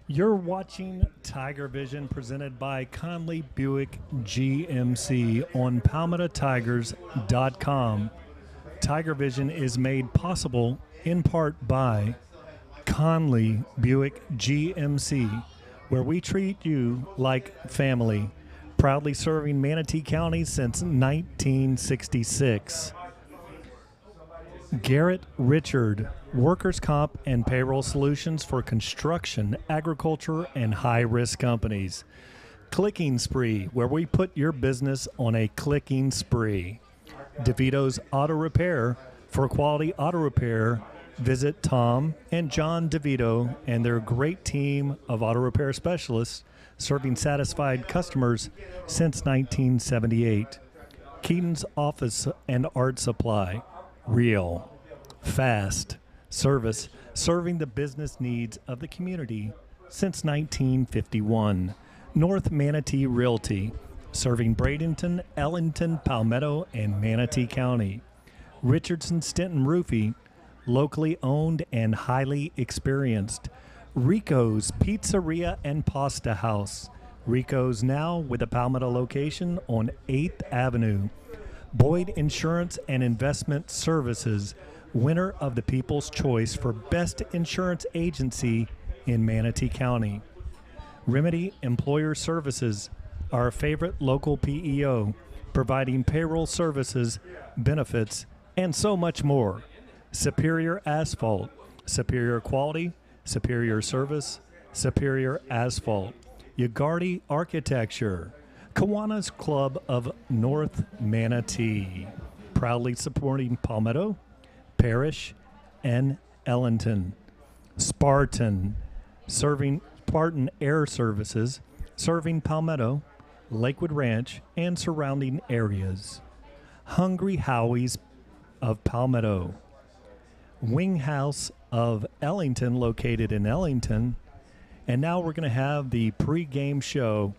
You're watching TigerVision presented by Conley Buick GMC on PalmettoTigers.com. TigerVision is made possible in part by Conley Buick GMC, where we treat you like family, proudly serving Manatee County since 1966. Garrett Richard, workers' comp and payroll solutions for construction, agriculture, and high-risk companies. Clicking Spree, where we put your business on a clicking spree. DeVito's Auto Repair, for quality auto repair, visit Tom and John DeVito and their great team of auto repair specialists serving satisfied customers since 1978. Keaton's Office and Art Supply. Real, fast service serving the business needs of the community since 1951. North Manatee Realty, serving Bradenton, Ellington, Palmetto, and Manatee County. Richardson Stinton Roofing, locally owned and highly experienced. Rico's Pizzeria and Pasta House. Rico's now with a Palmetto location on 8th Avenue. Boyd Insurance and Investment Services, winner of the People's Choice for Best Insurance Agency in Manatee County. Remedy Employer Services, our favorite local PEO, providing payroll services, benefits, and so much more. Superior Asphalt, superior quality, superior service, superior asphalt. Yagardi Architecture, Kiwanis Club of North Manatee, proudly supporting Palmetto, Parrish, and Ellington. Spartan, serving Spartan Air Services, serving Palmetto, Lakewood Ranch, and surrounding areas. Hungry Howie's of Palmetto. Wing House of Ellington, located in Ellington. And now we're going to have the pregame show.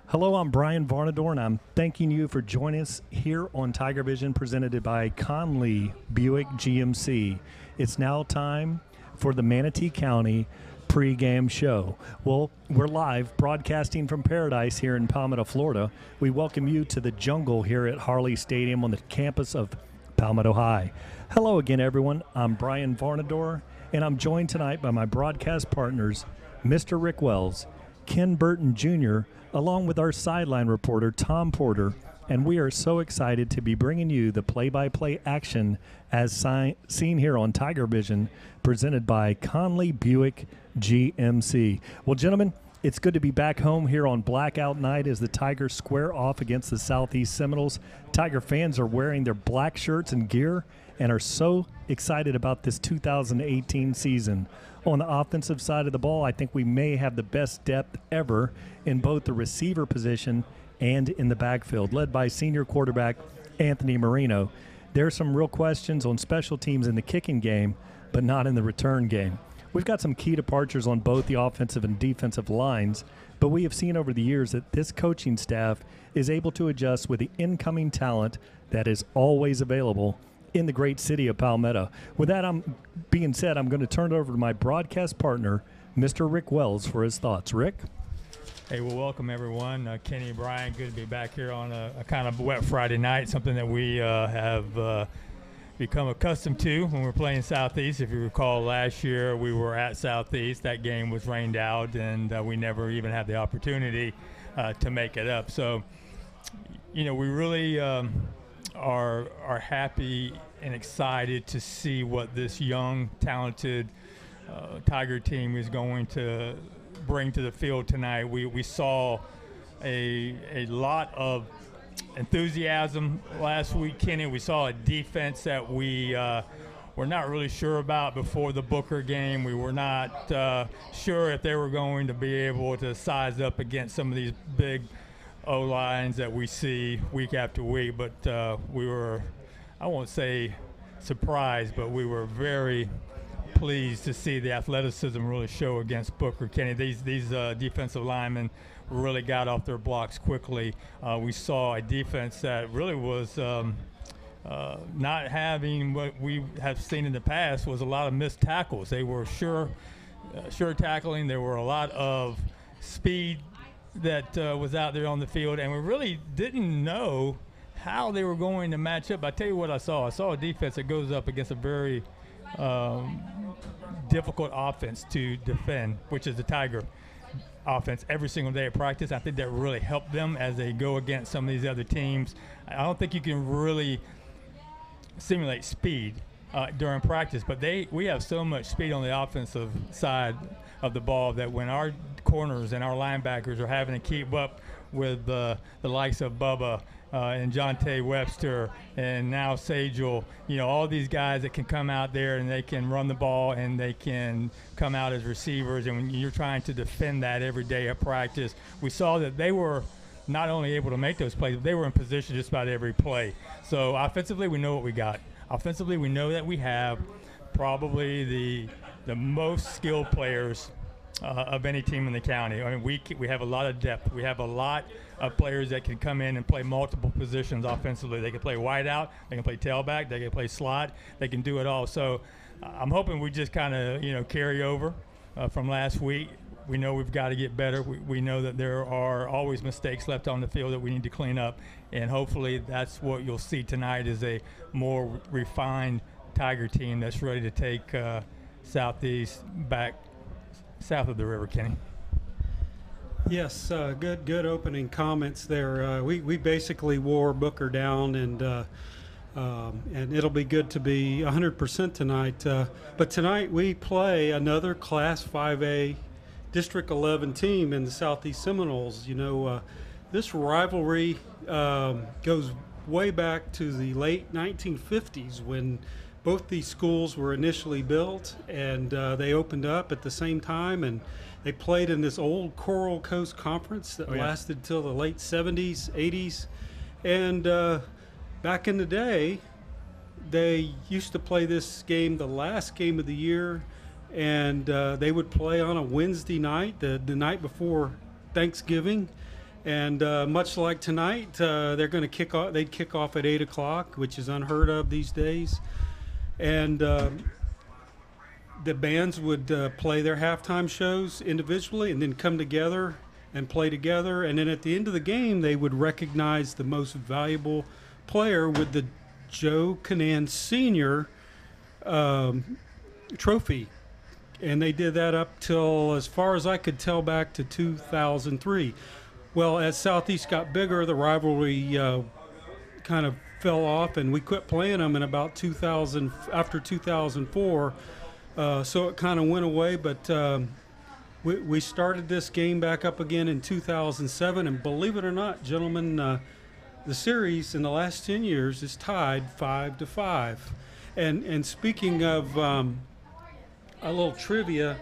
Hello, I'm Brian Varnador, and I'm thanking you for joining us here on TigerVision, presented by Conley Buick GMC. It's now time for the Manatee County pregame show. Well, we're live broadcasting from Paradise here in Palmetto, Florida. We welcome you to the jungle here at Harley Stadium on the campus of Palmetto High. Hello again, everyone. I'm Brian Varnador, and I'm joined tonight by my broadcast partners, Mr. Rick Wells, Ken Burton Jr., along with our sideline reporter, Tom Porter, and we are so excited to be bringing you the play-by-play action as seen here on TigerVision, presented by Conley Buick GMC. Well, gentlemen, it's good to be back home here on Blackout Night as the Tigers square off against the Southeast Seminoles. Tiger fans are wearing their black shirts and gear and are so excited about this 2018 season. On the offensive side of the ball, I think we may have the best depth ever in both the receiver position and in the backfield, led by senior quarterback Anthony Marino. There are some real questions on special teams in the kicking game, but not in the return game. We've got some key departures on both the offensive and defensive lines, but we have seen over the years that this coaching staff is able to adjust with the incoming talent that is always available in the great city of Palmetto. With that being said, I'm going to turn it over to my broadcast partner, Mr. Rick Wells, for his thoughts. Rick? Hey, well, welcome, everyone. Kenny and Brian, good to be back here on a kind of wet Friday night, something that we have become accustomed to when we're playing Southeast. If you recall, last year we were at Southeast. That game was rained out, and we never even had the opportunity to make it up. So, you know, we really are happy and excited to see what this young, talented Tiger team is going to bring to the field tonight. We saw a lot of enthusiasm last week, Kenny. We saw a defense that we were not really sure about before the Booker game. We were not sure if they were going to be able to size up against some of these big O-lines that we see week after week, but we were, I won't say surprised, but we were very pleased to see the athleticism really show against Booker. Kenny, these defensive linemen really got off their blocks quickly. We saw a defense that really was not having what we have seen in the past, was a lot of missed tackles. They were sure sure tackling. There were a lot of speed that was out there on the field, and we really didn't know how they were going to match up. I tell you what I saw. I saw a defense that goes up against a very difficult offense to defend, which is the Tiger offense, every single day at practice. I think that really helped them as they go against some of these other teams. I don't think you can really simulate speed during practice, but we have so much speed on the offensive side of the ball that when our corners and our linebackers are having to keep up with the likes of Bubba and Jonte Webster and now Sagel, all these guys that can come out there and they can run the ball and they can come out as receivers. And when you're trying to defend that every day at practice, we saw that they were not only able to make those plays, but they were in position just about every play. So offensively, we know what we got. Offensively, we know that we have probably the most skilled players of any team in the county. I mean, we have a lot of depth. We have a lot of players that can come in and play multiple positions offensively. They can play wide out, they can play tailback, they can play slot, they can do it all. So I'm hoping we just kind of carry over from last week. We know we've got to get better. We know that there are always mistakes left on the field that we need to clean up, and hopefully that's what you'll see tonight is a more refined Tiger team that's ready to take Southeast back south of the river, Kenny. Yes, good opening comments there. We basically wore Booker down, and it'll be good to be 100% tonight. But tonight we play another Class 5A District 11 team in the Southeast Seminoles. This rivalry goes way back to the late 1950s when both these schools were initially built, and they opened up at the same time, and they played in this old Coral Coast Conference that lasted till the late 70s, 80s. And back in the day, they used to play this game the last game of the year, and they would play on a Wednesday night, the night before Thanksgiving. And much like tonight, they're going to kick off. They'd kick off at 8 o'clock, which is unheard of these days. And the bands would play their halftime shows individually and then come together and play together. And then at the end of the game, they would recognize the most valuable player with the Joe Canan Sr. Trophy. And they did that up till, as far as I could tell, back to 2003. Well, as Southeast got bigger, the rivalry kind of fell off, and we quit playing them in about 2000, after 2004. So it kind of went away, but we started this game back up again in 2007, and believe it or not, gentlemen, the series in the last 10 years is tied 5-5. And speaking of a little trivia,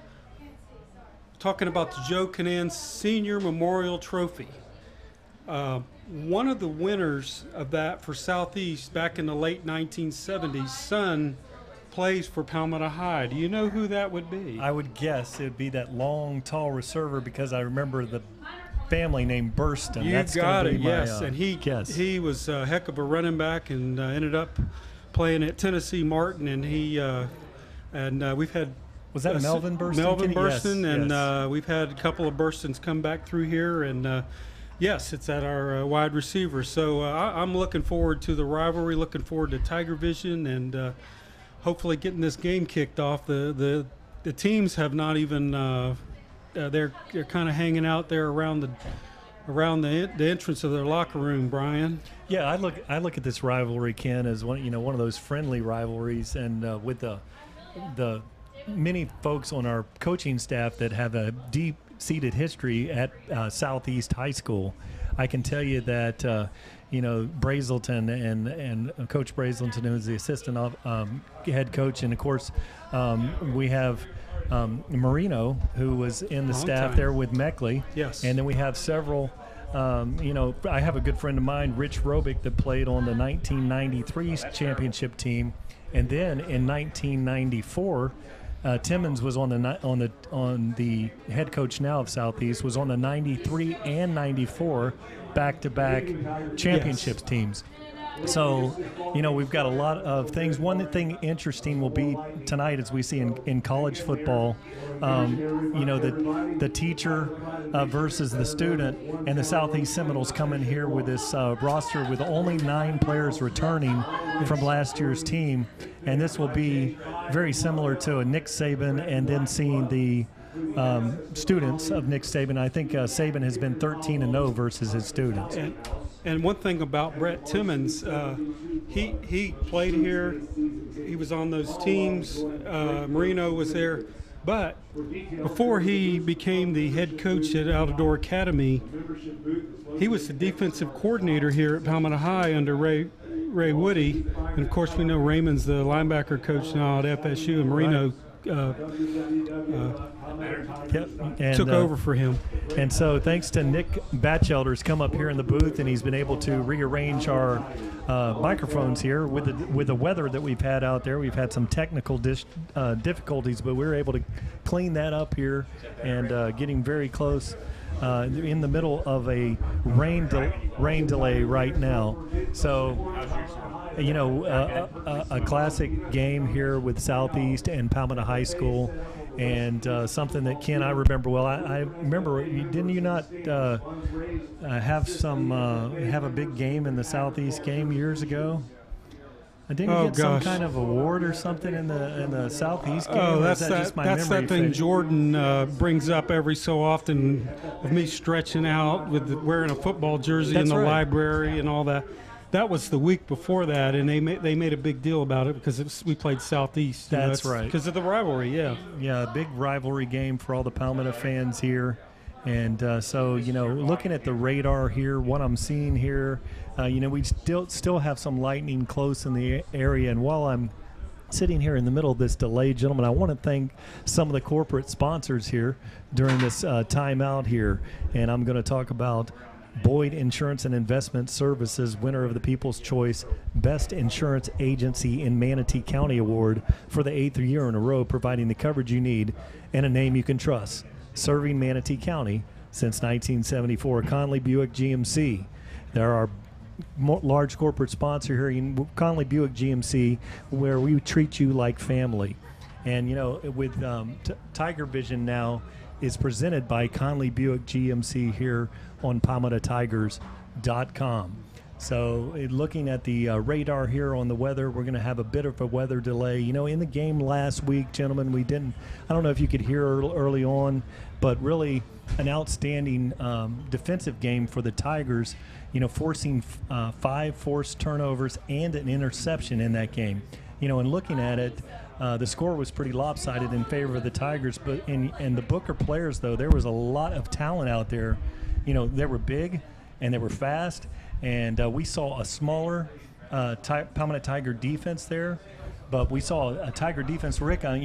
talking about the Joe Canan Senior Memorial Trophy. One of the winners of that for Southeast back in the late 1970s, son plays for Palmetto High. Do you know who that would be? I would guess it would be that long, tall receiver because I remember the family named Burston. You That's got it, my, yes. And he was a heck of a running back and ended up playing at Tennessee Martin. And we've had was that Melvin Burston? Melvin Burston, yes, and yes. We've had a couple of Burstons come back through here, and yes, it's at our wide receiver. So I'm looking forward to the rivalry, looking forward to TigerVision, and hopefully getting this game kicked off. The teams have not even they're kind of hanging out there around the entrance of their locker room, Brian. Yeah, I look at this rivalry, Ken, as one of those friendly rivalries, and with the many folks on our coaching staff that have a deep-seated history at Southeast High School, I can tell you that Brazelton and Coach Brazelton, who is the assistant head coach, and of course we have Marino, who was in the staff there with Meckley. Yes. And then we have several. I have a good friend of mine, Rich Robick, that played on the 1993 championship team, and then in 1994. Timmons was on the head coach now of Southeast, was on the 93 and 94 back-to-back championships teams. So, we've got a lot of things. One thing interesting will be tonight, as we see in college football, the teacher versus the student, and the Southeast Seminoles come in here with this roster with only 9 players returning from last year's team. And this will be very similar to a Nick Saban, and then seeing the students of Nick Saban. I think Saban has been 13-0 versus his students. And one thing about Brett Timmons, he played here. He was on those teams. Marino was there. But before he became the head coach at Outdoor Academy, he was the defensive coordinator here at Palmetto High under Ray Woody. And, of course, we know Raymond's the linebacker coach now at FSU, and Marino took over for him. And so thanks to Nick Batchelder's come up here in the booth, and he's been able to rearrange our microphones here with the weather that we've had out there. We've had some technical difficulties, but we were able to clean that up here, and getting very close in the middle of a rain delay right now. So a classic game here with Southeast and Palmetto High School, and something that Ken, I remember well. I remember, didn't you not have a big game in the Southeast game years ago? Didn't you get some kind of award or something in the Southeast game? Oh, that's that thing Jordan brings up every so often of me stretching out with wearing a football jersey in the library and all that. That was the week before that, and they made a big deal about it because we played Southeast. That's right. Because of the rivalry, yeah. Yeah, a big rivalry game for all the Palmetto fans here. And so, looking at the radar here, what I'm seeing here, we still have some lightning close in the area. And while I'm sitting here in the middle of this delay, gentlemen, I want to thank some of the corporate sponsors here during this timeout here. And I'm going to talk about Boyd Insurance and Investment Services, winner of the People's Choice Best Insurance Agency in Manatee County Award for the 8th year in a row, providing the coverage you need and a name you can trust. Serving Manatee County since 1974. Conley Buick GMC. There are large corporate sponsor here in Conley Buick GMC, where we treat you like family. And, with TigerVision now is presented by Conley Buick GMC here on PalmettoTigers.com. So looking at the radar here on the weather, we're going to have a bit of a weather delay. In the game last week, gentlemen, I don't know if you could hear early on, but really an outstanding defensive game for the Tigers, forcing 5 forced turnovers and an interception in that game. And looking at it, the score was pretty lopsided in favor of the Tigers, but in the Booker players, though, there was a lot of talent out there. They were big and they were fast, and we saw a smaller Palmetto Tiger defense there, but we saw a Tiger defense. Rick, I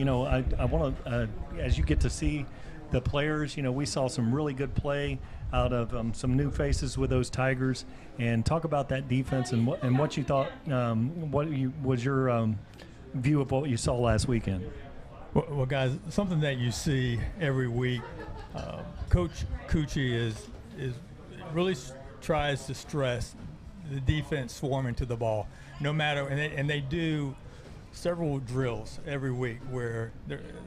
want to, as you get to see the players, we saw some really good play out of some new faces with those Tigers, and talk about that defense and what you thought, was your view of what you saw last weekend. Well, guys, something that you see every week, Coach Cucci is really tries to stress the defense swarming to the ball, no matter, and they do several drills every week where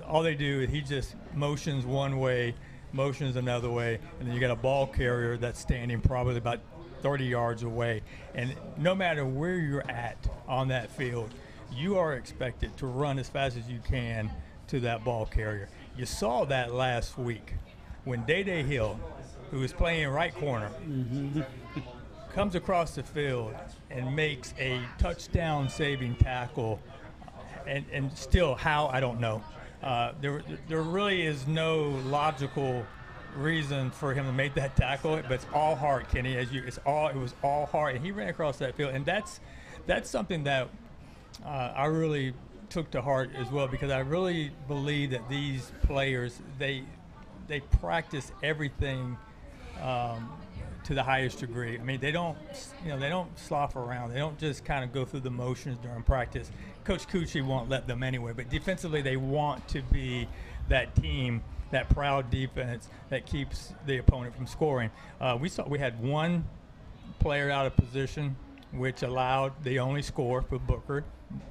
all they do is he just motions one way, motions another way, and then you got a ball carrier that's standing probably about 30 yards away. And no matter where you're at on that field, you are expected to run as fast as you can to that ball carrier. You saw that last week when Day Hill, who was playing right corner, comes across the field and makes a touchdown-saving tackle, and still how, I don't know. There really is no logical reason for him to make that tackle, but it's all heart, Kenny. It was all heart, and he ran across that field, and that's something that I really took to heart as well, because I really believe that these players they practice everything to the highest degree. I mean, they don't slough around. They don't just kind of go through the motions during practice. Coach Cucci won't let them anyway, but defensively they want to be that team, that proud defense that keeps the opponent from scoring. We had one player out of position which allowed the only score for Booker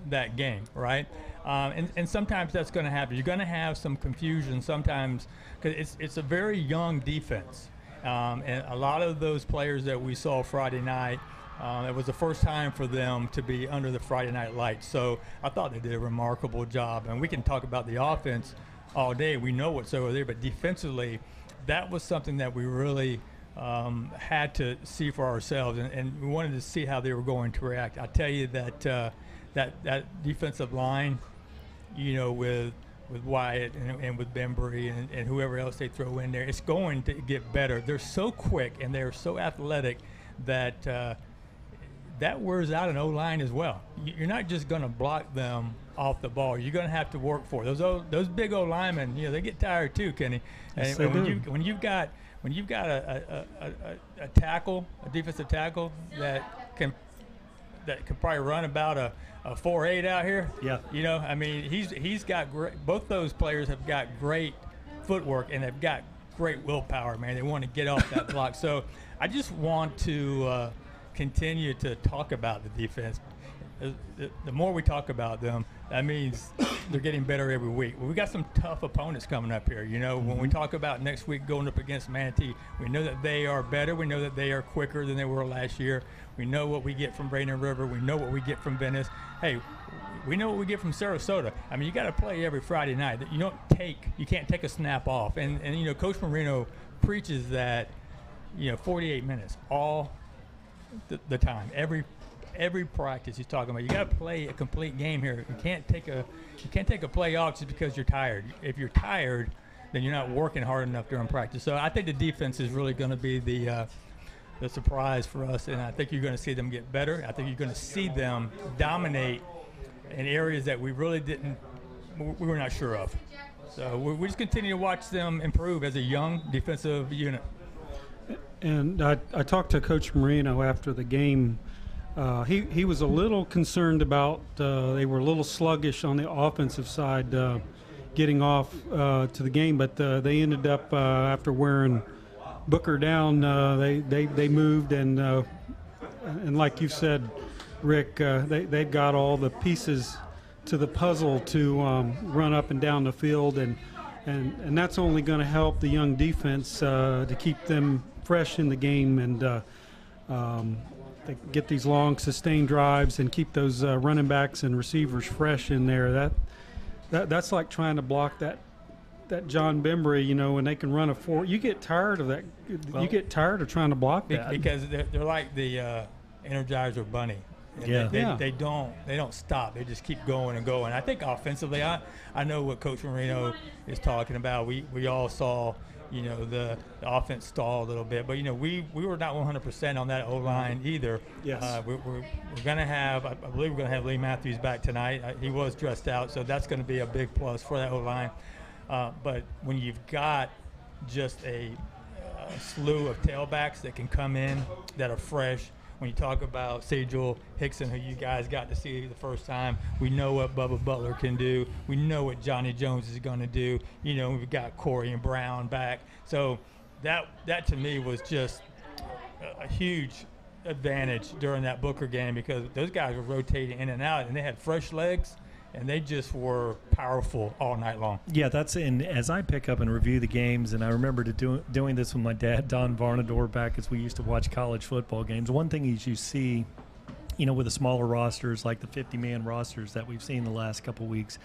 that game, right? And sometimes that's going to happen. You're going to have some confusion sometimes because it's a very young defense. And a lot of those players that we saw Friday night, it was the first time for them to be under the Friday night lights. So I thought they did a remarkable job. And we can talk about the offense all day. We know what's over there. But defensively, that was something that we really had to see for ourselves. And we wanted to see how they were going to react. I tell you that that defensive line, with Wyatt and with Bembry and whoever else they throw in there, it's going to get better. They're so quick and they're so athletic that that wears out an O-line as well. You're not just going to block them off the ball. You're going to have to work for it. Those big O-linemen, they get tired too, Kenny. Yes, and when you've got a tackle, a defensive tackle that can probably run about a 4.8 out here. Yeah. He's got both those players have got great footwork and they've got great willpower, man. They want to get off that block. So I just want to continue to talk about the defense. The more we talk about them, that means they're getting better every week. We got some tough opponents coming up here. When we talk about next week going up against Manatee, we know that they are better. We know that they are quicker than they were last year. We know what we get from Braden River. We know what we get from Venice. Hey, we know what we get from Sarasota. You got to play every Friday night. You can't take a snap off. And Coach Marino preaches that, 48 minutes all the time, every practice he's talking about. You got to play a complete game here. You can't take a play off just because you're tired. If you're tired, then you're not working hard enough during practice. So I think the defense is really going to be the surprise for us, and I think you're going to see them get better. I think you're going to see them dominate in areas that we really we were not sure of. So we just continue to watch them improve as a young defensive unit. And I talked to Coach Marino after the game. He was a little concerned about they were a little sluggish on the offensive side getting off to the game, but they ended up after wearing Booker down, they moved and like you said, Rick, they've got all the pieces to the puzzle to run up and down the field, and that's only going to help the young defense to keep them fresh in the game and they get these long sustained drives and keep those running backs and receivers fresh in there. That's like trying to block that John Bembry, when they can run a 4. You get tired of that. Well, you get tired of trying to block that because they're like the Energizer Bunny. They don't stop. They just keep going and going. I think offensively, I know what Coach Marino is talking about. We all saw, the offense stall a little bit, but we were not 100% on that O-line either. Yes. We're going to have, I believe we're going to have Lee Matthews back tonight. He was dressed out, so that's going to be a big plus for that O-line. But when you've got just a slew of tailbacks that can come in that are fresh, when you talk about Sejal Hickson, who you guys got to see the first time, we know what Bubba Butler can do. We know what Johnny Jones is going to do. We've got Corey and Brown back. So that to me was just a huge advantage during that Booker game because those guys were rotating in and out, and they had fresh legs. And they just were powerful all night long. Yeah, as I pick up and review the games, and I remember doing this with my dad, Don Varnador, back as we used to watch college football games. One thing is you see, with the smaller rosters, like the 50-man rosters that we've seen the last couple of weeks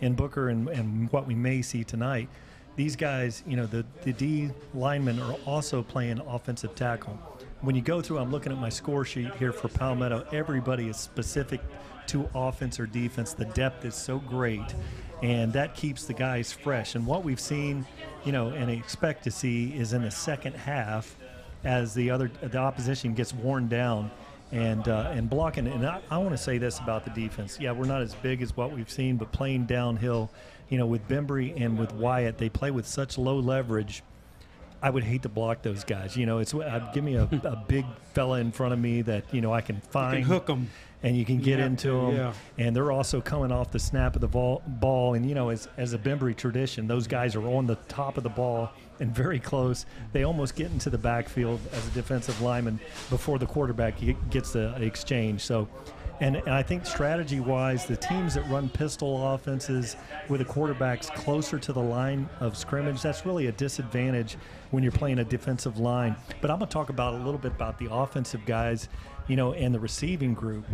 in Booker and what we may see tonight, these guys, the D linemen are also playing offensive tackle. When you go through, I'm looking at my score sheet here for Palmetto, everybody is specific to offense or defense. The depth is so great, and that keeps the guys fresh. And what we've seen, and expect to see is in the second half as the opposition gets worn down and blocking. And I want to say this about the defense. Yeah, we're not as big as what we've seen, but playing downhill, with Bembry and with Wyatt, they play with such low leverage. I would hate to block those guys. Give me a big fella in front of me that, I can find. You can hook them. And you can get into them. Yeah. And they're also coming off the snap of the ball. And, as a Bembry tradition, those guys are on the top of the ball and very close. They almost get into the backfield as a defensive lineman before the quarterback gets the exchange. So, and I think strategy-wise, the teams that run pistol offenses with the quarterbacks closer to the line of scrimmage, that's really a disadvantage when you're playing a defensive line. But I'm going to talk about a little bit about the offensive guys, and the receiving group.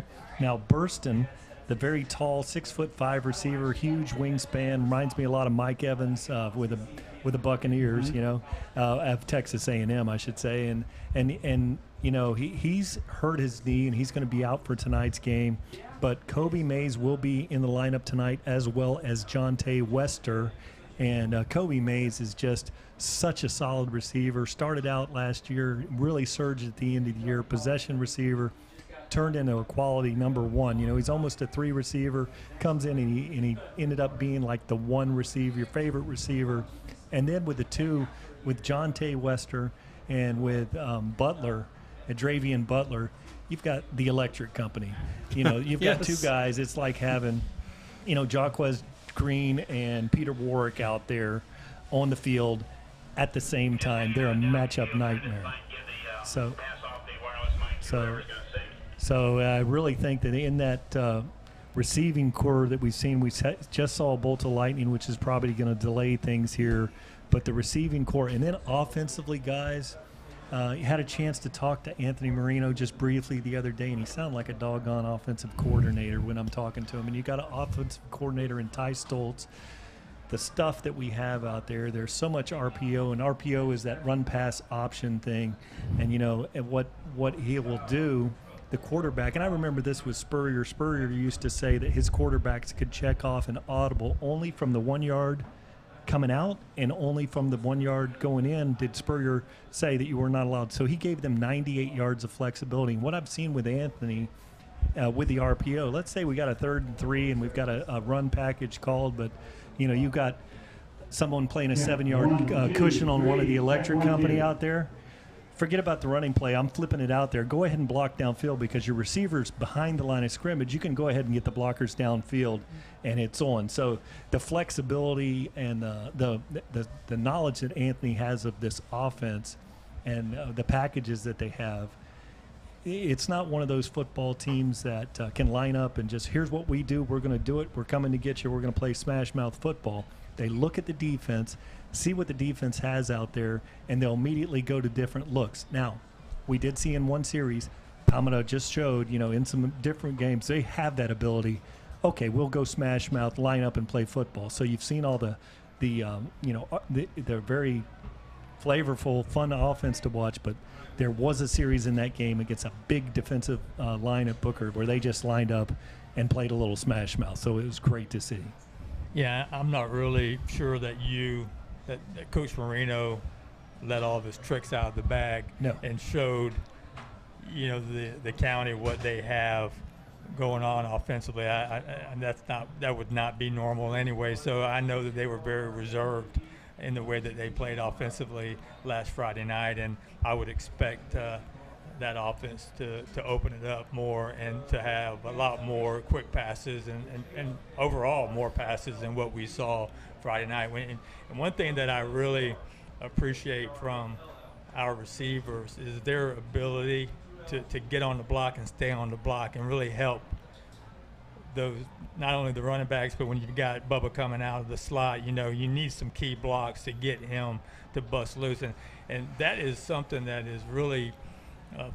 Now, Burston, the very tall 6'5" receiver, huge wingspan, reminds me a lot of Mike Evans with the Buccaneers, of Texas A&M, I should say, and he's hurt his knee and he's going to be out for tonight's game. But Kobe Mays will be in the lineup tonight, as well as Jonte Wester, and Kobe Mays is just such a solid receiver. Started out last year, really surged at the end of the year, possession receiver. Turned into a quality number one. He's almost a 3 receiver, comes in and he ended up being like the 1 receiver, your favorite receiver. And then with the 2, with Jonte Wester and with Butler, Dravian Butler, you've got the electric company. You've got 2 guys. It's like having, Jaquez Green and Peter Warwick out there on the field at the same time. They're a matchup nightmare. So I really think that in that receiving core that we've seen, we just saw a bolt of lightning, which is probably going to delay things here. But the receiving core, and then offensively, guys, you had a chance to talk to Anthony Marino just briefly the other day, and he sounded like a doggone offensive coordinator when I'm talking to him. And you got an offensive coordinator in Ty Stoltz. The stuff that we have out there, there's so much RPO, and RPO is that run-pass option thing. And, and what he will do, the quarterback, and I remember this with Spurrier. Spurrier used to say that his quarterbacks could check off an audible only from the 1 yard coming out and only from the 1 yard going in did Spurrier say that you were not allowed. So he gave them 98 yards of flexibility. And what I've seen with Anthony with the RPO, let's say we got a 3rd and 3 and we've got a run package called, but, you've got someone playing a 7-yard cushion on one of the electric company out there. Forget about the running play. I'm flipping it out there. Go ahead and block downfield because your receiver's behind the line of scrimmage. You can go ahead and get the blockers downfield, and it's on. So the flexibility and the knowledge that Anthony has of this offense and the packages that they have, it's not one of those football teams that can line up and just, here's what we do. We're going to do it. We're coming to get you. We're going to play smash mouth football. They look at the defense, see what the defense has out there, and they'll immediately go to different looks. Now, we did see in one series, Palmetto just showed, in some different games, they have that ability. Okay, we'll go smash mouth, line up, and play football. So you've seen all the they're very flavorful, fun offense to watch, but there was a series in that game against a big defensive line at Booker where they just lined up and played a little smash mouth. So it was great to see. Yeah, I'm not really sure that Coach Marino let all of his tricks out of the bag and showed, the county what they have going on offensively. And that would not be normal anyway. So I know that they were very reserved in the way that they played offensively last Friday night, and I would expect that offense to open it up more and to have a lot more quick passes and overall more passes than what we saw Friday night. And one thing that I really appreciate from our receivers is their ability to get on the block and stay on the block and really help those, not only the running backs, but when you've got Bubba coming out of the slot, you need some key blocks to get him to bust loose. And that is something that is really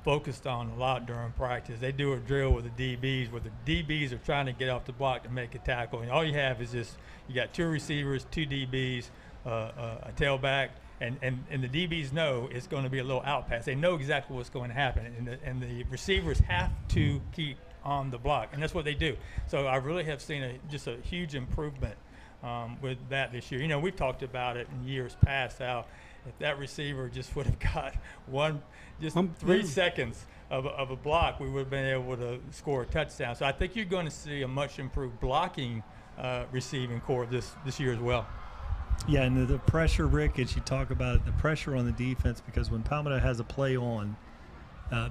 focused on a lot during practice. They do a drill with the DBs where the DBs are trying to get off the block to make a tackle. And all you have is just, you got 2 receivers, 2 DBs, a tailback, and the DBs know it's going to be a little out pass. They know exactly what's going to happen. And the receivers have to keep on the block, and that's what they do. So I really have seen just a huge improvement with that this year. We've talked about it in years past, how if that receiver just would have got 3 seconds of a block, we would have been able to score a touchdown. So I think you're going to see a much improved blocking receiving core this year as well. Yeah, and the pressure, Rick, as you talk about it, the pressure on the defense, because when Palmetto has a play on,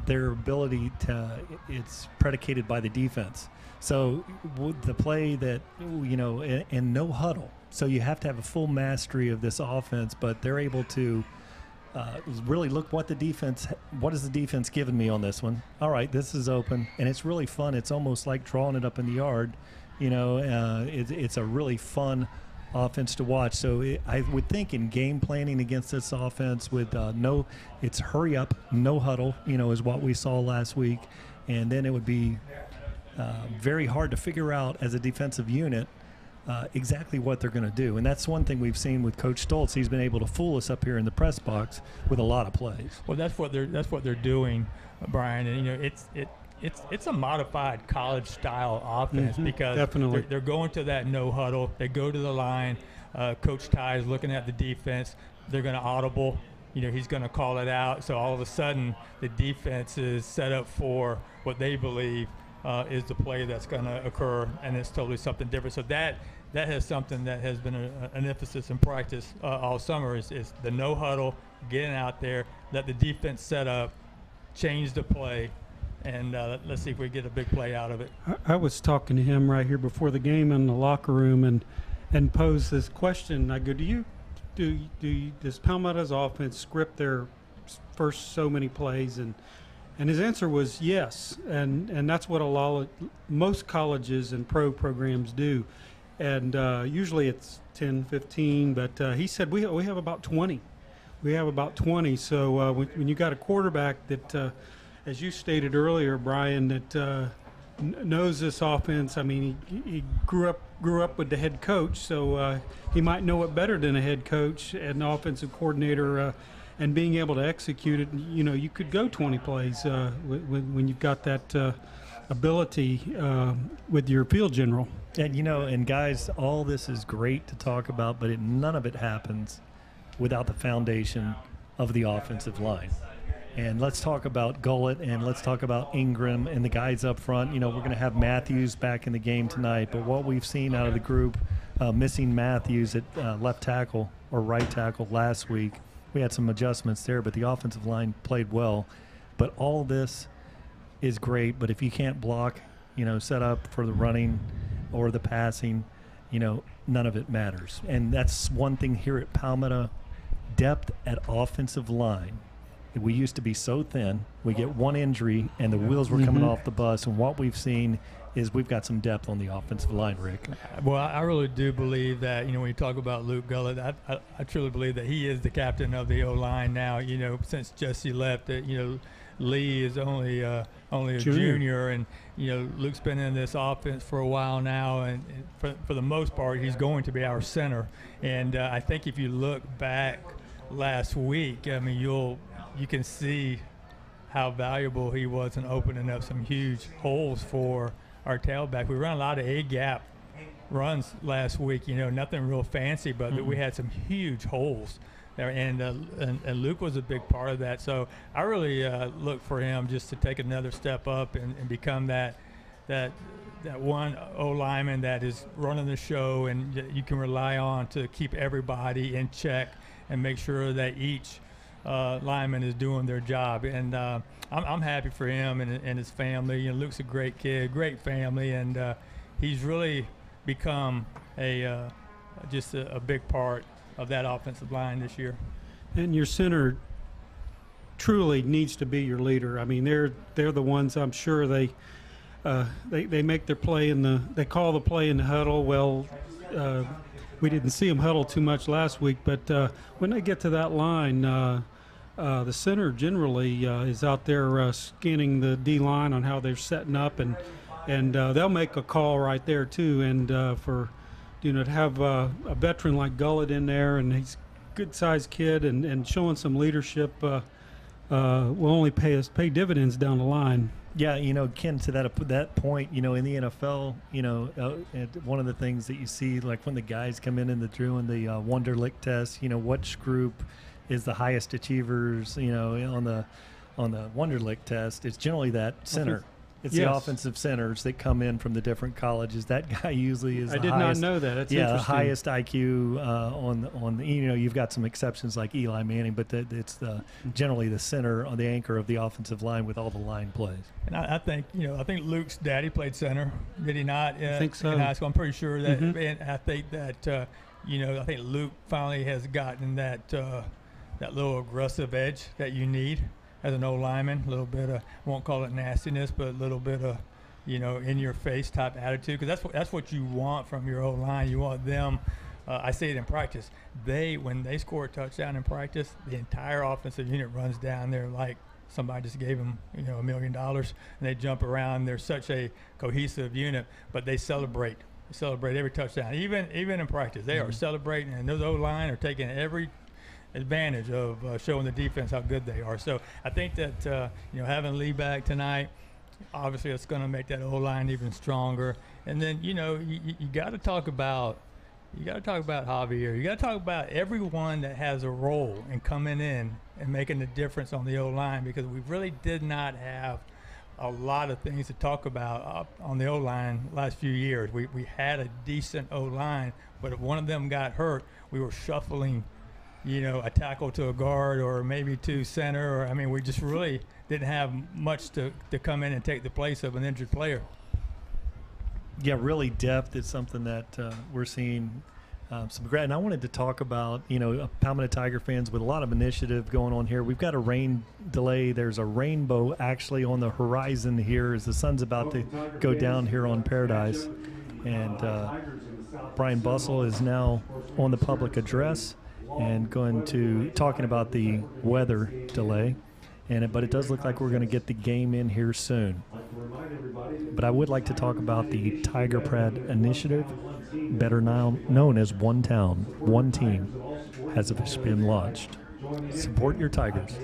their ability it's predicated by the defense. So the play that, and no huddle. So you have to have a full mastery of this offense, but they're able to really look what is the defense giving me on this one? All right, this is open, and it's really fun. It's almost like drawing it up in the yard. It's a really fun offense to watch. So I would think in game planning against this offense with it's hurry up, no huddle, is what we saw last week. And then it would be very hard to figure out as a defensive unit exactly what they're going to do. And that's one thing we've seen with Coach Stoltz. He's been able to fool us up here in the press box with a lot of plays. Well, that's what they're doing, Brian. And it's a modified college style offense because definitely they're going to that no huddle. They go to the line. Coach Ty is looking at the defense. They're going to audible. He's going to call it out. So all of a sudden, the defense is set up for what they believe is the play that's going to occur, and it's totally something different. So that has something that has been an emphasis in practice all summer is the no huddle, getting out there, let the defense set up, change the play, and let's see if we get a big play out of it. I was talking to him right here before the game in the locker room and posed this question. I go, does Palmetto's offense script their first so many plays? And his answer was yes, and that's what most colleges and pro programs do. And usually it's 10, 15, but he said we have about 20. We have about 20. So when you got a quarterback that, as you stated earlier, Brian, that knows this offense. I mean, he grew up with the head coach, so he might know it better than a head coach and an offensive coordinator. And being able to execute it, you could go 20 plays when you've got that ability with your field general. And, and guys, all this is great to talk about, but none of it happens without the foundation of the offensive line. And let's talk about Gullett, and let's talk about Ingram and the guys up front. We're going to have Matthews back in the game tonight, but what we've seen out of the group, missing Matthews at left tackle or right tackle last week, we had some adjustments there, but the offensive line played well. But all this is great, but if you can't block, set up for the running or the passing, none of it matters. And that's one thing here at Palmetto, depth at offensive line. We used to be so thin. We get one injury, and the wheels were coming off the bus. And what we've seen is we've got some depth on the offensive line, Rick. Well, I really do believe that, when you talk about Luke Gullett, I truly believe that he is the captain of the O-line now, since Jesse left. That Lee is only a junior, and, Luke's been in this offense for a while now, and for the most part, he's going to be our center. And I think if you look back last week, I mean, you can see how valuable he was in opening up some huge holes for our tailback. We ran a lot of A-gap runs last week, nothing real fancy, but we had some huge holes there, and Luke was a big part of that. So I really look for him just to take another step up and become that one O-lineman that is running the show and you can rely on to keep everybody in check and make sure that each lineman is doing their job. And I'm happy for him and his family. Luke's a great kid, great family, and he's really become just a big part of that offensive line this year. And your center truly needs to be your leader. I mean, they're the ones, I'm sure they make their play they call the play in the huddle. Well, we didn't see them huddle too much last week, but when they get to that line, the center generally is out there scanning the D-line on how they're setting up, and they'll make a call right there too. And for to have a veteran like Gullett in there, and he's a good-sized kid and showing some leadership, will only pay dividends down the line. Yeah, Ken, to that point, in the NFL, one of the things that you see, like when the guys come in the doing the Wonderlic test, which group is the highest achievers, on the Wonderlic test, it's generally that center. It's Yes. the offensive centers that come in from the different colleges. That guy usually is I the did highest, not know that. That's the interesting. highest IQ on the, you've got some exceptions like Eli Manning, but it's generally the center on the anchor of the offensive line with all the line plays. And I think Luke's daddy played center. Did he not? I think so. In high school, I'm pretty sure that. Mhm. And I think that I think Luke finally has gotten that little aggressive edge that you need as an old lineman. A little bit of, I won't call it nastiness, but a little bit of in your face type attitude, because that's what you want from your old line. You want them. I see it in practice. When they score a touchdown in practice, the entire offensive unit runs down there like somebody just gave them, $1 million, and they jump around. They're such a cohesive unit, but they celebrate. They celebrate every touchdown, even in practice. They are celebrating, and those O-line are taking every advantage of showing the defense how good they are. So I think that having Lee back tonight, obviously it's going to make that O-line even stronger. And then you got to talk about. You got to talk about Javier. You got to talk about everyone that has a role in coming in and making the difference on the O-line, because we really did not have a lot of things to talk about on the O-line last few years. We had a decent O-line, but if one of them got hurt, we were shuffling, a tackle to a guard or maybe to center. We just really didn't have much to come in and take the place of an injured player. Yeah, really, depth is something that we're seeing some regret. And I wanted to talk about, Palmetto Tiger fans with a lot of initiative going on here. We've got a rain delay. There's a rainbow actually on the horizon here as the sun's about to go down here on Paradise. And Brian Bussell is now on the public address and talking about the weather delay. But it does look like we're going to get the game in here soon. But I would like to talk about the Tiger Pred initiative, better now known as One Town, One Team, has been launched. Support your Tigers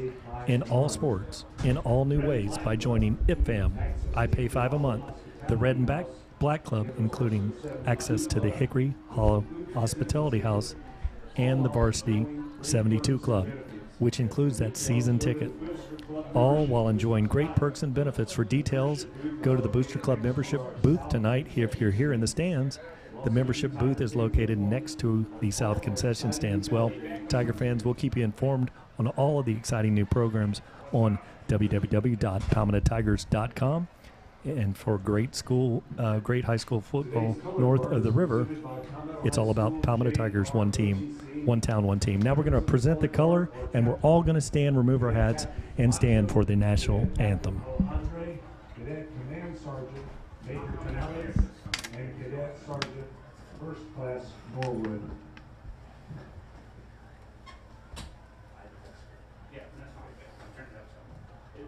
in all sports, in all new ways by joining IPFAM. I pay $5 a month. The Red and Black Club, including access to the Hickory Hollow Hospitality House and the Varsity 72 Club, which includes that season ticket. All while enjoying great perks and benefits. For details, go to the Booster Club membership booth tonight. If you're here in the stands, the membership booth is located next to the South Concession Stands. Well, Tiger fans, will keep you informed on all of the exciting new programs on www.palmettotigers.com. And for great high school football north of the river, it's all about Palmetto Tigers, one team, one town, one team. Now we're going to present the color, and we're all going to stand, remove our hats, and stand for the national anthem. Andre, Cadet Command Sergeant, Major Canales, and Cadet Sergeant, First Class Norwood.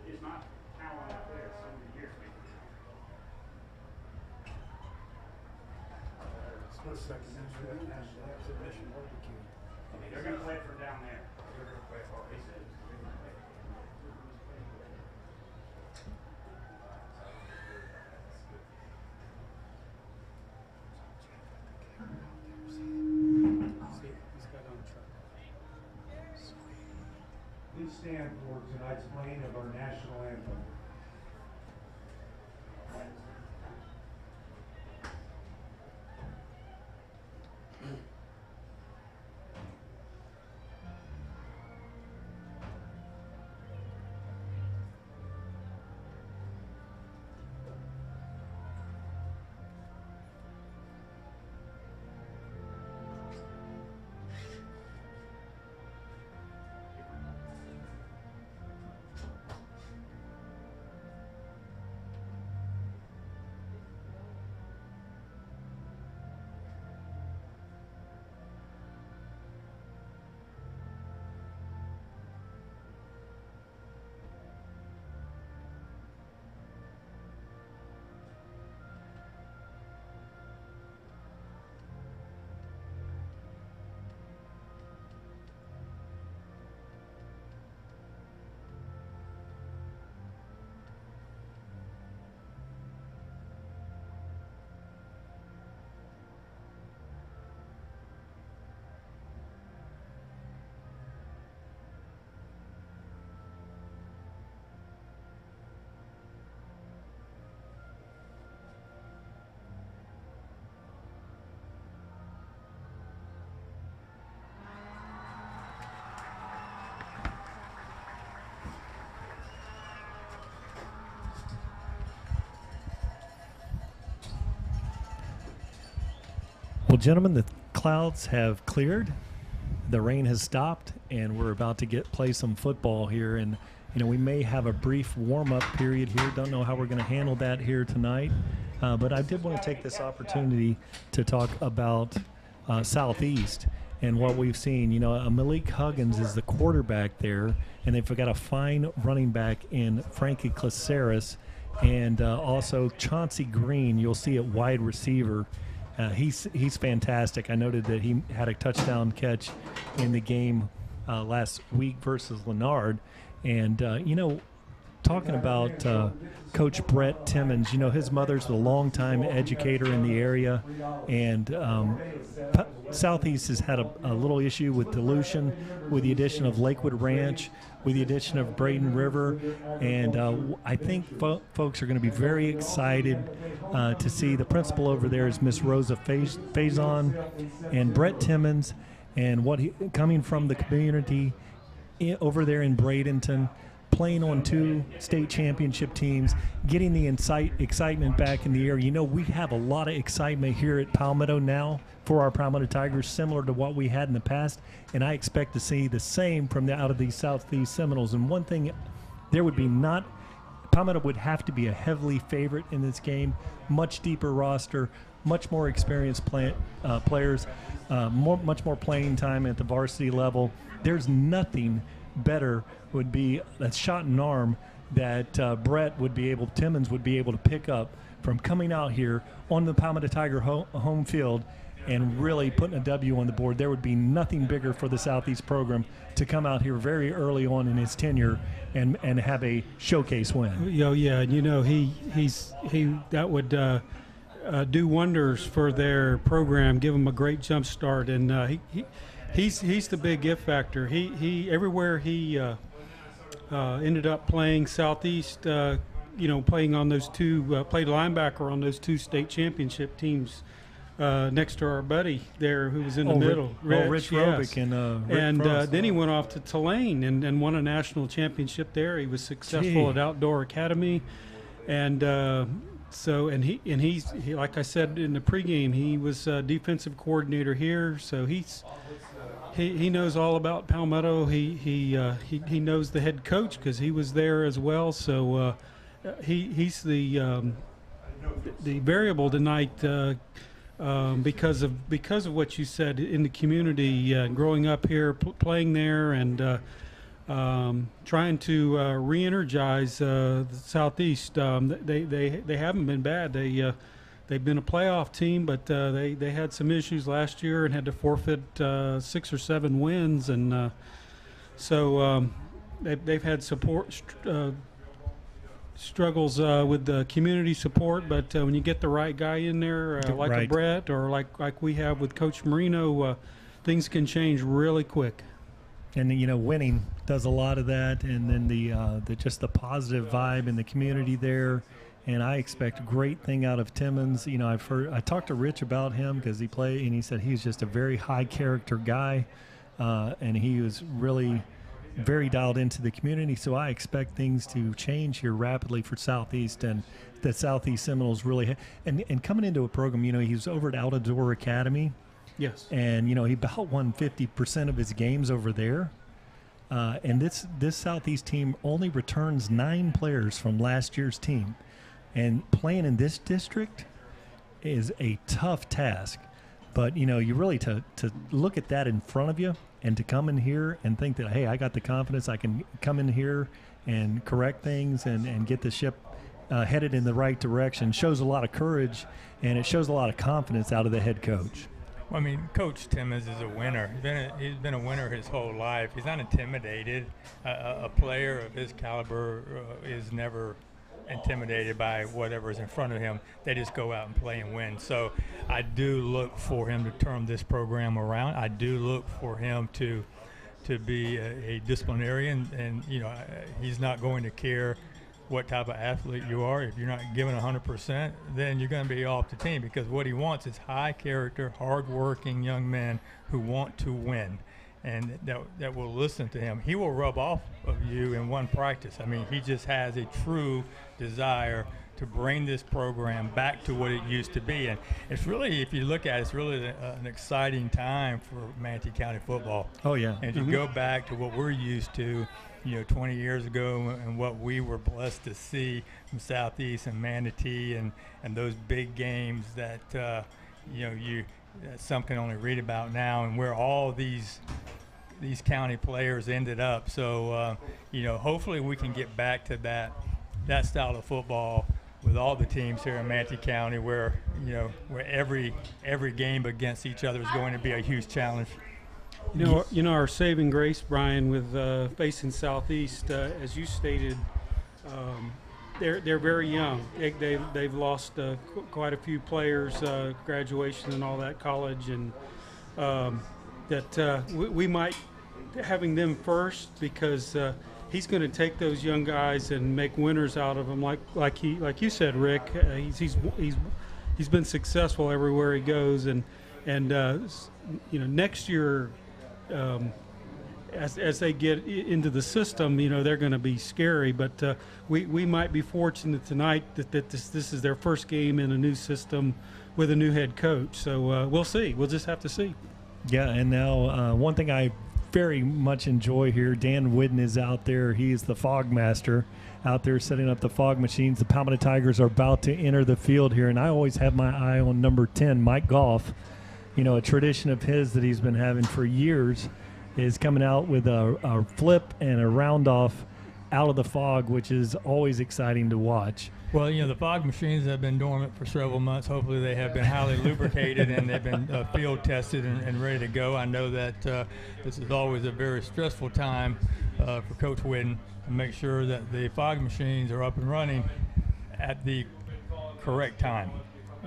It's not Alan out there, it's somebody here. Split second exhibition barbecue. They're going to play from down there. Please stand for tonight's playing of our national anthem. Well, gentlemen, the clouds have cleared. The rain has stopped, and we're about to play some football here. And, we may have a brief warm-up period here. Don't know how we're going to handle that here tonight. But I did want to take this opportunity to talk about Southeast and what we've seen. Malik Huggins is the quarterback there, and they've got a fine running back in Frankie Caceres, and also Chauncey Green you'll see at wide receiver. He's fantastic. I noted that he had a touchdown catch in the game last week versus Lennard. And, talking about Coach Brett Timmons, his mother's a longtime educator in the area. And Southeast has had a little issue with dilution with the addition of Lakewood Ranch, with the addition of Braden River. And I think folks are going to be very excited to see the principal over there is Miss Rosa Faison and Brett Timmons, and coming from the community over there in Bradenton, playing on 2 state championship teams, getting the excitement back in the air. We have a lot of excitement here at Palmetto now for our Palmetto Tigers, similar to what we had in the past, and I expect to see the same out of these Southeast Seminoles. And one thing, Palmetto would have to be a heavily favorite in this game, much deeper roster, much more experienced players, much more playing time at the varsity level. There's nothing better would be a shot in arm that Timmons would be able to pick up from coming out here on the Palmetto Tiger home field and really putting a W on the board. There would be nothing bigger for the Southeast program to come out here very early on in his tenure and have a showcase win. That would do wonders for their program, give them a great jump start, and he's the big if factor. He everywhere he ended up playing Southeast, playing on those 2, played linebacker on those 2 state championship teams next to our buddy there who was in the middle. Rich Robick and then he went off to Tulane and won a national championship there. He was successful at Outdoor Academy, and he's like I said in the pregame, he was defensive coordinator here, so he knows all about Palmetto. He knows the head coach because he was there as well. So he's the variable tonight because of what you said in the community, growing up here, playing there, and trying to re-energize the Southeast. They haven't been bad. They've been a playoff team, but they had some issues last year and had to forfeit 6 or 7 wins, and so they've had struggles with the community support. But when you get the right guy in there, like a Brett or like we have with Coach Marino, things can change really quick. And winning does a lot of that, and then the just the positive vibe in the community there. And I expect a great thing out of Timmons. I talked to Rich about him because he played, and he said he's just a very high character guy, and he was really very dialed into the community. So I expect things to change here rapidly for Southeast, and the Southeast Seminoles really and coming into a program. He was over at Outdoor Academy. Yes. And he about won 50% of his games over there. And this Southeast team only returns 9 players from last year's team. And playing in this district is a tough task. But, you really to look at that in front of you and to come in here and think that, hey, I got the confidence, I can come in here and correct things and get the ship headed in the right direction shows a lot of courage, and it shows a lot of confidence out of the head coach. Well, Coach Timmons is a winner. He's been a winner his whole life. He's not intimidated. A player of his caliber is never intimidated by whatever is in front of him. They just go out and play and win. So I do look for him to turn this program around. I do look for him to be a disciplinarian, and he's not going to care what type of athlete you are. If you're not giving 100%, then you're going to be off the team, because what he wants is high character, hard-working young men who want to win, and that will listen to him. He will rub off of you in one practice. He just has a true desire to bring this program back to what it used to be. And it's really, if you look at it, it's really an exciting time for Manatee County football. Oh, yeah. And to go back to what we're used to, 20 years ago, and what we were blessed to see from Southeast and Manatee, and those big games that, some can only read about now, and where all these county players ended up. So, hopefully we can get back to that style of football with all the teams here in Manatee County, where every game against each other is going to be a huge challenge. Our saving grace, Brian, with facing Southeast, as you stated, they're very young. They've lost quite a few players, graduation and all that, college, and we might having them first, because he's going to take those young guys and make winners out of them. Like you said, Rick, he's been successful everywhere he goes, and next year. As they get into the system, they're going to be scary. But we might be fortunate tonight that this is their first game in a new system with a new head coach. So we'll see. We'll just have to see. Yeah, and now one thing I very much enjoy here, Dan Whidden is out there. He is the fog master out there setting up the fog machines. The Palmetto Tigers are about to enter the field here, and I always have my eye on number 10, Mike Goff. A tradition of his that he's been having for years is coming out with a flip and a round off out of the fog, which is always exciting to watch. Well, the fog machines have been dormant for several months. Hopefully they have been highly lubricated and they've been field tested and ready to go. I know that this is always a very stressful time for Coach Whidden to make sure that the fog machines are up and running at the correct time.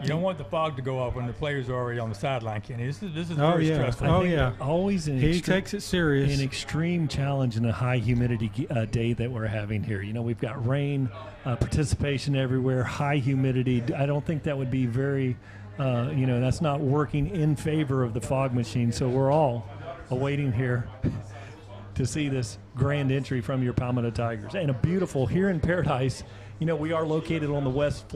You don't want the fog to go off when the players are already on the sideline, Kenny. This is very stressful. Always he takes it serious. An extreme challenge in a high humidity day that we're having here. We've got rain, participation everywhere, high humidity. I don't think that would be very, that's not working in favor of the fog machine. So we're all awaiting here to see this grand entry from your Palmetto Tigers. And a beautiful, here in Paradise, we are located on the west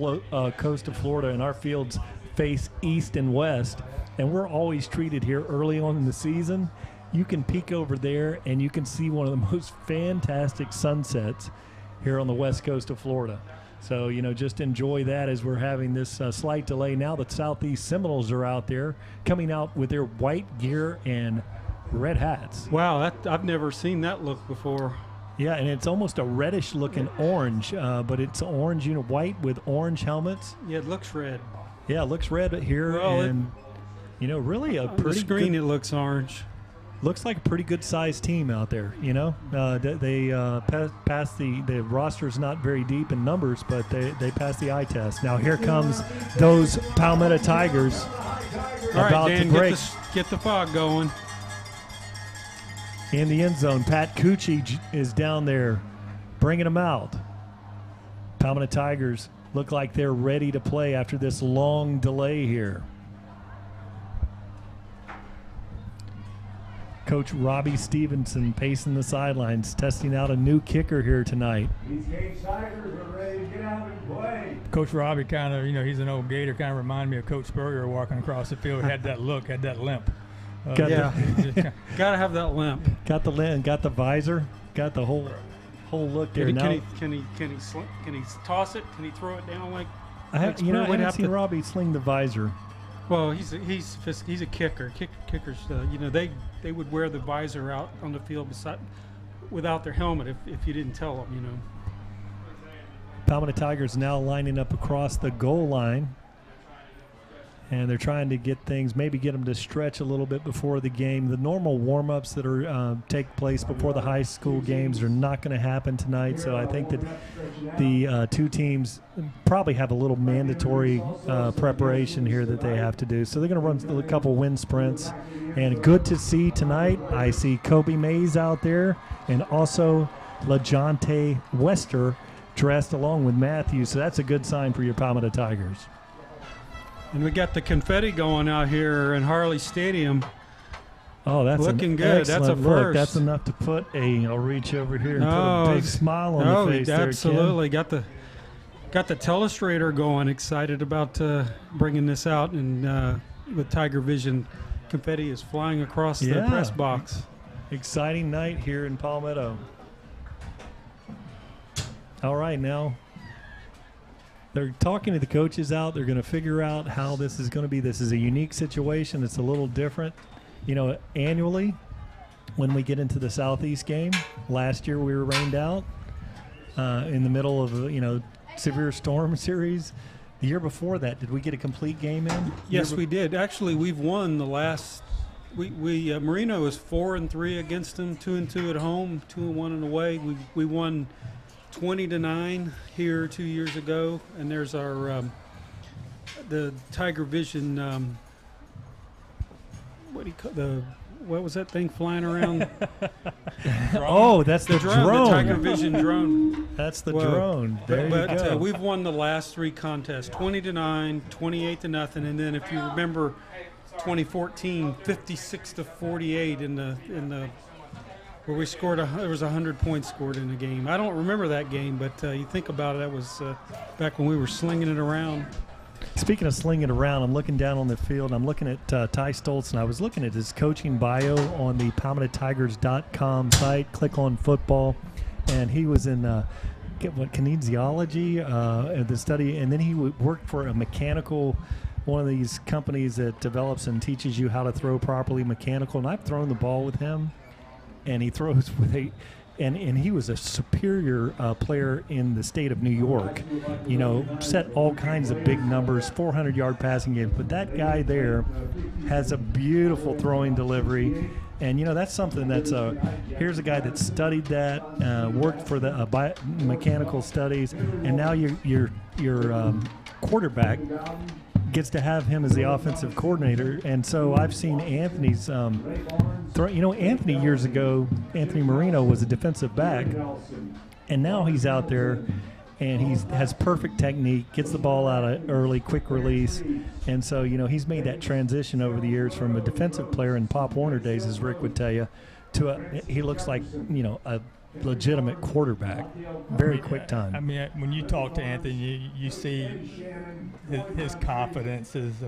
coast of Florida, and our fields face east and west, and we're always treated here early on in the season. You can peek over there, and you can see one of the most fantastic sunsets here on the west coast of Florida. So, just enjoy that as we're having this slight delay. Now the Southeast Seminoles are out there, coming out with their white gear and red hats. Wow, I've never seen that look before. Yeah, and it's almost a reddish-looking orange, but it's orange, white with orange helmets. Yeah, it looks red. Yeah, it looks red here, and really a pretty on the screen. Good, it looks orange. Looks like a pretty good-sized team out there. They passed the roster's not very deep in numbers, but they passed the eye test. Now here comes those Palmetto Tigers about to break. Get the fog going. In the end zone, Pat Cucci is down there bringing them out. Palmetto Tigers look like they're ready to play after this long delay here. Coach Robbie Stevenson pacing the sidelines, testing out a new kicker here tonight. These Gage Tigers are ready to get out and play. Coach Robbie kind of, he's an old Gator, kind of reminded me of Coach Spurrier walking across the field. Had that look, had that limp. Gotta have that limp. Got the limp, got the visor, got the whole look there. Can he toss it? Can he throw it down like? I haven't seen Robbie sling the visor. Well, he's a kicker. Kickers, they would wear the visor out on the field without their helmet if you didn't tell them. Palmetto Tigers now lining up across the goal line. And they're trying to get them to stretch a little bit before the game. The normal warm-ups that are take place before the high school games are not going to happen tonight. So I think that the two teams probably have a little mandatory preparation here that they have to do. So they're going to run a couple wind sprints. And good to see tonight, I see Kobe Mays out there and also LaJonte Wester dressed along with Matthews. So that's a good sign for your Palmetto Tigers. And we got the confetti going out here in Harley Stadium. Oh, that's looking good. That's a first. Look. That's enough to put I'll reach over here and put a big smile on the face there, absolutely. Ken. Got the telestrator going, excited about bringing this out, and with TigerVision, confetti is flying across the press box. Exciting night here in Palmetto. All right, now they're talking to the coaches out. They're going to figure out how this is going to be. This is a unique situation. It's a little different. You know, annually, when we get into the Southeast game, last year we were rained out in the middle of a, severe storm series. The year before that, did we get a complete game in? Yes, we did. Actually, we've won the last. Marino is 4-3 against them, 2-2 at home, 2-1 away. We won 20-9 here 2 years ago, and there's our the TigerVision. What was that thing flying around? Oh, that's the drone. The TigerVision drone. That's the drone. There you go. We've won the last 3 contests: 20-9, 28-0, and then if you remember, 2014, 56-48 in the where we scored. There was 100 points scored in the game. I don't remember that game, but you think about it, that was back when we were slinging it around. Speaking of slinging it around, I'm looking down on the field. I'm looking at Ty Stoltz, and I was looking at his coaching bio on the PalmettoTigers.com site. Click on football, and he was in kinesiology, the study, and then he worked for a mechanical, one of these companies that develops and teaches you how to throw properly mechanical. And I've thrown the ball with him, and he throws with and he was a superior player in the state of New York. Set all kinds of big numbers, 400-yard passing games. But that guy there has a beautiful throwing delivery. And, that's something that's here's a guy that studied that, worked for the biomechanical studies, and now your quarterback gets to have him as the offensive coordinator. And so I've seen Anthony's Anthony years ago, Anthony Marino was a defensive back, and now he's out there and he has perfect technique, gets the ball out early, quick release. And so, he's made that transition over the years from a defensive player in Pop Warner days, as Rick would tell you, to he looks like, a legitimate quarterback. Very quick time. I mean, when you talk to Anthony, you see his confidence. His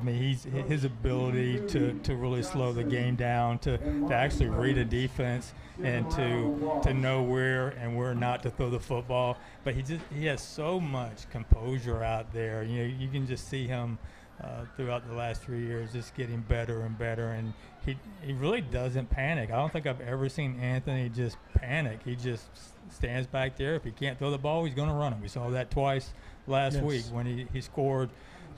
ability to really slow the game down, to actually read a defense, and to know where and where not to throw the football. But he has so much composure out there. You can just see him throughout the last 3 years just getting better and better, and he really doesn't panic. I don't think I've ever seen Anthony just panic. He just stands back there. If he can't throw the ball, he's going to run it. We saw that twice last week when he scored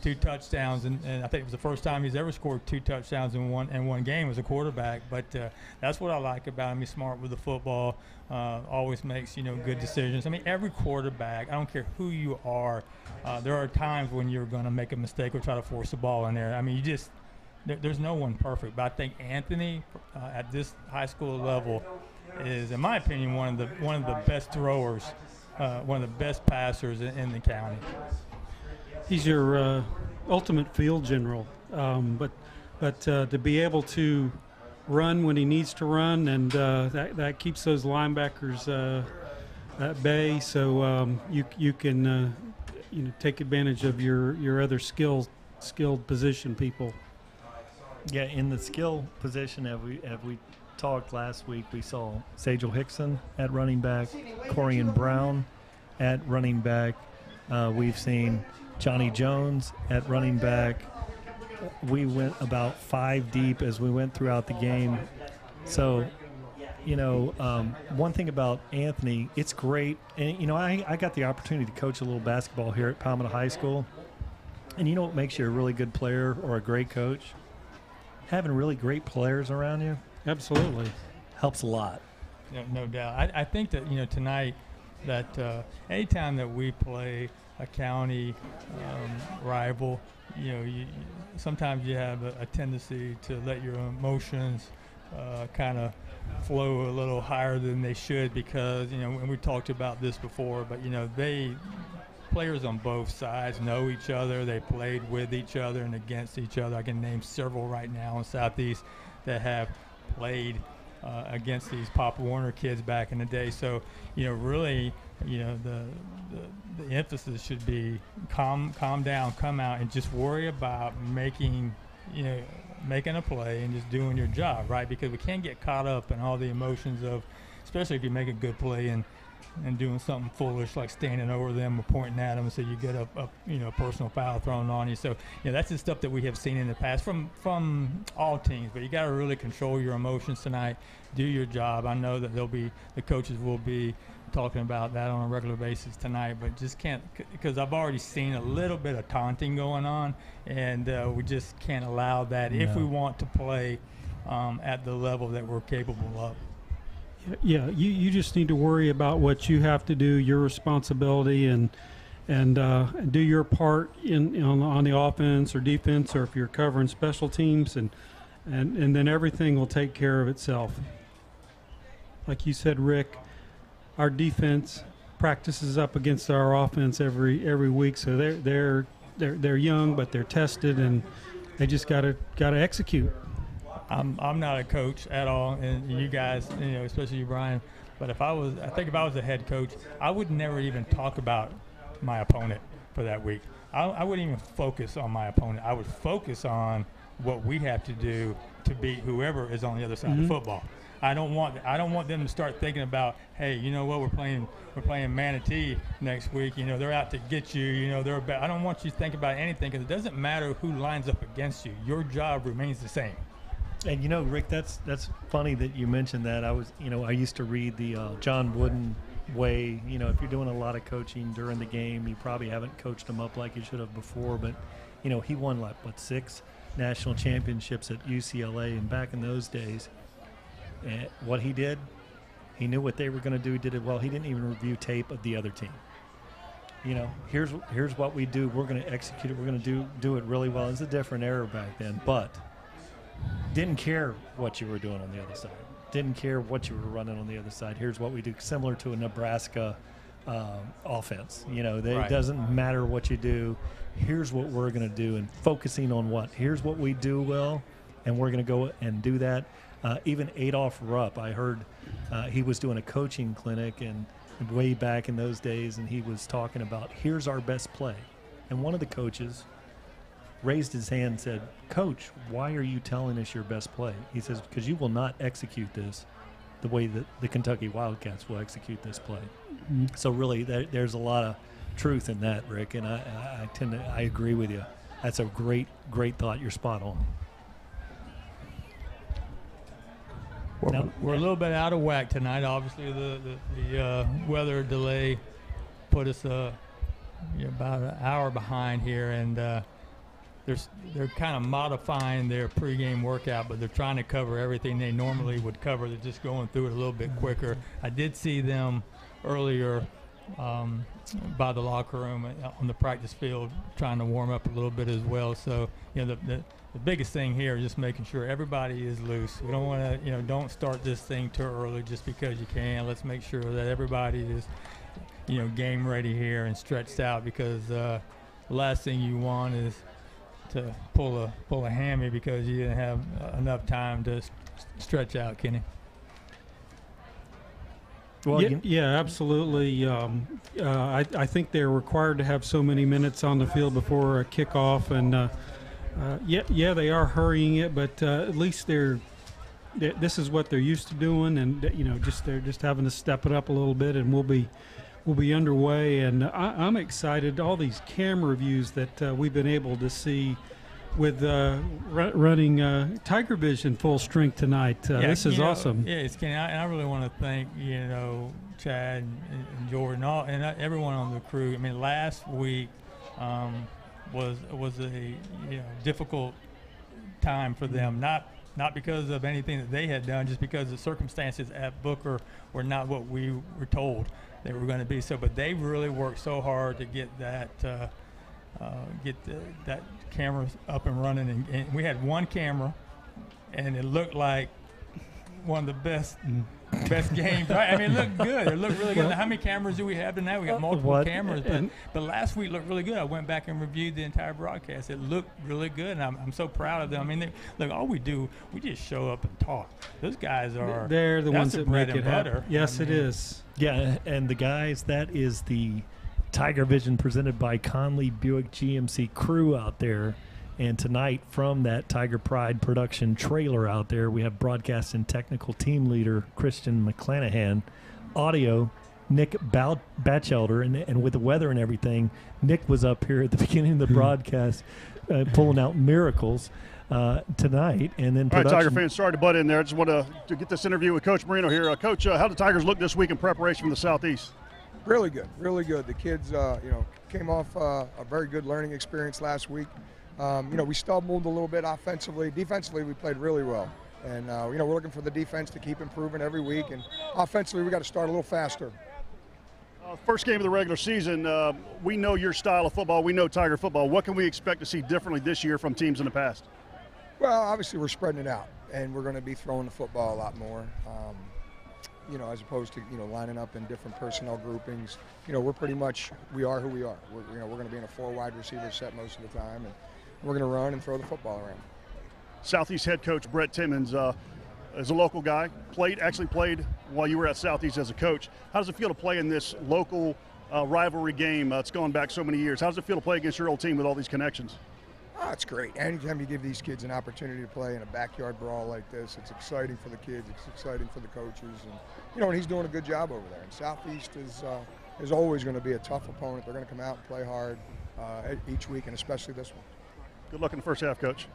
2 touchdowns, and I think it was the first time he's ever scored 2 touchdowns in one game as a quarterback. But that's what I like about him. He's smart with the football, always makes good decisions. I mean, every quarterback, I don't care who you are, there are times when you're going to make a mistake or try to force the ball in there. I mean, there's no one perfect. But I think Anthony at this high school level is, in my opinion, one of the best throwers, one of the best passers in the county. He's your ultimate field general, but to be able to run when he needs to run, and that keeps those linebackers at bay. So you can take advantage of your other skilled position people. Yeah, in the skill position, as we talked last week, we saw Sajel Hickson at running back, Corian Brown at running back. We've seen Johnny Jones at running back. We went about 5 deep as we went throughout the game. So, one thing about Anthony, it's great. And, I got the opportunity to coach a little basketball here at Palmetto High School. And you know what makes you a really good player or a great coach? Having really great players around you. Absolutely. Helps a lot. No doubt. I think that, tonight that anytime that we play a county rival, sometimes you have a tendency to let your emotions kind of flow a little higher than they should, because and we talked about this before, but players on both sides know each other. They played with each other and against each other. I can name several right now in Southeast that have played against these Pop Warner kids back in the day. So, really, the emphasis should be calm down, come out, and just worry about making a play and just doing your job, right? Because we can't get caught up in all the emotions of, especially if you make a good play and doing something foolish like standing over them or pointing at them, so you get a personal foul thrown on you. So that's the stuff that we have seen in the past from all teams. But you got to really control your emotions tonight. Do your job. I know that the coaches will be talking about that on a regular basis tonight, but just can't, because I've already seen a little bit of taunting going on, and we just can't allow that if we want to play at the level that we're capable of. Yeah, you just need to worry about what you have to do, your responsibility, and do your part on the offense or defense, or if you're covering special teams, and then everything will take care of itself. Like you said, Rick, our defense practices up against our offense every week, so they're young, but they're tested, and they just gotta execute. I'm not a coach at all, and you guys, especially you, Brian. But I think if I was a head coach, I would never even talk about my opponent for that week. I wouldn't even focus on my opponent. I would focus on what we have to do to beat whoever is on the other side of the football. I don't want them to start thinking about, hey, you know what, we're playing Manatee next week. They're out to get you. I don't want you to think about anything, because it doesn't matter who lines up against you. Your job remains the same. And Rick, that's funny that you mentioned that. I used to read the John Wooden way. If you're doing a lot of coaching during the game, you probably haven't coached them up like you should have before. But he won 6 national championships at UCLA, and back in those days, and what he did, he knew what they were going to do. He did it well. He didn't even review tape of the other team. Here's what we do. We're going to execute it. We're going to do it really well. It's a different era back then, but didn't care what you were doing on the other side. Didn't care what you were running on the other side. Here's what we do, similar to a Nebraska offense. It doesn't matter what you do. Here's what we're going to do, and focusing on what. Here's what we do well, and we're going to go and do that. Even Adolph Rupp, I heard he was doing a coaching clinic and way back in those days, and he was talking about, here's our best play. And one of the coaches raised his hand and said, Coach, why are you telling us your best play? He says, because you will not execute this the way that the Kentucky Wildcats will execute this play. So really, there's a lot of truth in that, Rick, and I agree with you. That's a great thought. You're spot on. We're a little bit out of whack tonight. Obviously, the weather delay put us about an hour behind here, and they're kind of modifying their pregame workout, but they're trying to cover everything they normally would cover. They're just going through it a little bit quicker. I did see them earlier by the locker room on the practice field trying to warm up a little bit as well. So, the biggest thing here is just making sure everybody is loose. We don't want to, don't start this thing too early just because you can. Let's make sure that everybody is, game ready here and stretched out, because the last thing you want is to pull a hammy because you didn't have enough time to stretch out, Kenny. Well, yeah, absolutely. I think they're required to have so many minutes on the field before a kickoff, and they are hurrying it, but at least this is what they're used to doing, and they're just having to step it up a little bit, and we'll be underway. And I'm excited. All these camera views that we've been able to see with running TigerVision full strength tonight. This is awesome. Yeah, it's Kenny. I really want to thank Chad and Jordan, and everyone on the crew. I mean, last week was a difficult time for them. Not because of anything that they had done, just because the circumstances at Booker were not what we were told they were going to be. So, but they really worked so hard to get that that camera up and running. And we had one camera, and it looked like one of the best games. Right? I mean, it looked good. It looked really good. How many cameras do we have tonight? We got multiple cameras, but last week looked really good. I went back and reviewed the entire broadcast. It looked really good, and I'm so proud of them. I mean, look, all we do, we just show up and talk. Those guys are. They're the ones that make it happen. Yes, it is. Yeah, and the guys, that is the TigerVision presented by Conley Buick GMC crew out there. And tonight, from that Tiger Pride production trailer out there, we have broadcast and technical team leader Christian McClanahan, audio Nick Batchelder, and with the weather and everything, Nick was up here at the beginning of the broadcast pulling out miracles tonight. And then all right, Tiger fans, sorry to butt in there. I just want to get this interview with Coach Marino here. Coach, how did the Tigers look this week in preparation for the Southeast? Really good, really good. The kids, came off a very good learning experience last week. We stumbled a little bit offensively. Defensively, we played really well. And, we're looking for the defense to keep improving every week. And offensively, we got to start a little faster. First game of the regular season, we know your style of football. We know Tiger football. What can we expect to see differently this year from teams in the past? Well, obviously, we're spreading it out. And we're going to be throwing the football a lot more. As opposed to, lining up in different personnel groupings. We're pretty much, we are who we are. We're going to be in a 4 wide receiver set most of the time. And we're going to run and throw the football around. Southeast head coach Brett Timmons, as a local guy, actually played while you were at Southeast as a coach. How does it feel to play in this local rivalry game? It's gone back so many years. How does it feel to play against your old team with all these connections? Oh, it's great. Anytime you give these kids an opportunity to play in a backyard brawl like this, it's exciting for the kids. It's exciting for the coaches. And, he's doing a good job over there. And Southeast is always going to be a tough opponent. They're going to come out and play hard each week, and especially this one. Good luck in the first half, Coach.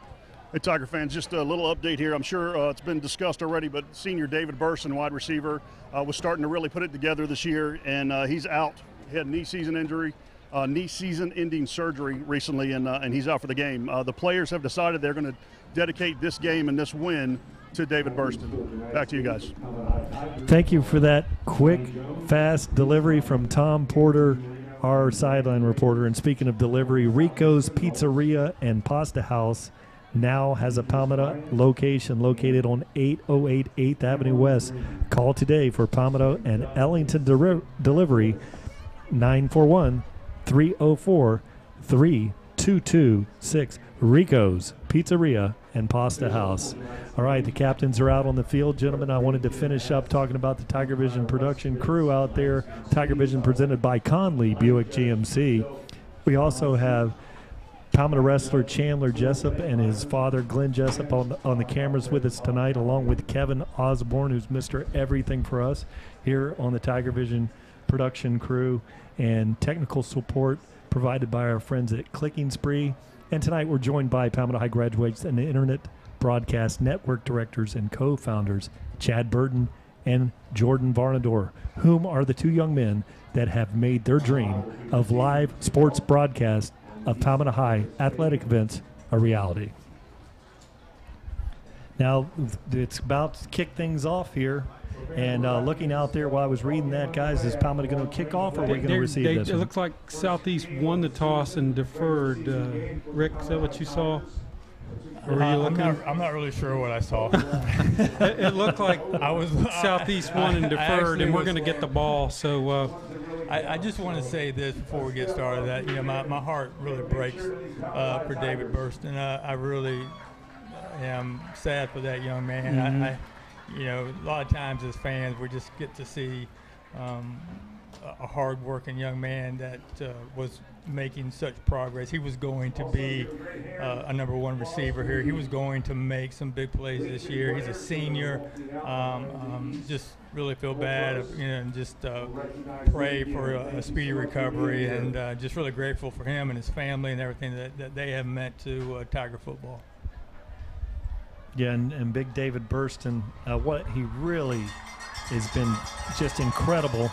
Hey, Tiger fans, just a little update here. I'm sure it's been discussed already, but senior David Burson, wide receiver, was starting to really put it together this year, and he's out. He had a knee season-ending surgery recently, and he's out for the game. The players have decided they're going to dedicate this game and this win to David Burston. Back to you guys. Thank you for that quick, fast delivery from Tom Porter, our sideline reporter. And speaking of delivery, Rico's Pizzeria and Pasta House now has a Palmetto location located on 808 8th Avenue West. Call today for Palmetto and Ellington delivery, 941-304-3226. Rico's Pizzeria and Pasta House. All right, the captains are out on the field. Gentlemen, I wanted to finish up talking about the TigerVision production crew out there. TigerVision presented by Conley Buick GMC. We also have Palmetto wrestler Chandler Jessup and his father Glenn Jessup on the cameras with us tonight, along with Kevin Osborne, who's Mr. Everything for us here on the TigerVision production crew, and technical support provided by our friends at Clicking Spree. And tonight we're joined by Palmetto High graduates and the Internet Broadcast Network directors and co-founders Chad Burton and Jordan Varnador, whom are the two young men that have made their dream of live sports broadcast of Palmetto High athletic events a reality. Now it's about to kick things off here. And looking out there while I was reading that, guys, is Palmetto going to kick off, or are we going to receive this It looks like Southeast won the toss and deferred. Rick, is that what you saw? I'm not really sure what I saw. It looked like Southeast won and deferred, and we're going to get the ball. So I just want to say this before we get started, that my heart really breaks for David Burston. I really am sad for that young man. Mm-hmm. A lot of times as fans, we just get to see a hard-working young man that was making such progress. He was going to be a number one receiver here. He was going to make some big plays this year. He's a senior. Just really feel bad, and just pray for a speedy recovery, and just really grateful for him and his family and everything that they have meant to Tiger football. Yeah, and big David Burston, what he really has been just incredible.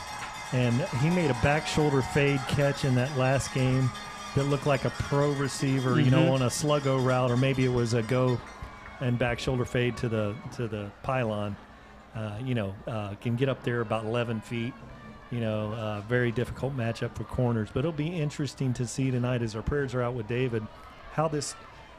And he made a back shoulder fade catch in that last game that looked like a pro receiver, on a sluggo route, or maybe it was a go and back shoulder fade to the pylon. Can get up there about 11 feet. Very difficult matchup for corners. But it'll be interesting to see tonight, as our prayers are out with David, how this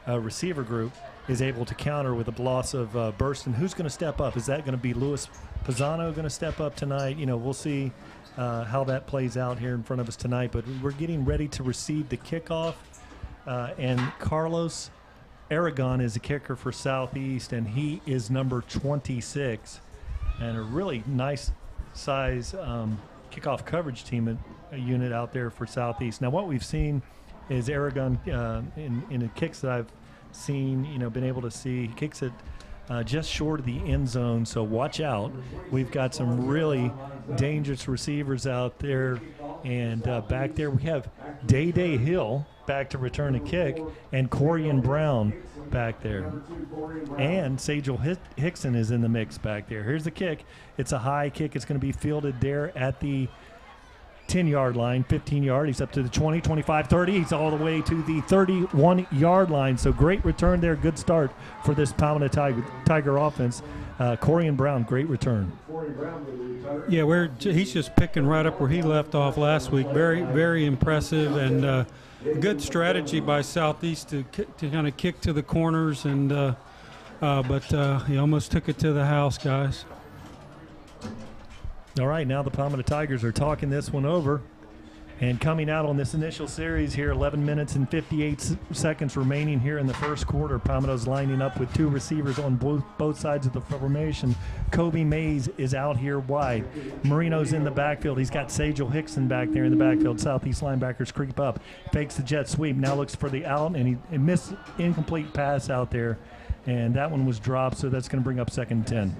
receiver group is able to counter with the loss of Burston. Who's going to step up? Is that going to be Louis Pisano going to step up tonight? We'll see how that plays out here in front of us tonight. But we're getting ready to receive the kickoff, and Carlos Aragon is the kicker for Southeast, and he is number 26, and a really nice size kickoff coverage team unit out there for Southeast. Now, what we've seen is Aragon in the kicks that I've seen, been able to see, he kicks it just short of the end zone, so watch out. We've got some really dangerous receivers out there, and back there we have Day Hill back to return a kick, and Corian Brown back there. And Sajel Hickson is in the mix back there. Here's the kick. It's a high kick. It's going to be fielded there at the 10-yard line, 15-yard. He's up to the 20, 25, 30. He's all the way to the 31-yard line. So great return there. Good start for this Palmetto Tiger offense. Corian Brown, great return. Yeah, he's just picking right up where he left off last week. Very, very impressive, and good strategy by Southeast to kind of kick to the corners, and but he almost took it to the house, guys. All right, now the Palmetto Tigers are talking this one over. And coming out on this initial series here, 11 minutes and 58 seconds remaining here in the first quarter. Palmetto's lining up with two receivers on both sides of the formation. Kobe Mays is out here wide. Marino's in the backfield. He's got Sajel Hickson back there in the backfield. Southeast linebackers creep up. Fakes the jet sweep. Now looks for the out, and he missed incomplete pass out there. And that one was dropped, so that's going to bring up 2nd and 10.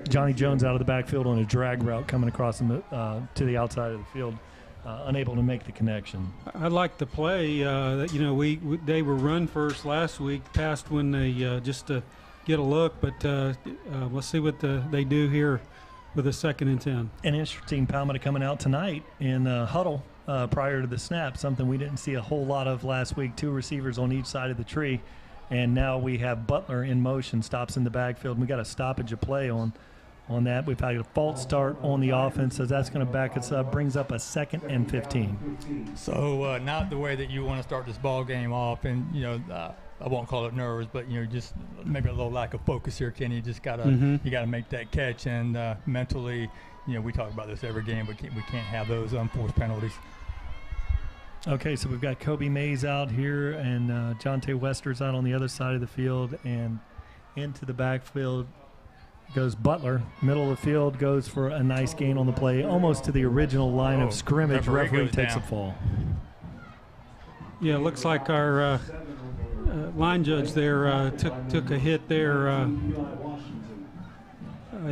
Johnny Jones out of the backfield on a drag route coming across to the outside of the field, unable to make the connection. I like the play. They were run first last week, passed when they just to get a look, but let's see what they do here with a 2nd and 10. An interesting Palmetto coming out tonight in huddle prior to the snap, something we didn't see a whole lot of last week. Two receivers on each side of the tree. And now we have Butler in motion, stops in the backfield. We got a stoppage of play on that. We've had a false start on the offense, so that's going to back us up, brings up a 2nd and 15. So not the way that you want to start this ball game off, and I won't call it nerves, but just maybe a little lack of focus here, Kenny. You just gotta you gotta make that catch, and mentally, we talk about this every game, but we can't have those unforced penalties. Okay, so we've got Kobe Mays out here, and Jonte Wester's out on the other side of the field, and into the backfield goes Butler. Middle of the field goes for a nice gain on the play, almost to the original line of scrimmage. Referee takes a fall. Yeah, it looks like our line judge there took a hit there in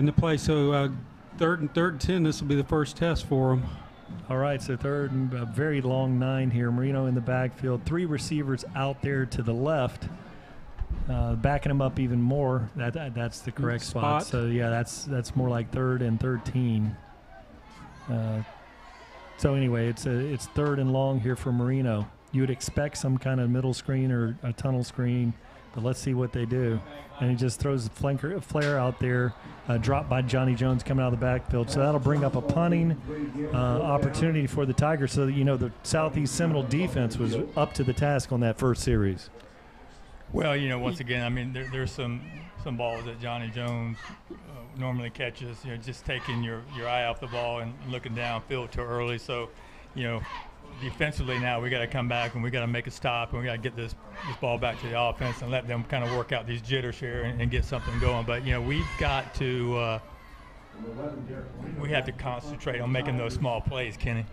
the play. So third and 10, this will be the first test for him. All right, so 3rd and a very long 9 here. Marino in the backfield. 3 receivers out there to the left, backing him up even more. That's the correct spot. So yeah, that's more like 3rd and 13. So anyway, it's 3rd and long here for Marino. You would expect some kind of middle screen or a tunnel screen, but let's see what they do. And he just throws a flare out there, dropped by Johnny Jones coming out of the backfield. So that'll bring up a punting opportunity for the Tigers. So the Southeast Seminole defense was up to the task on that first series. Well, once again, I mean, there's some balls that Johnny Jones normally catches. Just taking your eye off the ball and looking downfield too early. So, defensively now we got to come back and we got to make a stop, and we got to get this ball back to the offense and let them kind of work out these jitters here and get something going. But we've got to we have to concentrate on making those small plays, Kenny.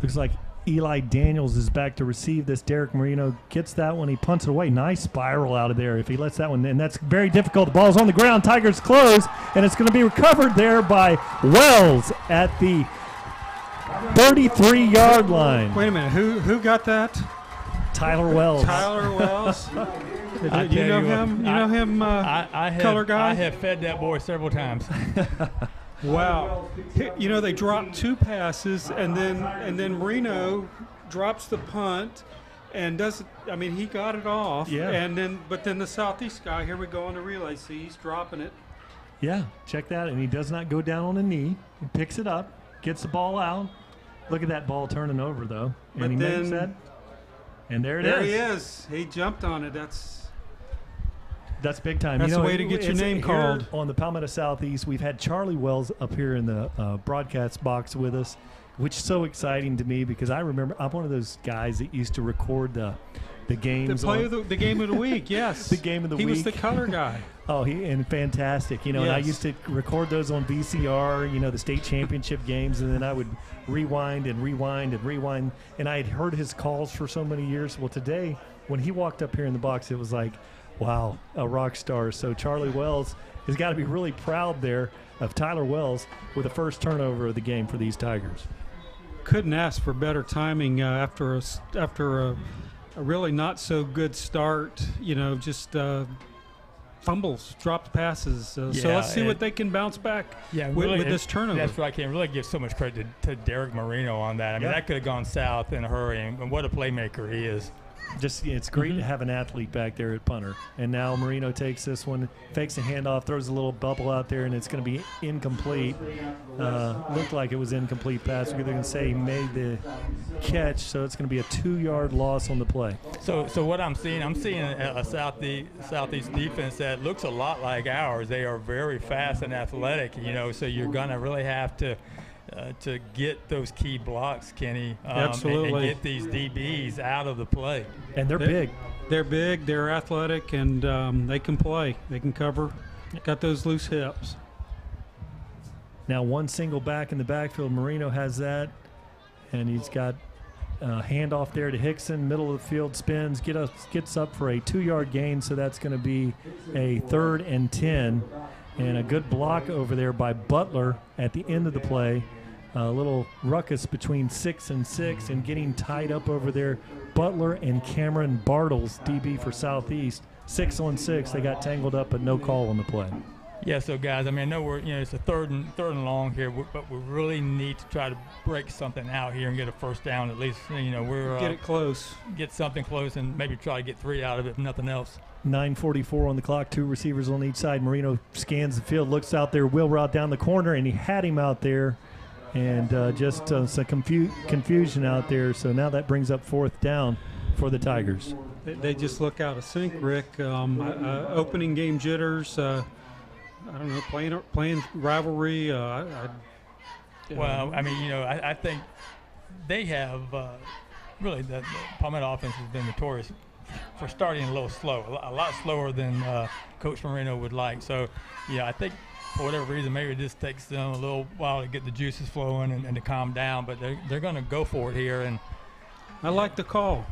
Looks like Eli Daniels is back to receive this. Derek Marino gets that one. He punts it away. Nice spiral out of there if he lets that one in. That's very difficult. The ball's on the ground. Tigers close, and it's going to be recovered there by Wells at the 33-yard line. Wait a minute. Who got that? Tyler Wells. Tyler Wells. You know him, color guy? I have fed that boy several times. Wow. They dropped 2 passes, and then Marino drops the punt and doesn't. I mean, he got it off. Yeah. But then the Southeast guy, here we go on the relay. See, he's dropping it. Yeah, check that. And he does not go down on a knee. He picks it up, gets the ball out. Look at that ball turning over, though. And he makes that. And there he is. He jumped on it. That's big time. That's the way to get your name called. On the Palmetto Southeast, we've had Charlie Wells up here in the broadcast box with us, which is so exciting to me because I remember I'm one of those guys that used to record the games. The game of the week, yes. The game of the week. He was the color guy. Oh, and fantastic. And I used to record those on VCR, the state championship games, and then I would rewind. And I had heard his calls for so many years. Well, today, when he walked up here in the box, it was like, wow, a rock star. So Charlie Wells has got to be really proud there of Tyler Wells with the first turnover of the game for these Tigers. Couldn't ask for better timing after a really not so good start. Just fumbles, dropped passes. So let's see what they can bounce back with this turnover. That's right. I can really give so much credit to Derek Marino on that. I mean, that could have gone south in a hurry, and what a playmaker he is. It's great to have an athlete back there at punter. And now Marino takes this one, fakes a handoff, throws a little bubble out there, and it's going to be incomplete. Looked like it was incomplete pass. We're going to say he made the catch, so it's going to be a 2-yard loss on the play. So what I'm seeing a Southeast defense that looks a lot like ours. They are very fast and athletic, so you're going to really have to get those key blocks, Kenny, Absolutely. and get these DBs out of the play. And they're big. They're big, they're athletic, and they can play. They can cover. Got those loose hips. Now one single back in the backfield. Marino has that, and he's got a handoff there to Hickson. Middle of the field, spins, gets up for a 2-yard gain, so that's going to be a 3rd and 10. And a good block over there by Butler at the end of the play. A little ruckus between 6 and 6 and getting tied up over there. Butler and Cameron Bartles, DB for Southeast, 6 on 6. They got tangled up, but no call on the play. Yeah, so guys, I mean, I know it's a third and long here, but we really need to try to break something out here and get a first down at least. We're get it close, get something close, and maybe try to get 3 out of it, if nothing else. 9:44 on the clock, 2 receivers on each side. Marino scans the field, looks out there, wheel route down the corner, and he had him out there, and just some confusion out there. So now that brings up 4th down for the Tigers. They just look out of sync, Rick. Opening game jitters. I don't know, playing rivalry. Well, I mean, I think they have really the Palmetto offense has been notorious for starting a little slow, a lot slower than Coach Marino would like. So, I think for whatever reason, maybe it just takes them a little while to get the juices flowing and to calm down. But they're going to go for it here. And I like the call.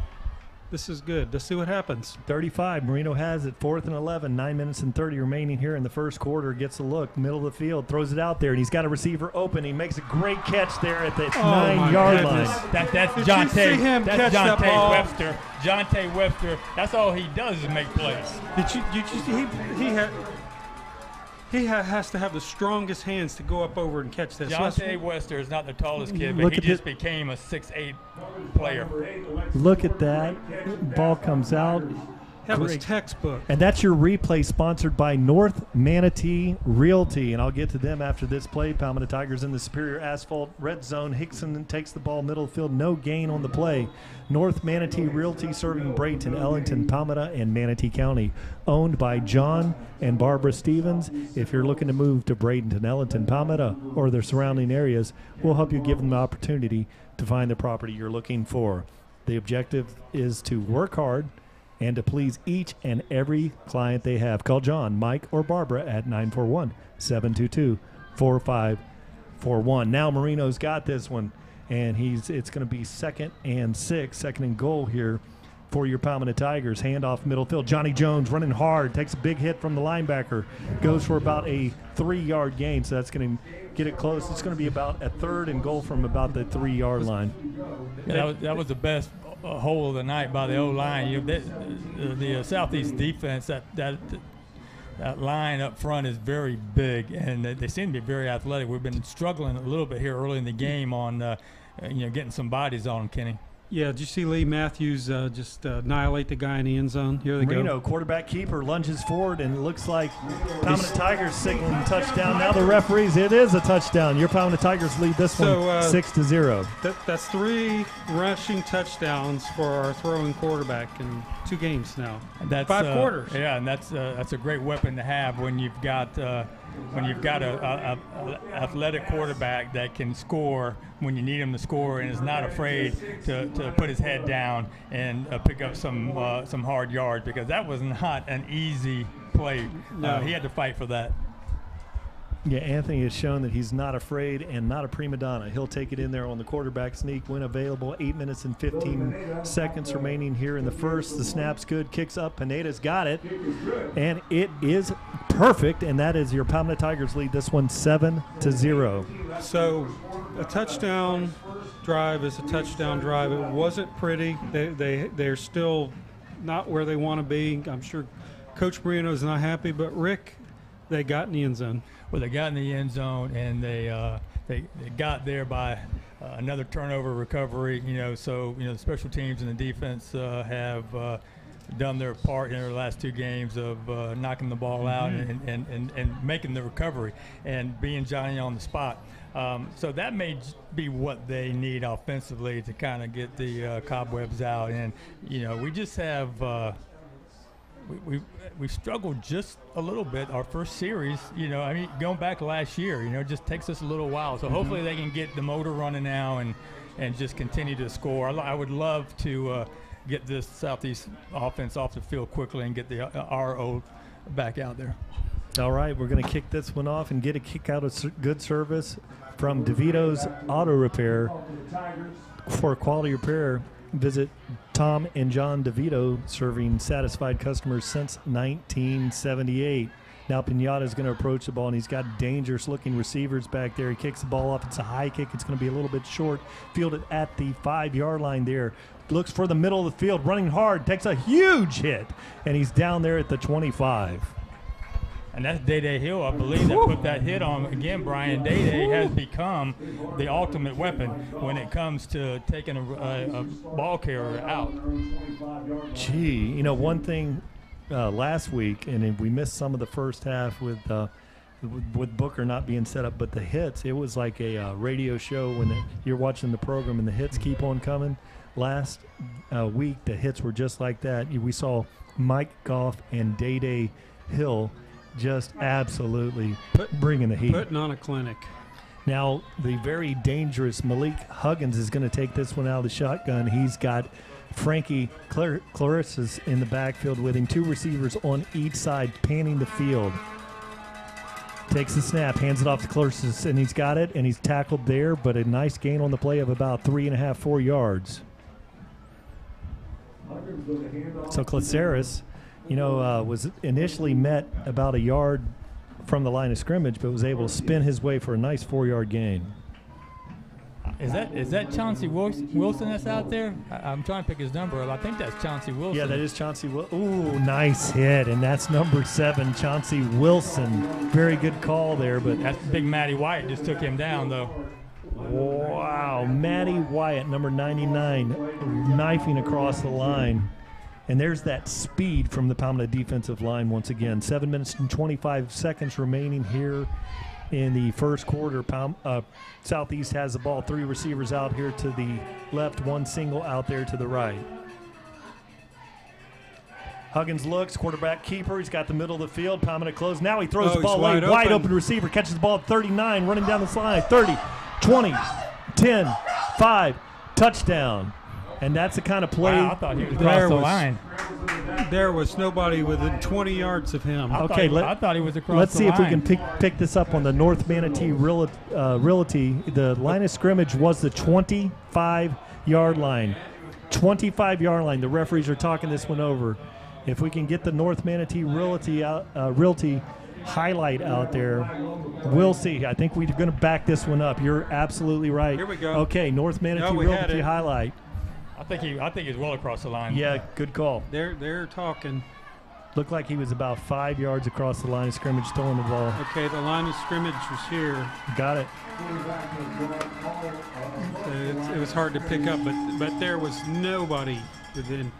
This is good. Let's see what happens. 35. Marino has it. 4th and 11. 9 minutes and 30 remaining here in the first quarter. Gets a look. Middle of the field. Throws it out there. And he's got a receiver open. He makes a great catch there at the 9-yard line. That's Jonte Webster. Jonte Webster. That's all he does is make plays. Did you see he has to have the strongest hands to go up over and catch this. Jonte Webster is not the tallest kid, but he just became a 6'8" player. Look at that. Ball comes out. That was textbook. And that's your replay sponsored by North Manatee Realty. And I'll get to them after this play. Palmetto Tigers in the Superior Asphalt red zone. Hickson takes the ball middle field. No gain on the play. North Manatee Realty serving Brayton, Ellington, Palmetto, and Manatee County. Owned by John and Barbara Stevens. If you're looking to move to Bradenton, Ellington, Palmetto, or their surrounding areas, we'll help you give them the opportunity to find the property you're looking for. The objective is to work hard and to please each and every client they have. Call John, Mike, or Barbara at 941-722-4541. Now Marino's got this one, and it's going to be 2nd and 6, 2nd and goal here for your Palmetto Tigers. Handoff middle field. Johnny Jones running hard, takes a big hit from the linebacker, goes for about a 3-yard gain, so that's going to get it close. It's going to be about a 3rd and goal from about the 3-yard line. Yeah, that was the best hole of the night by the O-line. The Southeast defense, that line up front is very big, and they seem to be very athletic. We've been struggling a little bit here early in the game on getting some bodies on them, Kenny. Yeah, did you see Lee Matthews just annihilate the guy in the end zone? Here they Reno, go. quarterback keeper, lunges forward, and it looks like Palmetto Tigers signaling touchdown. Now the referees, it is a touchdown. Your Palmetto Tigers lead this one 6-0. That's 3 rushing touchdowns for our throwing quarterback in 2 games now. That's 5 quarters. Yeah, and that's a great weapon to have when you've got a athletic quarterback that can score when you need him to score and is not afraid to put his head down and pick up some hard yards, because that was not an easy play. No. He had to fight for that. Yeah, Anthony has shown that he's not afraid and not a prima donna. He'll take it in there on the quarterback sneak when available. 8 minutes and 15 seconds remaining here in the first. The snap's good. Kicks up. Pineda's got it. And it is perfect. And that is your Palmetto Tigers lead this one 7-0. So a touchdown drive is a touchdown drive. It wasn't pretty. They're still not where they want to be. I'm sure Coach Marino's not happy. But, Rick, they got in the end zone. Well, they got in the end zone, and they got there by another turnover recovery. So the special teams and the defense have done their part in their last 2 games of knocking the ball out and making the recovery and being Johnny on the spot. So that may be what they need offensively to kind of get the cobwebs out. And we just have. We struggled just a little bit our first series. Going back last year, it just takes us a little while. So hopefully they can get the motor running now and just continue to score. I would love to get this Southeast offense off the field quickly and get the RO back out there. All right, we're going to kick this one off and get a kick out of good service from DeVito's Auto Repair. For quality repair, visit Tom and John DeVito, serving satisfied customers since 1978. Now Pinata is going to approach the ball, and he's got dangerous-looking receivers back there. He kicks the ball off. It's a high kick. It's going to be a little bit short. Fielded at the 5-yard line there. Looks for the middle of the field, running hard. Takes a huge hit, and he's down there at the 25. And that's Day Hill, I believe, that put that hit on. Again, Brian, Day has become the ultimate weapon when it comes to taking a ball carrier out. Gee, one thing last week, and we missed some of the first half with Booker not being set up, but the hits, it was like a radio show when you're watching the program and the hits keep on coming. Last week, the hits were just like that. We saw Mike Goff and Day Hill just absolutely bringing the heat. Putting on a clinic. Now, the very dangerous Malik Huggins is going to take this one out of the shotgun. He's got Frankie Clarissas in the backfield with him. 2 receivers on each side, panning the field. Takes the snap, hands it off to Clarissas, and he's got it, and he's tackled there, but a nice gain on the play of about 3.5, 4 yards. So Clarissas, was initially met about a yard from the line of scrimmage, but was able to spin his way for a nice 4-yard gain. Is that Chauncey Wilson that's out there? I'm trying to pick his number up. I think that's Chauncey Wilson. Yeah, that is Chauncey Wilson. Ooh, nice hit, and that's number 7, Chauncey Wilson. Very good call there, but that's big Matty White just took him down, though. Wow, Matty White, number 99, knifing across the line. And there's that speed from the Palmetto defensive line once again. 7 minutes and 25 seconds remaining here in the first quarter. Southeast has the ball. 3 receivers out here to the left, 1 single out there to the right. Huggins looks, quarterback keeper. He's got the middle of the field. Palmetto close. Now he throws the ball late. Wide open receiver. Catches the ball at 39, running down the slide. 30, 20, 10, 5, touchdown. And that's the kind of play. Wow, I thought he was across the line. There was nobody within 20 yards of him. I thought he was across the line. Let's see if we can pick this up on the North Manatee Realty. The line of scrimmage was the 25-yard line. 25-yard line. The referees are talking this one over. If we can get the North Manatee Realty highlight out there, we'll see. I think we're going to back this one up. You're absolutely right. Here we go. Okay, North Manatee Realty highlight. I think he's well across the line. Yeah, good call. They're talking. Looked like he was about 5 yards across the line of scrimmage throwing the ball. Okay, the line of scrimmage was here. Got it. It was hard to pick up, but there was nobody within.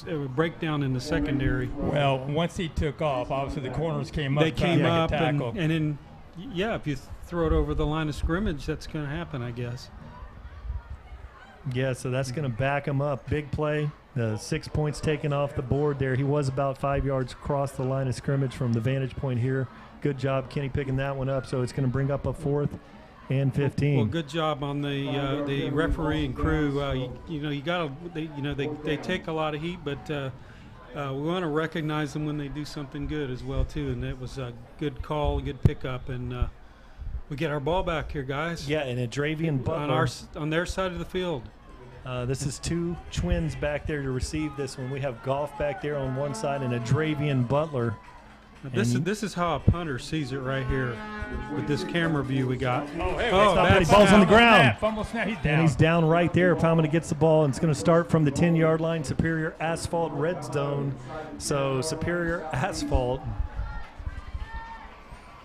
It would break down in the secondary. Well, once he took off, obviously the corners came up. They came up, and tackle. then, yeah, if you throw it over the line of scrimmage, that's going to happen, I guess. Yeah, so that's going to back him up. Big play. 6 points taken off the board there. He was about 5 yards across the line of scrimmage from the vantage point here. Good job, Kenny, picking that one up. So it's going to bring up a 4th and 15. Well, good job on the referee and crew. You got to. They take a lot of heat, but we want to recognize them when they do something good as well too. And it was a good call, a good pickup, and we get our ball back here, guys. Yeah, and Adravian Butler on their side of the field. This is two twins back there to receive this one. We have Goff back there on one side and Adravian Butler. This is how a punter sees it right here with this camera view we got. Bad ball's on the ground. Fumble snap. He's down. And he's down right there. Palmetto gets the ball, and it's going to start from the 10-yard line. Superior Asphalt red zone. So Superior Asphalt.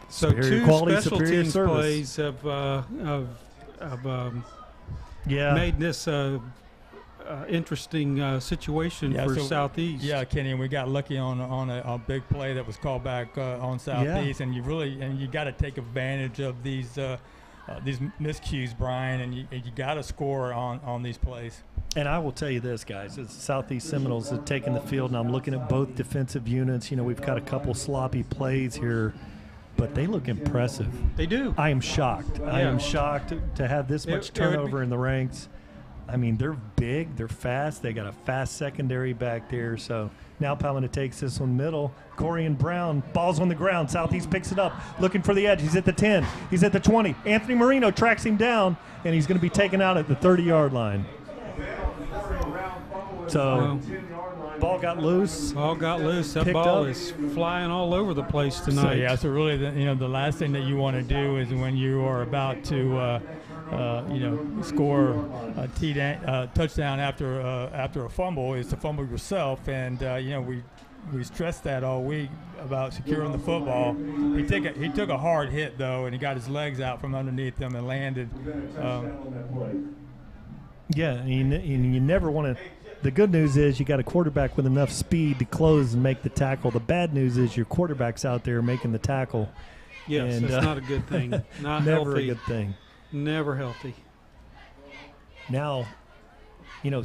So superior two quality, special superior teams service. plays have made this interesting situation for Southeast. Yeah, Kenny, and we got lucky on a big play that was called back on Southeast, and you got to take advantage of these miscues, Brian, and you got to score on these plays. And I will tell you this, guys, as Southeast Seminoles have taken the field, and I'm looking at both defensive units. We've got a couple sloppy plays here, but they look impressive. They do. I am shocked. Yeah. I am shocked to have this much turnover in the ranks. I mean, they're big, they're fast, they got a fast secondary back there. So now Palmetto takes this one middle. Corian Brown, ball's on the ground. Southeast picks it up, looking for the edge. He's at the 10, he's at the 20. Anthony Marino tracks him down, and he's going to be taken out at the 30-yard line. So ball got loose. Ball got loose. That Picked ball up. is flying all over the place tonight. So really, the last thing that you want to do is when you are about to score a touchdown after a fumble is to fumble yourself, and we stressed that all week about securing the football. He took a hard hit though, and he got his legs out from underneath him and landed. And you never want to. The good news is you got a quarterback with enough speed to close and make the tackle. The bad news is your quarterback's out there making the tackle. Yes, and, that's not a good thing. Not never healthy. a good thing. Never healthy. Now,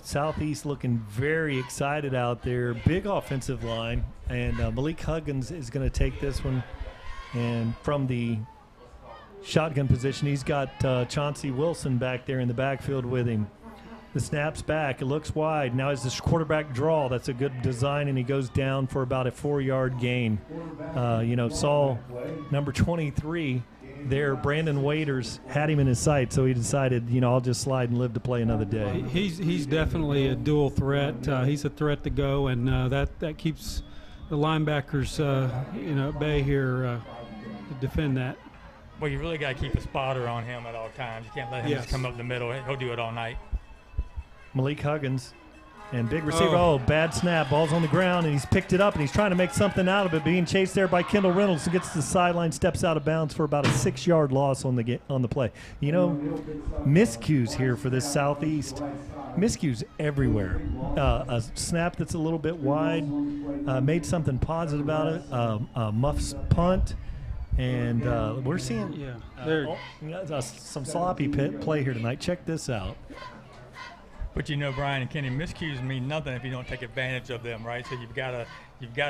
Southeast looking very excited out there. Big offensive line, and Malik Huggins is going to take this one. And from the shotgun position, he's got Chauncey Wilson back there in the backfield with him. The snap's back. It looks wide. Now is this quarterback draw. That's a good design, and he goes down for about a 4-yard gain. Saw number 23 there, Brandon Waiters, had him in his sight, so he decided, I'll just slide and live to play another day. He's definitely a dual threat. He's a threat to go, and that keeps the linebackers, at bay here to defend that. Well, you really got to keep a spotter on him at all times. You can't let him just come up the middle. He'll do it all night. Malik Huggins and big receiver. Bad snap. Ball's on the ground, and he's picked it up, and he's trying to make something out of it. Being chased there by Kendall Reynolds, who gets to the sideline, steps out of bounds for about a 6-yard loss on the play. Miscues here for this Southeast. Miscues everywhere. A snap that's a little bit wide, made something positive about it. A muffs punt. And we're seeing some sloppy play here tonight. Check this out. But Brian and Kenny, miscues mean nothing if you don't take advantage of them, right? So you've got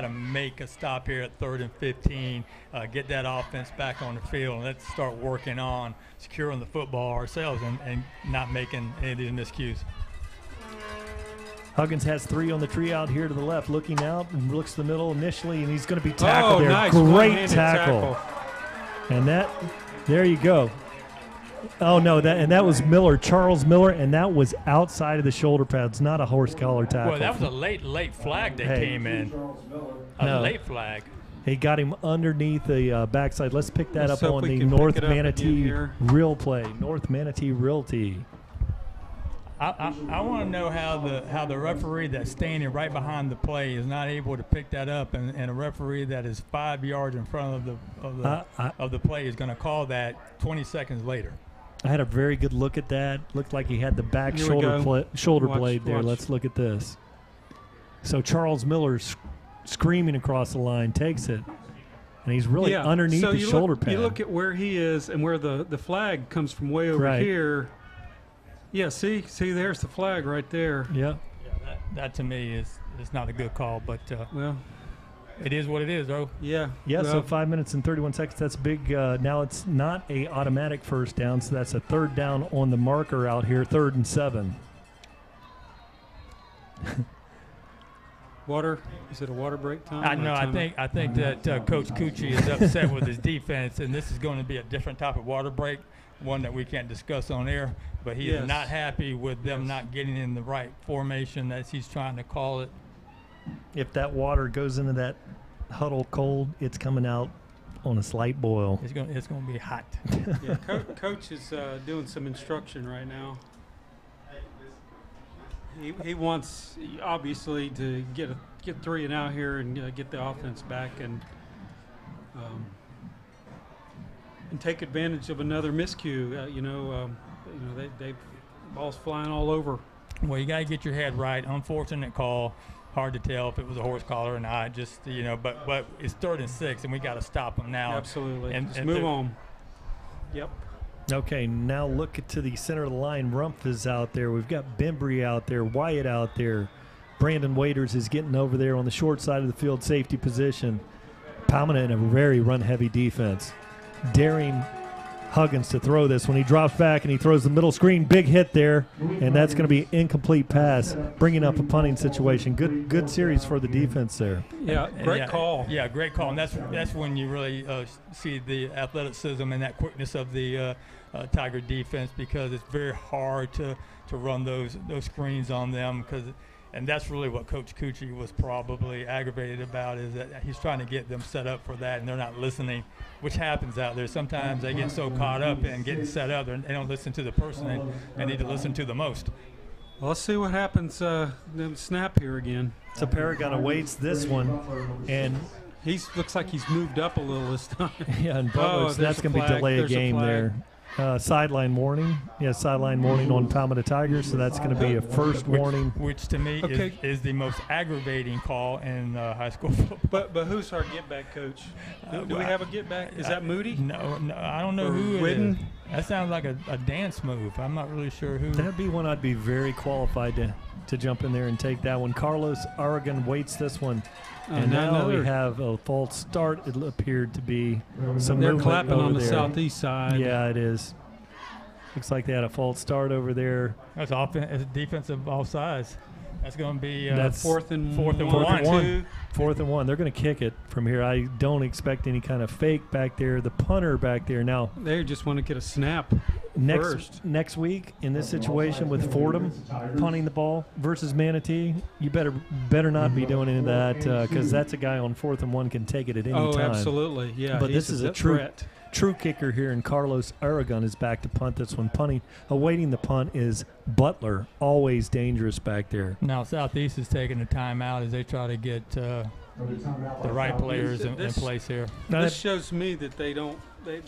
to make a stop here at 3rd and 15, get that offense back on the field, and let's start working on securing the football ourselves and not making any of these miscues. Huggins has 3 on the tree out here to the left, looking out and looks to the middle initially, and he's going to be tackled there. Nice. Great tackle. And there you go. Oh, no, that was Miller, Charles Miller, and that was outside of the shoulder pads, not a horse collar tackle. Well, that was a late flag that came in. Late flag. He got him underneath the backside. Let's pick that up on the North Manatee Real play. North Manatee Realty. I want to know how the referee that's standing right behind the play is not able to pick that up, and a referee that is 5 yards in front of the play is going to call that 20 seconds later. I had a very good look at that. Looked like he had the back Here shoulder Watch, blade there. watch. Let's look at this. So Charles Miller's screaming across the line, takes it, and he's really underneath so the shoulder pad. You look at where he is and where the flag comes from way over Right. here. Yeah, see, there's the flag right there. Yeah. Yeah, that to me is not a good call, but Well, it is what it is, though. yeah. Yeah, well, so 5 minutes and 31 seconds. That's big. Now it's not a automatic first down, so that's a third down on the marker out here, 3rd and 7. water. Is it a water break time? I or know. timeout? I think that Coach Cucci is upset with his defense, and this is going to be a different type of water break, one that we can't discuss on air. But he Yes. is not happy with them not getting in the right formation as he's trying to call it. If that water goes into that huddle cold, it's coming out on a slight boil. It's going to be hot. Yeah, Coach is doing some instruction right now. He wants obviously to get 3 and out here and get the offense back and take advantage of another miscue. They balls flying all over. Well, you got to get your head right. Unfortunate call. Hard to tell if it was a horse collar or not. Just but it's 3rd and 6, and we got to stop them now. Absolutely. And Just move on. Yep. Okay, now look to the center of the line. Rumpf is out there. We've got Bembry out there, Wyatt out there. Brandon Waiters is getting over there on the short side of the field, safety position. Palmetto in a very run-heavy defense. Daring Huggins to throw this when he drops back and he throws the middle screen. Big hit there, and that's going to be incomplete pass, bringing up a punting situation. Good series for the defense there. Yeah, great call. Yeah, great call. And that's when you really see the athleticism and that quickness of the Tiger defense, because it's very hard to run those screens on them, and that's really what Coach Cucci was probably aggravated about, is that he's trying to get them set up for that, and they're not listening, which happens out there. Sometimes they get so caught up in getting set up, they don't listen to the person they need to listen to the most. Well, let's see what happens. Them snap here again. So Paragon awaits this one, and Looks like he's moved up a little this time. yeah, and Butler, so there's that's a going to be flag. delay a There's a game flag. there. Sideline warning. Yeah, sideline warning on Palmetto Tigers, so that's going to be a first warning. Which to me Okay. is the most aggravating call in high school football. But who's our get back coach? Do we have a get back? Is that Moody? No, I don't know Or who it Whidden? is. That sounds like a dance move. I'm not really sure who. That'd be one I'd be very qualified to jump in there and take that one. Carlos Aragon waits this one. And now we have a false start, it appeared to be. Some They're movement clapping over on the there. southeast side. Yeah, it is. Looks like they had a false start over there. That's it's defensive offsides. That's going to be That's Fourth and one. two. 4th and 1. They're going to kick it from here. I don't expect any kind of fake back there. The punter back there. Now, They just want to get a snap first. next week in this situation with Fordham punting the ball versus Manatee, you better not be doing any of that, because that's a guy on 4th and 1 can take it at any Oh, time. absolutely. Yeah. But he's this is a true threat. True kicker here, and Carlos Aragon is back to punt this one. Punting, awaiting the punt is Butler, always dangerous back there. Now Southeast is taking a timeout as they try to get the right players in place here. This shows me that they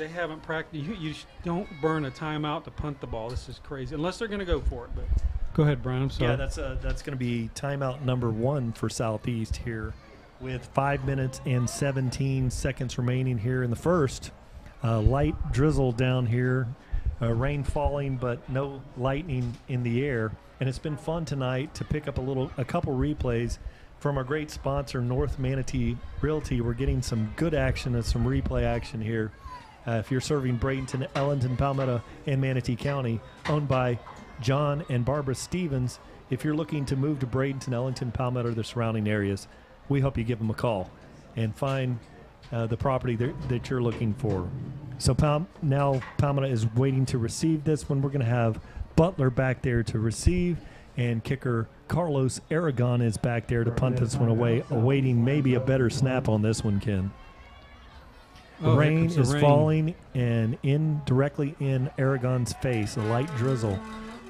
haven't practiced. You don't burn a timeout to punt the ball. This is crazy, unless they're going to go for it. But go ahead, Brian. I'm sorry. Yeah, that's going to be timeout number 1 for Southeast here, with 5 minutes and 17 seconds remaining here in the first. Light drizzle down here, rain falling, but no lightning in the air. And it's been fun tonight to pick up a couple replays from our great sponsor, North Manatee Realty. We're getting some good action and some replay action here. If you're serving Bradenton, Ellington, Palmetto, and Manatee County, owned by John and Barbara Stevens. If you're looking to move to Bradenton, Ellington, Palmetto, or the surrounding areas, we hope you give them a call and find the property that you're looking for. So now Palmetto is waiting to receive this one. We're going to have Butler back there to receive, and kicker Carlos Aragon is back there to punt this one away, awaiting maybe a better snap on this one, Ken. Oh, Rain here comes is the rain. falling and directly in Aragon's face, a light drizzle.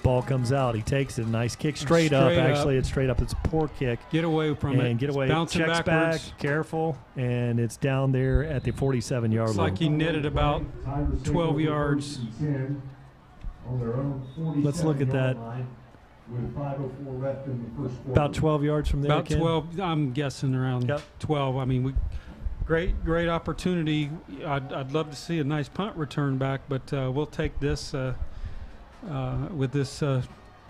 Ball comes out. He takes it. Nice kick straight up. Actually, it's straight up. It's a poor kick. Get away from it. And get away. Bouncing checks backwards. back. Careful. And it's down there at the 47-yard line. It's like he netted about 12 yards. Let's look at that. About 12 yards from there, About Ken? 12. I'm guessing around 12. I mean, great opportunity. I'd love to see a nice punt return back, but we'll take this with this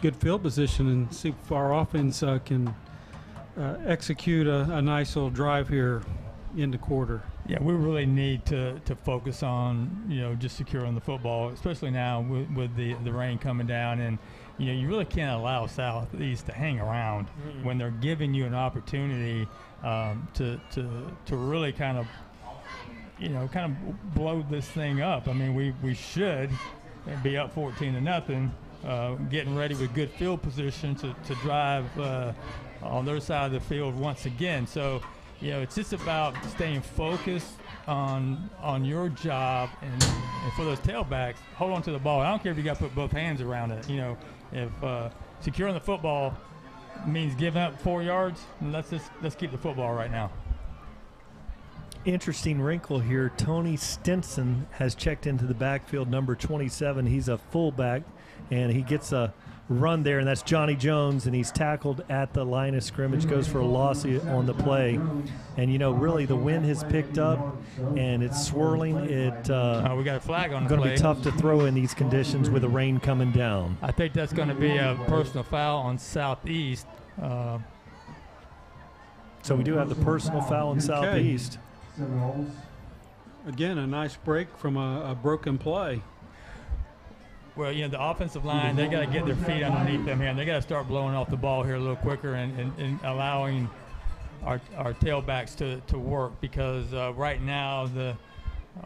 good field position and see if our offense can execute a nice little drive here in the quarter. Yeah, we really need to focus on, just securing the football, especially now with the rain coming down. And, you really can't allow Southeast to hang around when they're giving you an opportunity to really kind of blow this thing up. I mean, we should be up 14-0, getting ready with good field position to drive on their side of the field once again. So, it's just about staying focused on your job and for those tailbacks, hold on to the ball. I don't care if you got to put both hands around it. If securing the football means giving up 4 yards, let's keep the football right now. Interesting wrinkle here. Tony Stinson has checked into the backfield, number 27. He's a fullback, and he gets a run there, and that's Johnny Jones, and he's tackled at the line of scrimmage, goes for a loss on the play. And, really the wind has picked up, and it's swirling. We got a flag on the play. Going to be tough to throw in these conditions with the rain coming down. I think that's going to be a personal foul on Southeast. So we do have the personal foul in Southeast. Again, a nice break from a broken play. Well, the offensive line, they got to get their feet underneath them here, and they got to start blowing off the ball here a little quicker and allowing our tailbacks to work, because right now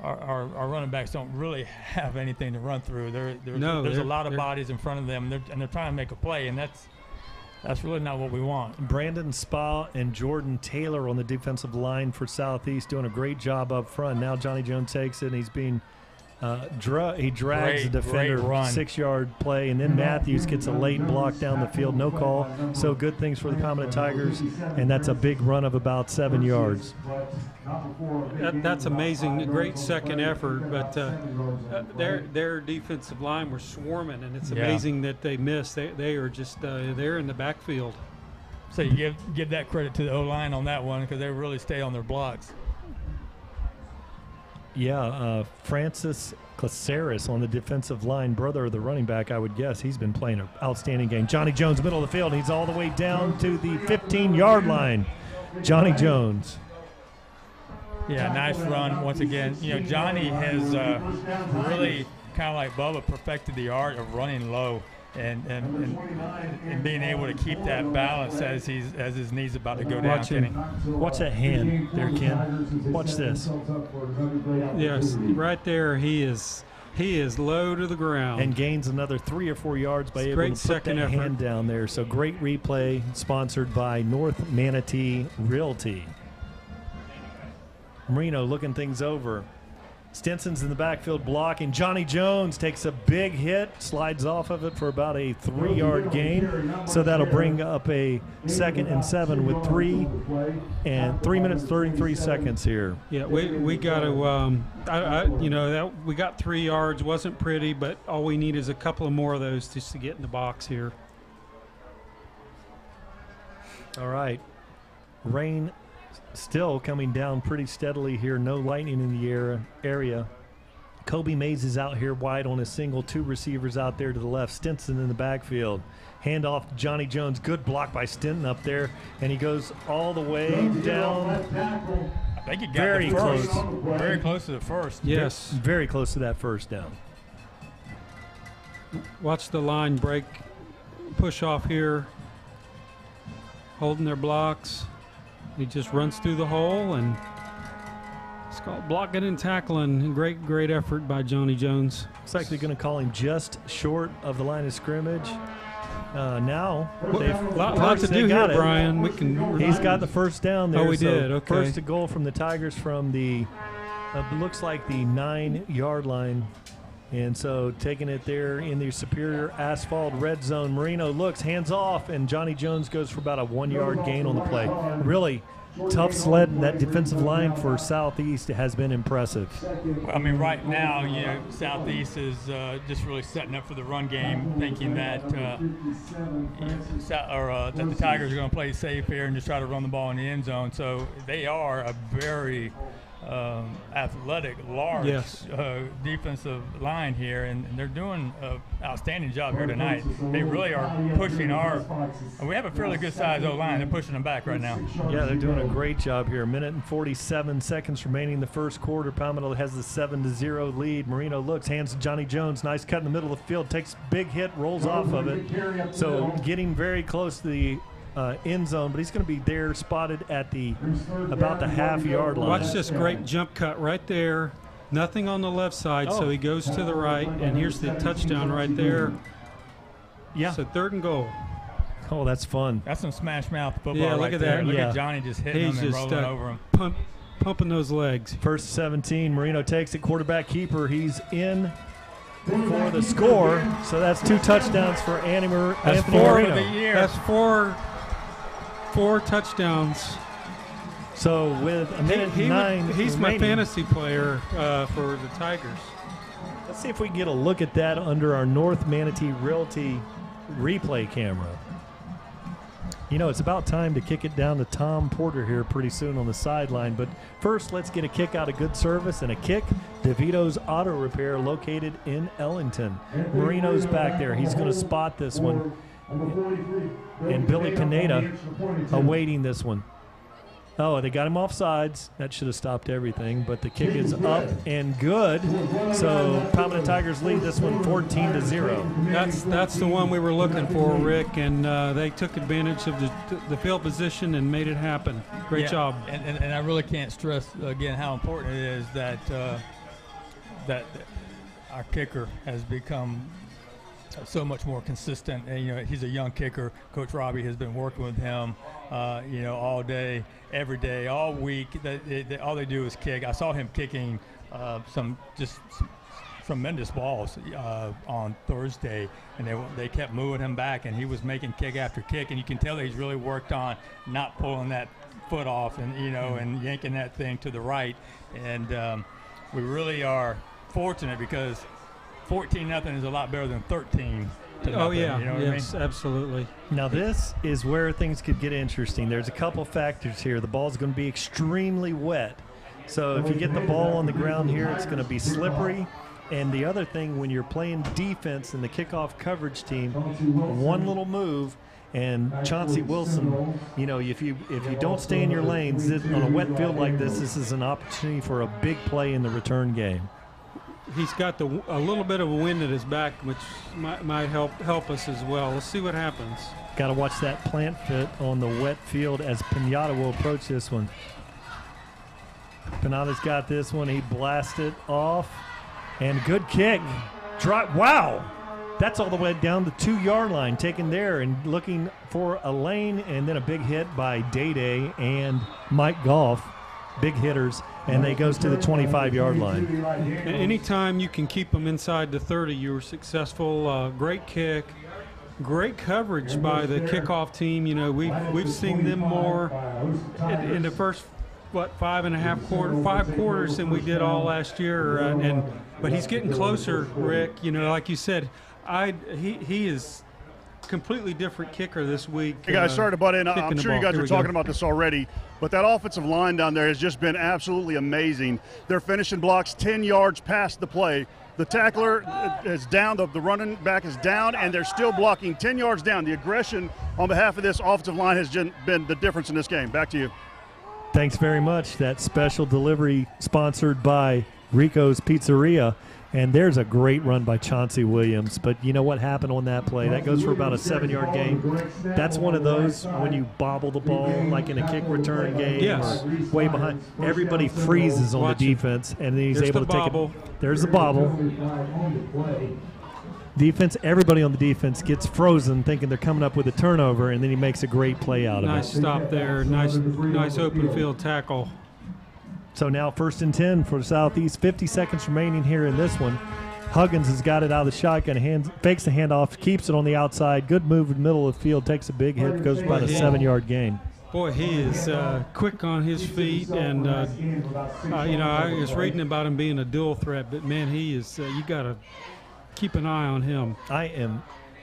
our running backs don't really have anything to run through. There's a lot of bodies in front of them, and they're trying to make a play, and that's really not what we want. Brandon Spa and Jordan Taylor on the defensive line for Southeast doing a great job up front. Now Johnny Jones takes it, and he's being he drags the defender, 6-yard play, and then Matthews gets a late block down the field, no call. So good things for the Palmetto Tigers, and that's a big run of about 7 yards. That's amazing. A great second effort, but their defensive line were swarming, and it's amazing that they missed. They are just they're in the backfield. So you give that credit to the O-line on that one, because they really stay on their blocks. Yeah, Francis Caceres on the defensive line, brother of the running back, I would guess. He's been playing an outstanding game. Johnny Jones, middle of the field. He's all the way down to the 15-yard line. Johnny Jones. Yeah, nice run once again. Johnny has really, kind of like Bubba, perfected the art of running low and being able to keep that balance as his knee's about to go down. Watch that hand there, Ken. Watch this. Yes, right there he is low to the ground. And gains another 3 or 4 yards by able to put that hand down there. So great replay, sponsored by North Manatee Realty. Marino looking things over. Stinson's in the backfield blocking. Johnny Jones takes a big hit, slides off of it for about a 3-yard gain. So that'll bring up a 2nd and 7 with 3 minutes 33 seconds here. Yeah, we got to we got 3 yards. Wasn't pretty, but all we need is a couple of more of those just to get in the box here. All right, rain still coming down pretty steadily here. No lightning in the area. Kobe Mays is out here wide on a single. 2 receivers out there to the left. Stinson in the backfield. Handoff to Johnny Jones. Good block by Stinton up there. And he goes all the way down. I think he got very the first. close. Very close to the first. Yes. Very close to that first down. Watch the line break. Push off here. Holding their blocks. He just runs through the hole, and it's called blocking and tackling. Great effort by Johnny Jones. Looks like they're going to call him just short of the line of scrimmage. Now they've lot to do here, Brian. He's got the first down there. Oh, we did. Okay. First to goal from the Tigers from the looks like the 9-yard line. And so taking it there in the superior asphalt red zone. Marino looks, hands off, and Johnny Jones goes for about a 1-yard gain on the play. Really tough sled, and that defensive line for Southeast has been impressive. Well, I mean, right now, you know, Southeast is just really setting up for the run game, thinking that that the Tigers are going to play safe here and just try to run the ball in the end zone. So they are a very athletic, large defensive line here, and they're doing an outstanding job here tonight. They really are pushing we have a fairly good size O-line. They're pushing them back right now. Yeah, they're doing a great job here. 1:47 seconds remaining in the first quarter. Palmetto has the 7-0 lead. Marino looks, hands to Johnny Jones. Nice cut in the middle of the field. Takes big hit, rolls off of it. So getting very close to the end zone, but he's going to be there, spotted at about the half-yard line. Watch this great jump cut right there. Nothing on the left side, so he goes to the right, and here's the touchdown right there. Yeah. So 3rd and goal. Oh, that's fun. That's some smash mouth football. Yeah, right look at there. that. Look Yeah. at Johnny just hitting He's him and just rolling over him. pumping those legs. First 17, Marino takes it, quarterback keeper. He's in for the score. So that's 2 touchdowns for Anthony Marino. For the year. That's four touchdowns. So with a minute and 9 he's my remaining, fantasy player for the Tigers. let's see if we can get a look at that under our North Manatee Realty replay camera. You know, it's about time to kick it down to Tom Porter here pretty soon on the sideline. But first, let's get a kick out of good service and a kick. DeVito's Auto Repair located in Ellington. Marino's back there. He's going to spot this one. And Billy Pineda awaiting this one. Oh, they got him off sides. That should have stopped everything, but the kick is up and good. So Palmetto Tigers lead this one 14-0. That's the one we were looking for, Rick, and they took advantage of the field position and made it happen. Great job. And I really can't stress again how important it is that that our kicker has become so much more consistent. And, you know, he's a young kicker. Coach Robbie has been working with him, you know, all day, every day, all week. All they do is kick. I saw him kicking some tremendous balls on Thursday, and they kept moving him back, and he was making kick after kick, and you can tell that he's really worked on not pulling that foot off and, you know, and yanking that thing to the right. And we really are fortunate because 14-0 is a lot better than 13. Oh, yeah. You know what yes, I mean? Absolutely. Now this is where things could get interesting. There's a couple factors here. The ball's going to be extremely wet. So if you get the ball on the ground here, it's going to be slippery. And the other thing, when you're playing defense in the kickoff coverage team, one little move, and Chauncey Wilson, you know, if you don't stay in your lanes on a wet field like this is an opportunity for a big play in the return game. He's got a little bit of a wind at his back, which might help us as well. Let's see what happens. Got to watch that plant fit on the wet field as Pinata will approach this one. Pinata's got this one. He blasted off. And good kick. Wow. That's all the way down the 2-yard line, taken there and looking for a lane, and then a big hit by Day and Mike Goff. Big hitters, and they goes to the 25-yard line. Anytime you can keep them inside the 30, you were successful. Great kick, great coverage by the kickoff team. You know, we've seen them more in the first 5 quarters than we did all last year. But he's getting closer, Rick. You know, like you said, he is completely different kicker this week. Hey guys, sorry to butt in. I'm sure you guys are talking about this already, but that offensive line down there has just been absolutely amazing. They're finishing blocks 10 yards past the play. The tackler is down, the running back is down, and they're still blocking 10 yards down. The aggression on behalf of this offensive line has been the difference in this game. Back to you. Thanks very much. That special delivery sponsored by Rico's Pizzeria. And there's a great run by Chauncey Williams. But you know what happened on that play? That goes for about a 7-yard gain. That's one of those when you bobble the ball like in a kick return game or way behind. Everybody freezes on the defense, and then he's able to take it. There's the bobble. Defense, everybody on the defense gets frozen thinking they're coming up with a turnover, and then he makes a great play out of it. Nice stop there. Nice open field tackle. So now 1st and 10 for Southeast. 50 seconds remaining here in this one. Huggins has got it out of the shotgun, fakes the handoff, keeps it on the outside. Good move in the middle of the field, takes a big hit, goes about a 7-yard gain. Boy, he is quick on his feet, and I was reading about him being a dual threat, but man, he is. You got to keep an eye on him. I am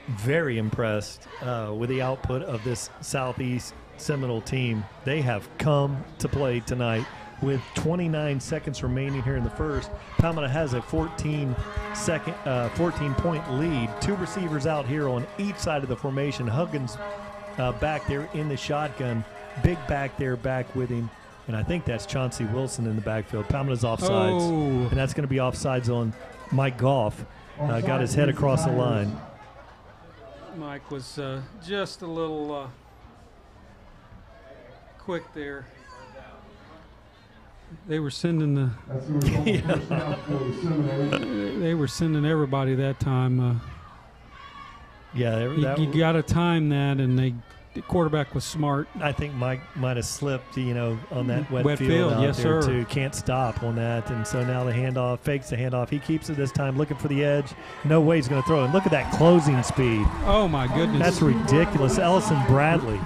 very impressed with the output of this Southeast Seminole team. They have come to play tonight. With 29 seconds remaining here in the first, Palmetto has a 14-point lead. 2 receivers out here on each side of the formation. Huggins back there in the shotgun. Big back there, back with him. And I think that's Chauncey Wilson in the backfield. Palmetto's offsides. And that's going to be offsides on Mike Goff. Got his head across the line. Mike was just a little quick there. They were sending they were sending everybody that time. You got to time that, and the quarterback was smart. I think Mike might have slipped, on that wet field out yes, there sir. too. Can't stop on that, and so now the handoff, fakes the handoff. He keeps it this time, looking for the edge. No way he's going to throw it. And look at that closing speed. Oh my goodness, that's ridiculous. Ellison Bradley.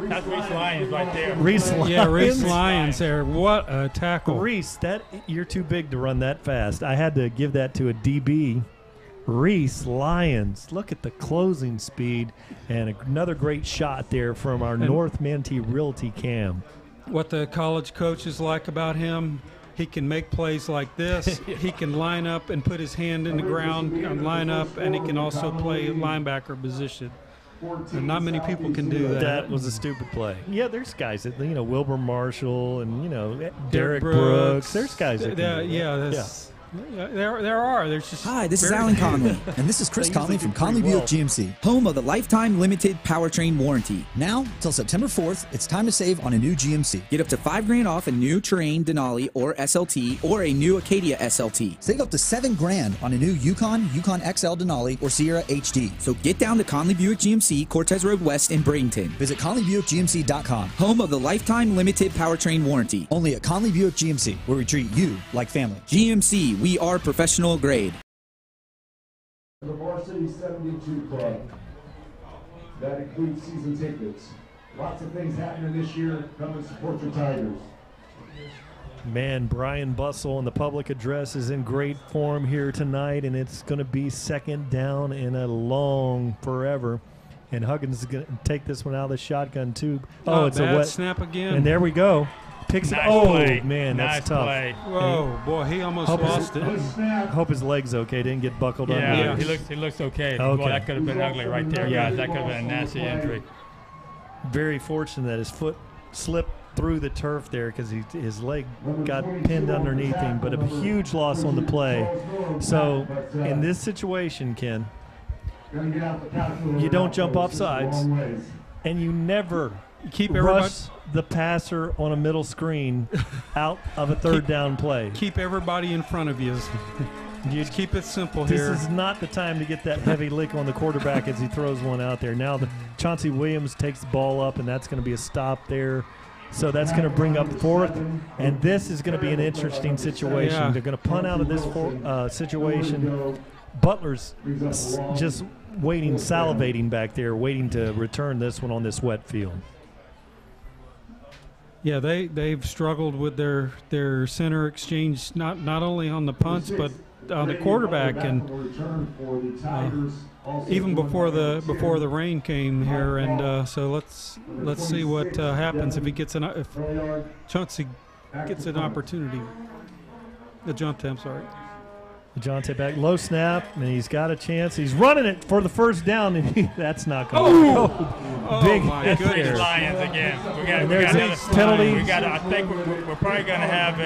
That's Reese Lyons right there. Reese Lyons. Yeah, Reese Lyons there. What a tackle. Reese, you're too big to run that fast. I had to give that to a DB. Reese Lyons. Look at the closing speed, and another great shot there from our North Manatee Realty Cam. What the college coaches like about him, he can make plays like this. He can line up and put his hand in the ground and line up, and he can also play linebacker position. And not many people can do that. That was a stupid play. Yeah, there's guys that, Wilbur Marshall and, Derek Brooks. There's guys that can do that. There are. There's just Hi, this is Alan Conley, and this is Chris Conley from Conley Buick GMC, home of the lifetime limited powertrain warranty. Now, till September 4th, it's time to save on a new GMC. Get up to $5,000 off a new Terrain Denali or SLT, or a new Acadia SLT. Save up to $7,000 on a new Yukon XL Denali, or Sierra HD. So get down to Conley Buick GMC, Cortez Road West in Bradenton. Visit ConleyBuickGMC.com, home of the lifetime limited powertrain warranty. Only at Conley Buick GMC, where we treat you like family. GMC, we are professional grade. The Varsity 72 Club. That includes season tickets. Lots of things happening this year. Come and support your Tigers. Man, Brian Bussell in the public address is in great form here tonight, and it's going to be second down in a long forever. And Huggins is going to take this one out of the shotgun, too. Oh, it's a wet snap again. And there we go. Picks nice it. Oh, play. Man, nice that's tough. Play. Whoa, boy, he almost lost it. Hope his leg's okay. Didn't get buckled on. Yeah, he looks okay. Boy, that could have been ugly right there, guys. That could have been a nasty injury. Very fortunate that his foot slipped through the turf there because his leg got pinned underneath him, but a huge loss on the play. So in this situation, Ken, you don't jump off sides, and you never rush the passer on a middle screen out of a third down play. Keep everybody in front of you. You keep it simple here. This is not the time to get that heavy lick on the quarterback as he throws one out there. Now Chauncey Williams takes the ball up, and that's going to be a stop there. So that's going to bring up fourth, and this is going to be an interesting situation. Yeah. They're going to punt out of this situation. Butler's just waiting, salivating back there, waiting to return this one on this wet field. Yeah, they've struggled with their center exchange, not only on the punts but on the quarterback, and even before the rain came here, and so let's see what happens if Chauncey gets an opportunity. DeJounte, I'm sorry. DeJounte back, low snap, and he's got a chance. He's running it for the first down, and that's not going to go. Big my goodness. Lions again. We got another penalty. I think we're probably going to have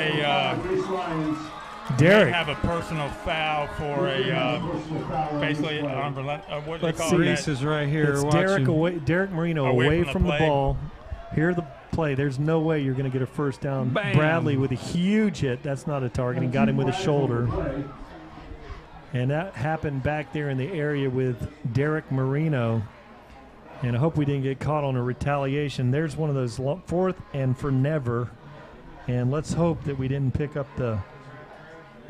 Derek. have a personal foul for basically what do they call Reese that? is right here. It's Derek Marino away from the play. ball. Here the play. There's no way you're going to get a first down. Bam. Bradley with a huge hit. That's not a target. He got him with a shoulder. And that happened back there in the area with Derek Marino. And I hope we didn't get caught on a retaliation. There's one of those fourth and for never. And let's hope that we didn't pick up the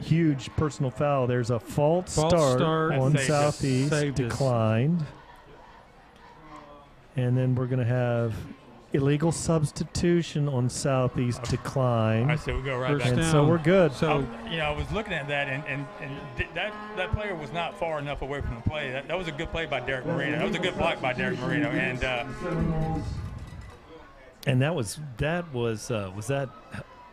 huge personal foul. There's a false start on Saved Southeast, us. declined. And then we're going to have illegal substitution on Southeast, declined. All right, so we go right back. And down. so we're good. So I was looking at that, and that player was not far enough away from the play. That was a good play by Derek Marino. That was a good block by Derek Marino. And that was that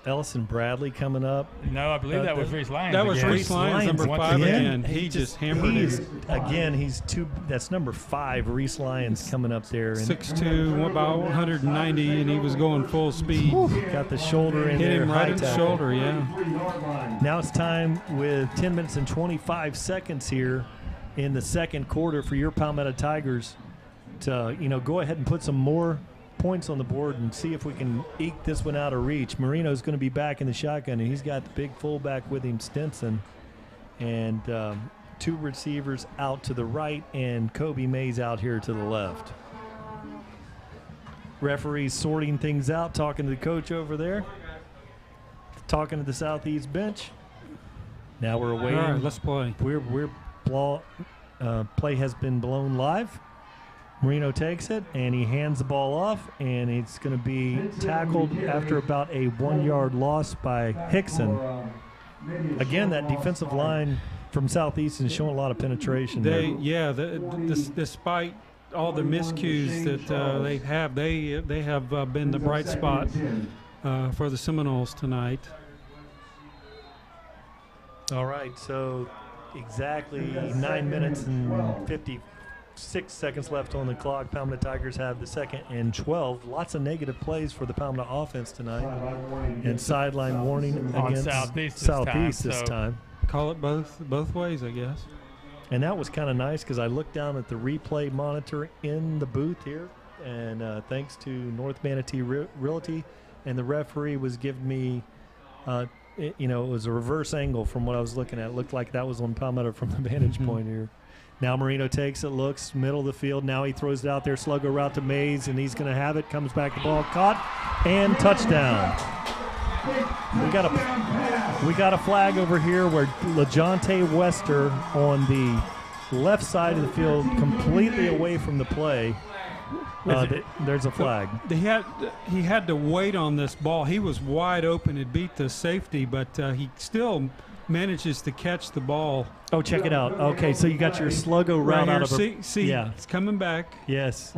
Ellison Bradley coming up? No, I believe that was Reese Lyons. that was again. Reese Lyons, number Once 5 again. again. He just hammered it. He's that's number 5, Reese Lyons coming up there. And 6'2", about 190, and he was going full speed. got the shoulder in Hit there. him right in the high tackle. shoulder, yeah. Now it's time with 10 minutes and 25 seconds here in the second quarter for your Palmetto Tigers to, go ahead and put some more points on the board and see if we can eke this one out of reach. Marino's going to be back in the shotgun, and he's got the big fullback with him, Stinson, and 2 receivers out to the right, and Kobe Mays out here to the left. Referees sorting things out, talking to the coach over there, talking to the Southeast bench. Now we're waiting. All right, let's play. Play has been blown live. Marino takes it, and he hands the ball off, and it's going to be tackled after about a 1-yard loss by Hickson. Again, that defensive line from Southeast is showing a lot of penetration. Despite all the miscues that they have been the bright spot for the Seminoles tonight. All right, so exactly 9 minutes and 56 seconds left on the clock. Palmetto Tigers have the 2nd and 12. Lots of negative plays for the Palmetto offense tonight. And sideline warning against Southeast this time. Call it both ways, I guess. And that was kind of nice because I looked down at the replay monitor in the booth here, and thanks to North Manatee Realty, and the referee was giving me it was a reverse angle from what I was looking at. It looked like that was on Palmetto from the vantage point here. Now Marino takes it, looks, middle of the field. Now he throws it out there, sluggo route to Mays, and he's going to have it. Comes back, the ball caught, and touchdown. We got a flag over here where LeJonte Wester on the left side of the field, completely away from the play. There's a flag. He had to wait on this ball. He was wide open. It beat the safety, but he still manages to catch the ball. Oh, check it out. Okay, so you got your sluggo route out of See, it's coming back. Yes.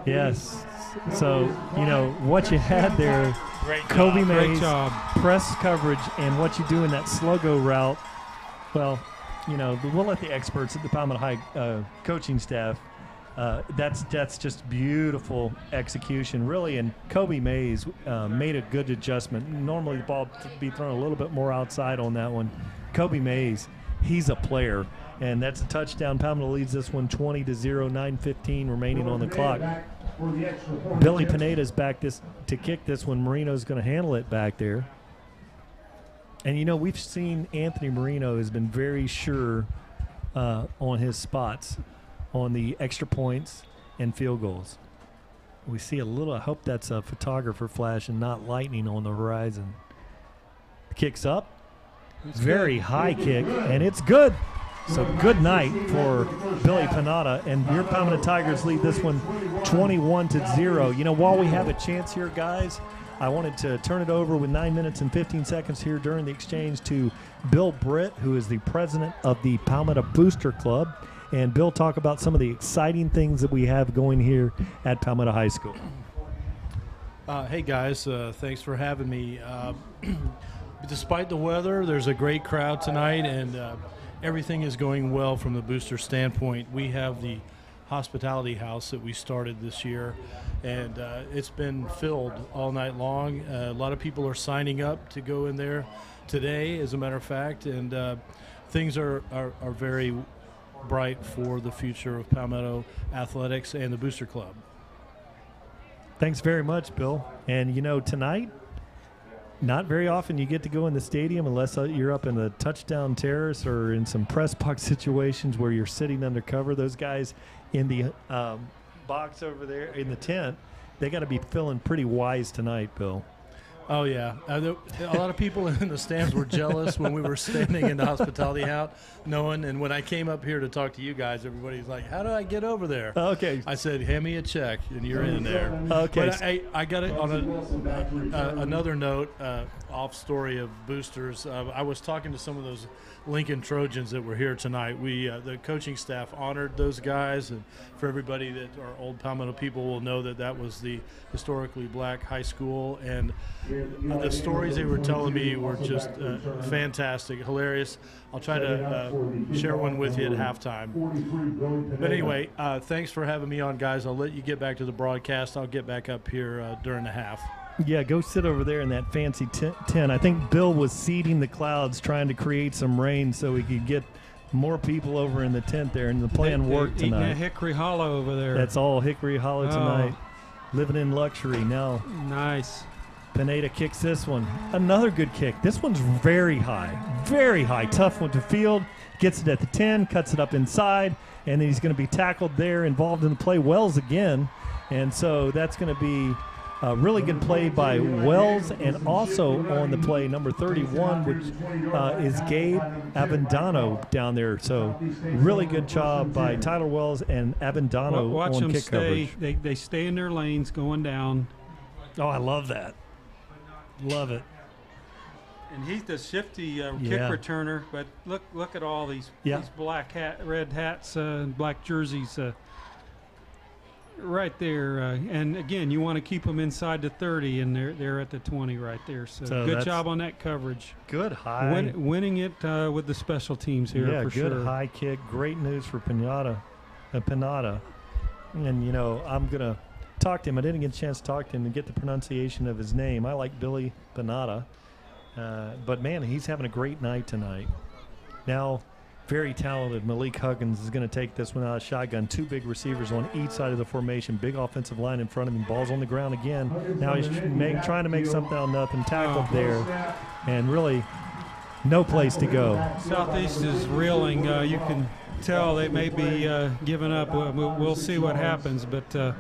Yes. So, what you had there, Kobe Mays, press coverage, and what you do in that sluggo route, well, we'll let the experts at the Palmetto High coaching staff, that's just beautiful execution, really. And Kobe Mays made a good adjustment. Normally the ball would be thrown a little bit more outside on that one. Kobe Mays, he's a player, and that's a touchdown. Palmetto leads this one 20-0, 9:15 remaining on the clock. Billy Pineda's back to kick this one. Marino's going to handle it back there. And, we've seen Anthony Marino has been very sure on his spots on the extra points and field goals. We see a little, I hope that's a photographer flash and not lightning on the horizon. Kicks up. Very high kick, and it's good. So good night for Billy Pineda, and your Palmetto Tigers lead this one 21-0. While we have a chance here, guys, I wanted to turn it over with 9 minutes and 15 seconds here during the exchange to Bill Britt, who is the president of the Palmetto Booster Club. And Bill, talk about some of the exciting things that we have going here at Palmetto High School. Hey, guys. Thanks for having me. Despite the weather, there's a great crowd tonight, and everything is going well from the booster standpoint. We have the hospitality house that we started this year, and it's been filled all night long. A lot of people are signing up to go in there today, as a matter of fact, and things are very bright for the future of Palmetto athletics and the Booster Club. Thanks very much, Bill. And, tonight, not very often you get to go in the stadium unless you're up in the touchdown terrace or in some press box situations where you're sitting under cover. Those guys in the box over there in the tent, they got to be feeling pretty wise tonight, Bill. Oh, yeah. A lot of people in the stands were jealous when we were standing in the hospitality house, and when I came up here to talk to you guys, everybody's like, how do I get over there? Okay. I said, hand me a check, and you're in there. Okay. But I got it on another note, off story of boosters. I was talking to some of those Lincoln Trojans that were here tonight. We, the coaching staff, honored those guys, and for everybody that are old Palmetto people will know that was the historically black high school, and the stories they were telling me were just fantastic, hilarious. I'll try to share one with you at halftime. But anyway, thanks for having me on, guys. I'll let you get back to the broadcast. I'll get back up here during the half. Yeah, go sit over there in that fancy tent. I think Bill was seeding the clouds, trying to create some rain so we could get more people over in the tent there, and the plan worked tonight. Eating that Hickory Hollow over there. That's all Hickory Hollow tonight. Living in luxury now. Nice. Pineda kicks this one. Another good kick. This one's very high. Very high. Tough one to field. Gets it at the 10, cuts it up inside, and then he's going to be tackled there, involved in the play. Wells again. And so that's going to be a really good play by Wells, and also on the play, number 31, which is Gabe Avendano down there. So really good job by Tyler Wells and Avendano Watch on them kick stay. coverage. They stay in their lanes going down. Oh, I love that. Love it. And he's the shifty kick Yeah. returner, but look at all these black red hats and black jerseys right there. And again, you want to keep them inside the 30, and they're at the 20 right there. So good job on that coverage. Good high. Winning it with the special teams here for sure. Yeah, good high kick. Great news for Pinata. And, you know, I'm going to talk to him. I didn't get a chance to talk to him and get the pronunciation of his name. I like Billy Pinata. But, man, he's having a great night tonight. Now, very talented Malik Huggins is going to take this one out of shotgun. Two big receivers on each side of the formation. Big offensive line in front of him. Ball's on the ground again. Now he's trying to make something out of nothing. Tackled there. And really no place to go. Southeast is reeling. You can tell they may be giving up. We'll see what happens. But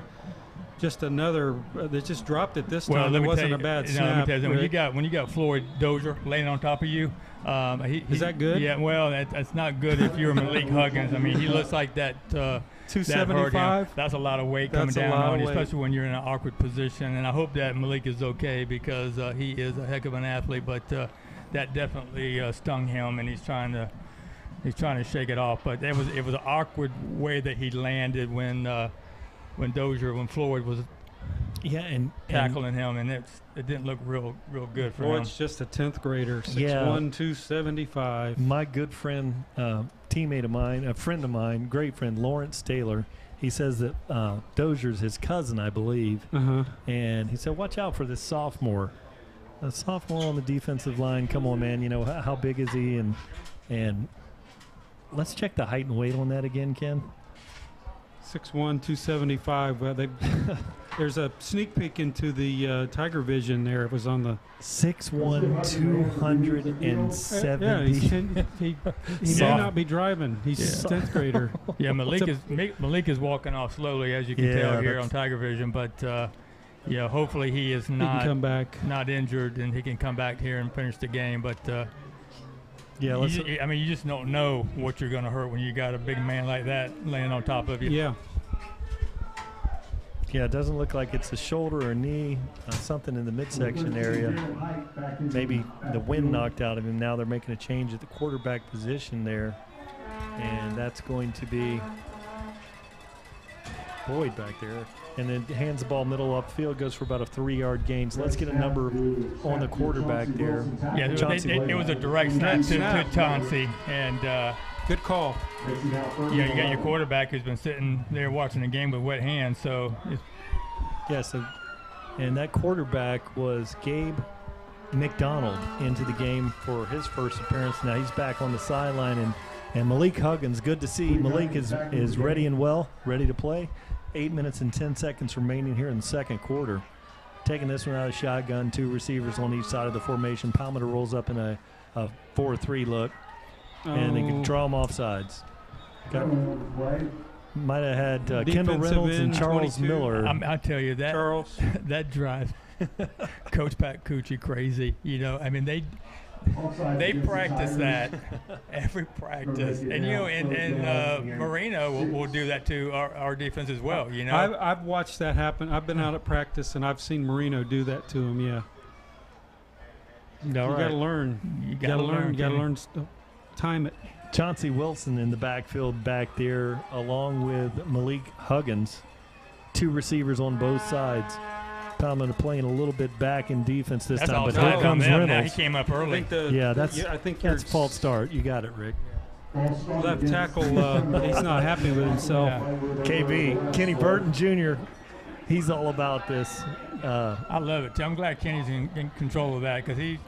just another they just dropped it this time. It wasn't a bad snap. Let me tell you, when you got Floyd Dozier laying on top of you, is that good? Yeah, well, that's not good if you're Malik Huggins. I mean, he looks like that. 275. That's a lot of weight coming down on you, especially when you're in an awkward position. And I hope that Malik is okay, because he is a heck of an athlete. But that definitely stung him, and he's trying to shake it off. But it was an awkward way that he landed when Floyd was tackling him, and it didn't look real good for him. Floyd's just a 10th grader, 6'1", 275. My good friend, teammate of mine, a friend of mine, great friend, Lawrence Taylor, he says that Dozier's his cousin, I believe, and he said, watch out for this sophomore. A sophomore on the defensive line. Come on, man, you know, how big is he? And let's check the height and weight on that again, Ken. 6'1", 275. There's a sneak peek into the TigerVision there. It was on the 6'1", 270. Yeah, he may not be driving. He's a 10th grader. Yeah, Malik is walking off slowly, as you can tell here on TigerVision. But hopefully he is not come back, not injured, and he can come back here and finish the game. But you just don't know what you're going to hurt when you got a big man like that laying on top of you. Yeah. Yeah, it doesn't look like it's a shoulder or knee, something in the midsection area. Maybe the wind knocked out of him. Now they're making a change at the quarterback position there. And that's going to be Boyd back there. And then hands the ball middle upfield, goes for about a 3-yard gain. So let's get a number on the quarterback there. Yeah, it was a direct snap to Chauncey. And good call. Yeah, you got your quarterback who's been sitting there watching the game with wet hands. So and that quarterback was Gabe McDonald into the game for his first appearance. Now he's back on the sideline, and Malik Huggins, good to see. Malik is ready and well, ready to play. 8 minutes and 10 seconds remaining here in the second quarter. Taking this one out of shotgun, 2 receivers on each side of the formation. Palmetto rolls up in a 4-3 look, and they can draw them off sides. Might have had Kendall Reynolds and Charles 22. Miller. I tell you, that drive, Coach Pat Cucci crazy. You know, I mean, they practice that every practice, and you know, and Marino will do that to our defense as well. You know, I've watched that happen. I've been out at practice, and I've seen Marino do that to him. Yeah. You got to learn. You got to learn. You got to learn. Time it. Chauncey Wilson in the backfield back there, along with Malik Huggins, 2 receivers on both sides. Palmetto playing a little bit back in defense this time, but here comes Reynolds. Now he came up early. I think that's false start. You got it, Rick. Left tackle, he's not happy with himself. Yeah. KB, Kenny Burton Jr., he's all about this. I love it. I'm glad Kenny's in control of that because he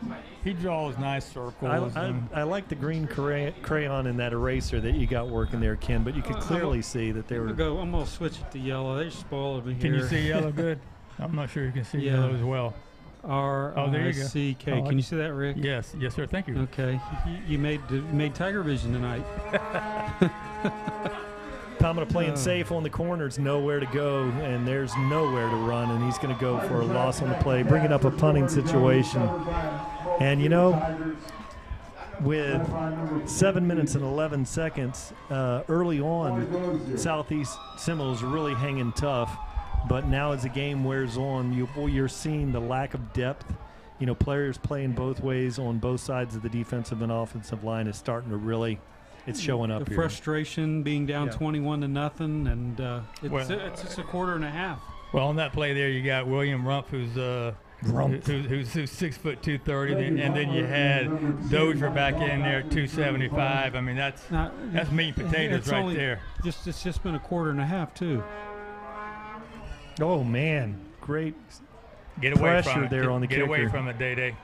draws nice circles. I like the green crayon in that eraser that you got working there, Ken, but you could clearly see that they were. I'm going to switch it to yellow. They spoiled me here. Can you see yellow good? I'm not sure you can see yellow as well. R-I-C-K. Can you see that, Rick? Yes, sir. Thank you. Okay, you made TigerVision tonight. Palmetto playing safe on the corners, nowhere to go, and there's nowhere to run, and he's going to go for a loss on the play, bringing up a punting situation. And you know, with 7 minutes and 11 seconds early on, Southeast Seminoles really hanging tough. But now as the game wears on, you're seeing the lack of depth. You know, players playing both ways on both sides of the defensive and offensive line is starting to really – it's showing up the here. Frustration being down 21-0, and it's just a quarter and a half. Well, on that play there, you got William Rump, who's 6 foot 230, and then you had Dozier back in there at 275. I mean, that's meat and potatoes right there. It's just been a quarter and a half too. Oh man, great get away pressure from it. there on the kicker. Get away from it, Day-Day.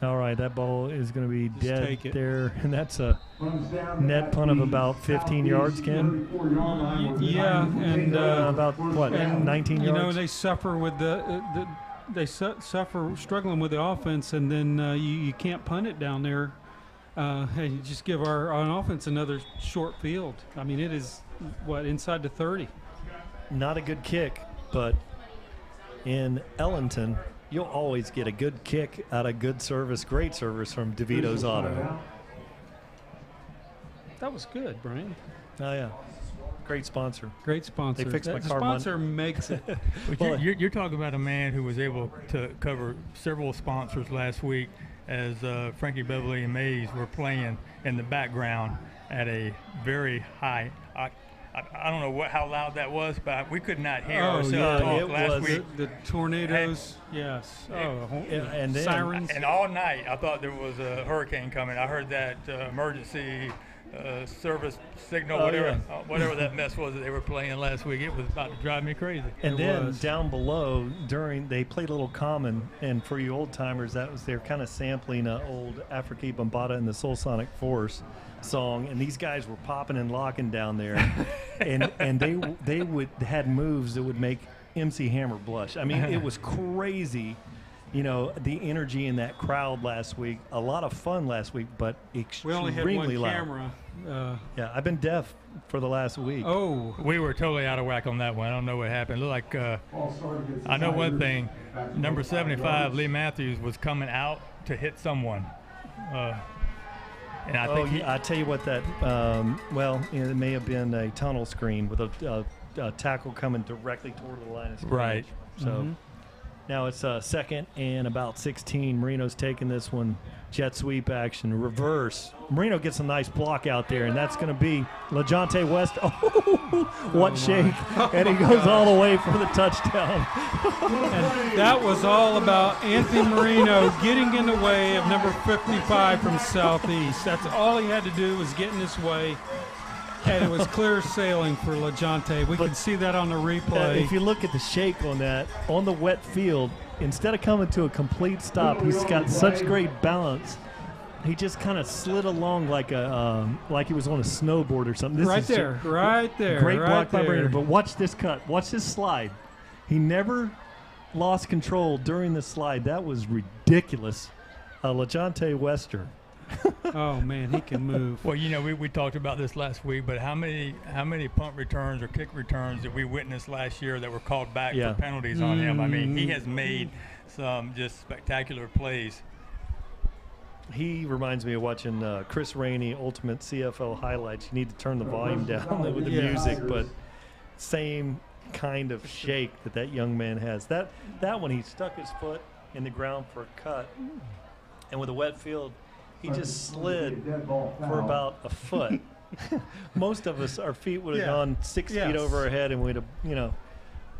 All right, that ball is going to be dead there, and that's a net punt of about 15 yards, Ken. Yeah, and about what, 19 yards? You know, they suffer with struggling with the offense, and then you can't punt it down there. Hey, you just give our offense another short field. I mean, it is inside the 30. Not a good kick, but in Ellington, you'll always get a good kick out of good service, great service from DeVito's Auto. That was good, Brian. Oh, yeah. Great sponsor. Great sponsor. They fixed my car. Sponsor makes it. Well, you're talking about a man who was able to cover several sponsors last week as Frankie Beverly and Mays were playing in the background at a very high I don't know how loud that was, but we could not hear ourselves talk last week. The tornadoes, yes. And sirens. And all night, I thought there was a hurricane coming. I heard that emergency service signal, whatever that mess was that they were playing last week. It was about to drive me crazy. And then down below, they played a little common, and for you old timers, they're kind of sampling an old Afrique Bambaataa and the Soul Sonic Force song, and these guys were popping and locking down there, and they had moves that would make MC Hammer blush. I mean, it was crazy. You know, the energy in that crowd last week. A lot of fun last week, but extremely loud. We only had one camera. Yeah, I've been deaf for the last week. Oh. We were totally out of whack on that one. I don't know what happened. It looked like I know one thing. Number 75, Lee Matthews, was coming out to hit someone. And I think I tell you what, that it may have been a tunnel screen with a tackle coming directly toward the line of scrimmage. Right. So now it's second and about 16. Marino's taking this one. Jet sweep action, reverse. Marino gets a nice block out there, and that's going to be LaJonte West. Oh, what shake. And he goes all the way for the touchdown. And that was all about Anthony Marino getting in the way of number 55 from Southeast. That's all he had to do was get in his way. And it was clear sailing for LaJonte. We can see that on the replay. If you look at the shake on that, on the wet field, instead of coming to a complete stop, he's got such great balance. He just kind of slid along like he was on a snowboard or something. Right there. Great block by Brandon. But watch this cut. Watch this slide. He never lost control during the slide. That was ridiculous. LaJonte Wester. Oh man, he can move. Well, you know, we talked about this last week, but how many punt returns or kick returns did we witness last year that were called back for penalties on him? I mean, he has made some just spectacular plays. He reminds me of watching Chris Rainey Ultimate CFL highlights. You need to turn the volume down with the music, but same kind of shake that young man has. That one, he stuck his foot in the ground for a cut, and with a wet field, he just slid for about a foot. Most of us, our feet would have gone 6 feet over our head, and we'd have,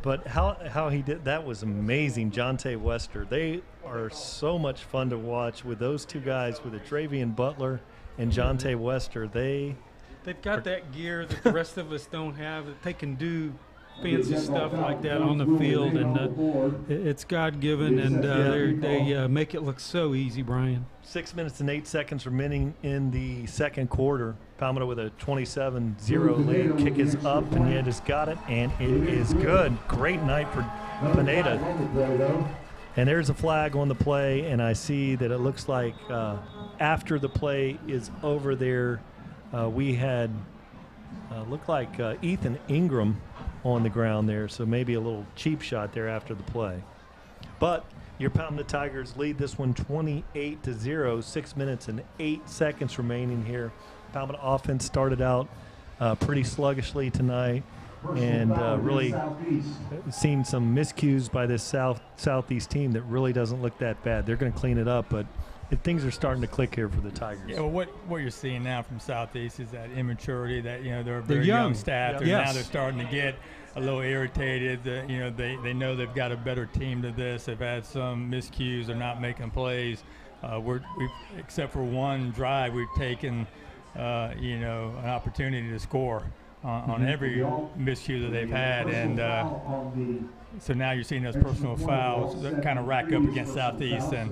But how he did that was amazing. Jonte Wester. They are so much fun to watch with those two guys, with Travian Butler and Jonte Wester. They've got that gear that the rest of us don't have, that they can do fancy stuff like that on the field, and it's God-given, and they make it look so easy, Brian. 6 minutes and 8 seconds remaining in the second quarter. Palmetto with a 27-0 lead. Kick is up, and Pineda's got it, and it is good. Great night for Pineda. And there's a flag on the play, and I see that it looks like after the play is over there, we had looked like Ethan Ingram on the ground there, so maybe a little cheap shot there after the play. But your Palmetto Tigers lead this one 28-0, 6 minutes and 8 seconds remaining here. Palmetto offense started out pretty sluggishly tonight, and really seen some miscues by this Southeast team that really doesn't look that bad. They're going to clean it up, but things are starting to click here for the Tigers. Yeah, well, what you're seeing now from Southeast is that immaturity, that they're a very young staff. Now they're starting to get a little irritated. They know they've got a better team to this. They've had some miscues. They're not making plays. Except for one drive, we've taken an opportunity to score on every miscue that they've had, and so now you're seeing those personal fouls that kind of rack up against Southeast, and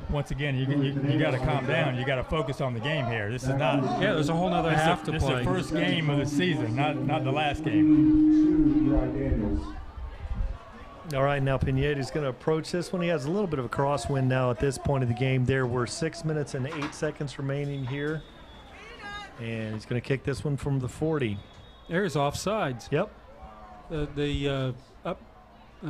once again you got to calm down. You got to focus on the game here. This is not. Yeah, there's a whole other half to play. This is the first game of the season, not the last game. All right, now Pineda's going to approach this one. He has a little bit of a crosswind now at this point of the game. There were 6 minutes and 8 seconds remaining here, and he's going to kick this one from the 40. There's offsides. Yep. The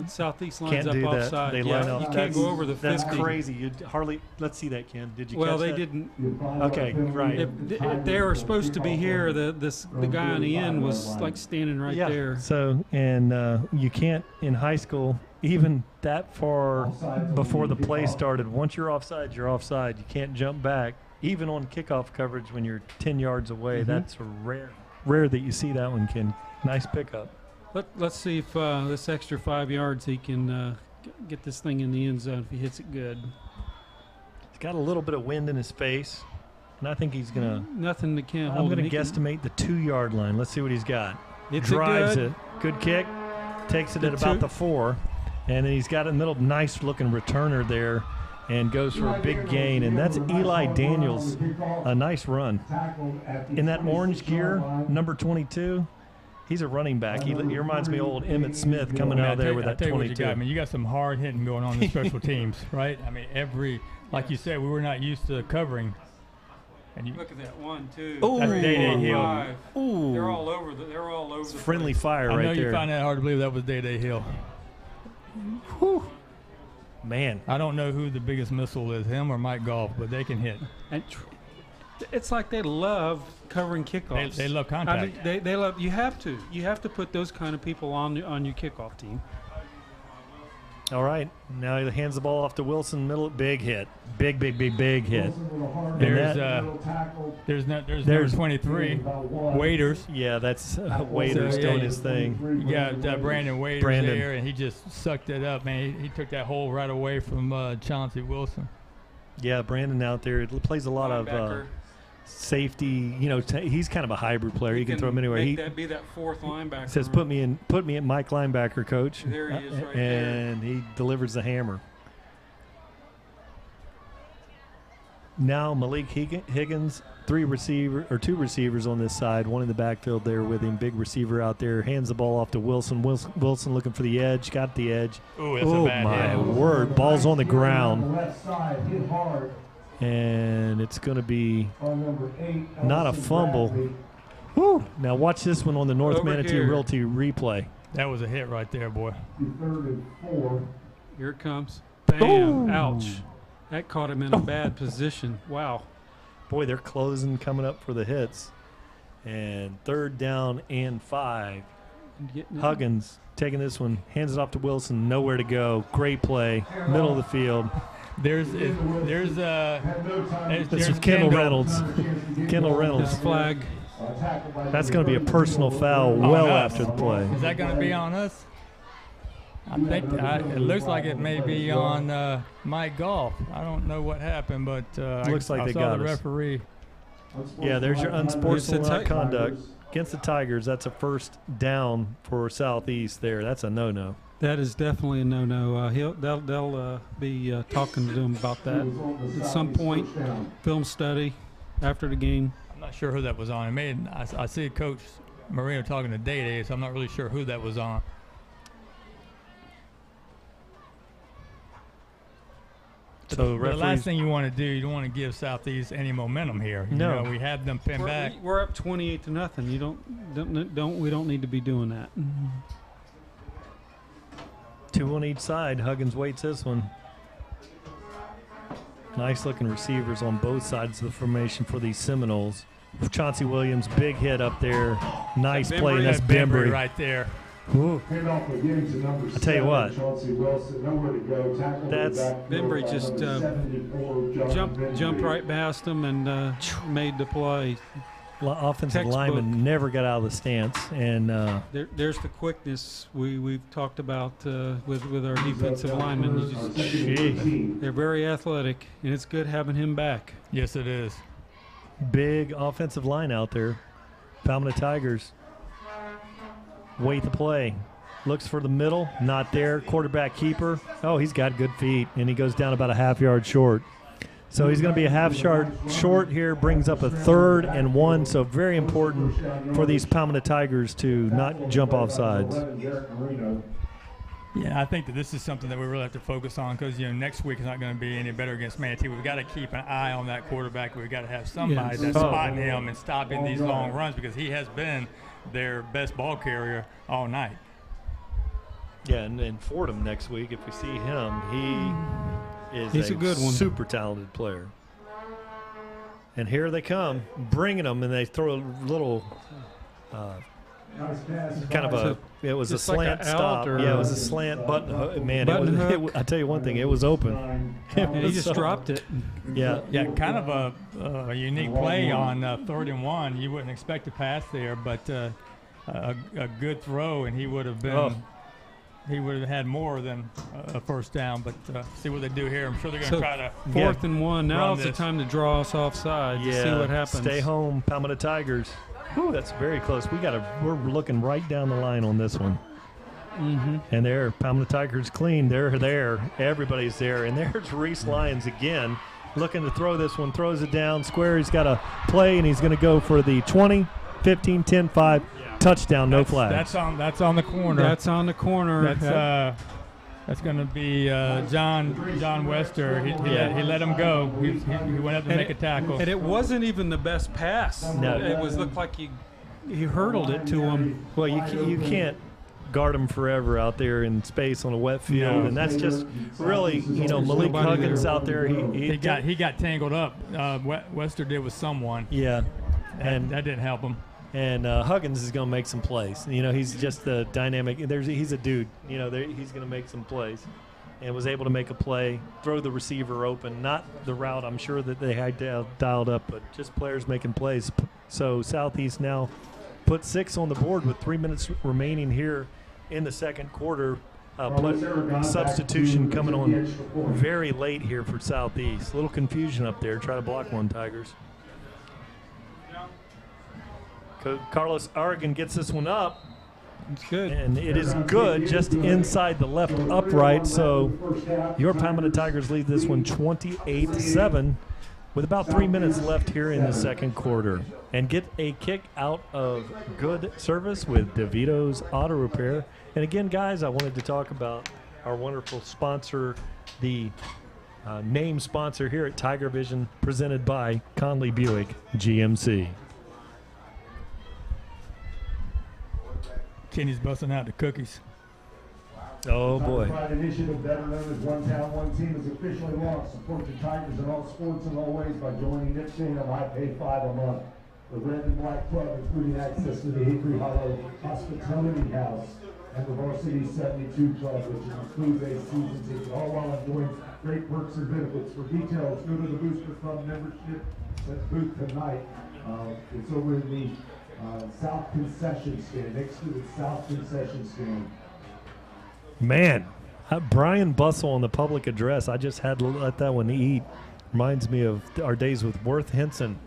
Southeast lines can't up do offside. They line up. You can't go over the 50. That's crazy. You hardly. Let's see that, Ken. Did you? Well, catch they that? didn't. Okay, right. If they were supposed to be here, the guy on the end was like standing right there. So, and you can't in high school, even that far before the play started. Once you're offside, you're offside. You can't jump back, even on kickoff coverage when you're 10 yards away. That's rare that you see that one, Ken. Nice pickup. Let's see if this extra 5 yards he can get this thing in the end zone if he hits it good. He's got a little bit of wind in his face, and I think he's going to. Nothing that can't I'm hold him. going to guesstimate the 2-yard line. Let's see what he's got. Drives it. Good kick. Takes it at about the 4. And then he's got a middle nice-looking returner there and goes for a big gain. And that's Eli Daniels. A nice run. In that orange gear, number 22, he's a running back. He reminds me of old Emmitt Smith coming out there with that 22. You got some hard hitting going on in the special teams, right? I mean, like you said, we were not used to covering. And look at that 1, 2. Oh, that's Day-Day Hill. Ooh. They're all over it's the friendly place. fire right there. I know you find that hard to believe that was Day-Day Hill. Whew. Man. I don't know who the biggest missile is, him or Mike Goff, but they can hit. And it's like they love covering kickoffs. They love contact. I mean, they love. You have to put those kind of people on your kickoff team. All right, now he hands the ball off to Wilson. Middle, big hit, big hit. There's number 23, Waiters. Yeah, that's Waiters doing his thing. You got Brandon Waiters there, and he just sucked it up, man. He took that hole right away from Chauncey Wilson. Yeah, Brandon out there. He plays a lot of safety. He's kind of a hybrid player. He can throw him anywhere. Be that fourth linebacker. Says, "Put me at Mike linebacker, coach." There he is, right and there. He delivers the hammer. Now Malik Higgins, two receivers on this side, one in the backfield there with him. Big receiver out there, hands the ball off to Wilson. Wilson looking for the edge, got the edge. Ooh, that's a bad hit. Word, ball's on the ground. And it's going to be not a fumble. Woo. Now watch this one on the North Manatee Realty replay. That was a hit right there, boy. 3rd and 4. Here it comes. Bam. Ouch. That caught him in a bad position. Wow. Boy, they're closing, coming up for the hits. And 3rd down and 5. Huggins taking this one, hands it off to Wilson, nowhere to go. Great play, middle of the field. There's Kendall Reynolds. Kendall Reynolds. This flag. That's going to be a personal foul well after the play. Is that going to be on us? I think it looks like it may be on Mike Goff. I don't know what happened, but looks like I they saw got the us. referee. Yeah, there's your unsportsmanlike conduct against the Tigers. That's a 1st down for Southeast there. That's a no-no. That is definitely a no-no. They'll be talking to him about that at some point. Film study after the game. I'm not sure who that was on. I see Coach Marino talking to Day, so I'm not really sure who that was on. So the last thing you want to do, you don't want to give Southeast any momentum here. No. You know, we have them pinned back. We're up 28-0. We don't need to be doing that. 2 on each side. Huggins waits this one. Nice looking receivers on both sides of the formation for these Seminoles. Chauncey Williams, big hit up there. Nice play. That's Bembry right there. Ooh. I tell you what, that's Bembry just jumped right past him and made the play. Offensive lineman never got out of the stance, and there's the quickness we've talked about with our defensive linemen. They're very athletic, and it's good having him back. Yes, it is. Big offensive line out there. Palmetto Tigers wait the play. Looks for the middle, not there. Quarterback keeper. Oh, he's got good feet, and he goes down about a half yard short. So he's going to be a half yard short here, brings up a 3rd and 1. So very important for these Palmetto Tigers to not jump off sides. Yeah, I think that this is something that we really have to focus on because, next week is not going to be any better against Manatee. We've got to keep an eye on that quarterback. We've got to have somebody that's spotting him and stopping these long runs because he has been their best ball carrier all night. Yeah, and Fordham next week, if we see him, he's a good one. Super talented player. And here they come, bringing them, and they throw a little kind of it was a slant like stop. Yeah, it was a slant button. Man, I tell you one thing, it was open. He just dropped it. Yeah. Yeah, kind of a unique play on 3rd and 1. You wouldn't expect a pass there, but a good throw, and he would have been. He would have had more than a 1st down, but see what they do here. I'm sure they're going to try to 4th and 1. Now it's the time to draw us offside to see what happens. Stay home, Palmetto Tigers. Whew, that's very close. We're looking right down the line on this one. Mm-hmm. And there, Palmetto Tigers clean. They're there. Everybody's there. And there's Reese Lyons again, looking to throw this one. Throws it down square. He's got a play, and he's going to go for the 20, 15, 10, 5. Touchdown, no flag. That's on the corner. That's on the corner. That's going to be John Wester. He let him go. He went up to make a tackle. And it wasn't even the best pass. No. It looked like he hurdled it to him. Well, you can't guard him forever out there in space on a wet field, and that's just really Malik Huggins out there. He got tangled up. Wester did with someone. Yeah, and that didn't help him. And Huggins is going to make some plays. He's just the dynamic. He's a dude. He's going to make some plays, and was able to make a play, throw the receiver open. Not the route I'm sure that they had dialed up, but just players making plays. So Southeast now put 6 on the board with 3 minutes remaining here in the second quarter. Substitution coming on very late here for Southeast. A little confusion up there. Try to block one, Tigers. Carlos Aragon gets this one up. It's good. And it is good just inside the left upright. So your Palmetto Tigers lead this one 28-7 with about 3 minutes left here in the second quarter. And get a kick out of good service with DeVito's Auto Repair. And again, guys, I wanted to talk about our wonderful sponsor, the name sponsor here at TigerVision, presented by Conley Buick GMC. Kenny's busting out the cookies. Oh boy. Pride initiative, better known as One Town, One Team, is officially launched. Support the Tigers in all sports and all ways by joining Nipsey and I pay $5 a month. The Red and Black Club, including access to the Hickory Hollow Hospitality House and the Varsity 72 Club, which includes a season ticket, all while enjoying great perks and benefits. For details, go to the Booster Club membership booth tonight. It's over in the South Concession Stand, next to the South Concession Stand. Man, Brian Bustle on the public address. I just had to let that one eat. Reminds me of our days with Worth Henson.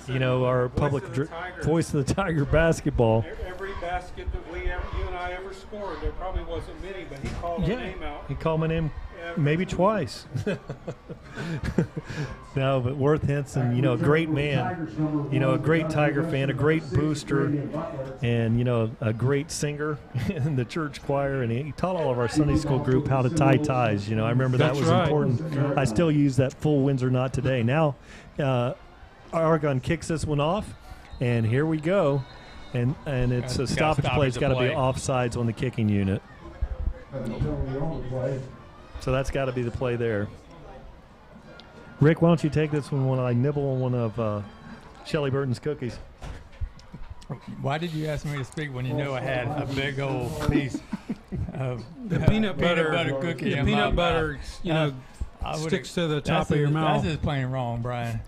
You know, our voice of the Tiger basketball. Every basket that you and I ever scored, there probably wasn't many, but he called our name out. He called my name maybe twice. No, but Worth Henson, you know, a great man, you know, a great Tiger fan, a great booster, and, you know, a great singer in the church choir. And he taught all of our Sunday school group how to tie ties. You know, I remember that was important. I still use that full Windsor knot today. Now, Oregon kicks this one off, and here we go. And it's a stoppage play. It's got to be offsides on the kicking unit. So that's got to be the play there. Rick, why don't you take this one when I nibble on one of Shelly Burton's cookies? Why did you ask me to speak when you know I had a big old piece of the peanut butter cookie? The peanut butter, you know, sticks to the top of your mouth. That's just plain wrong, Brian.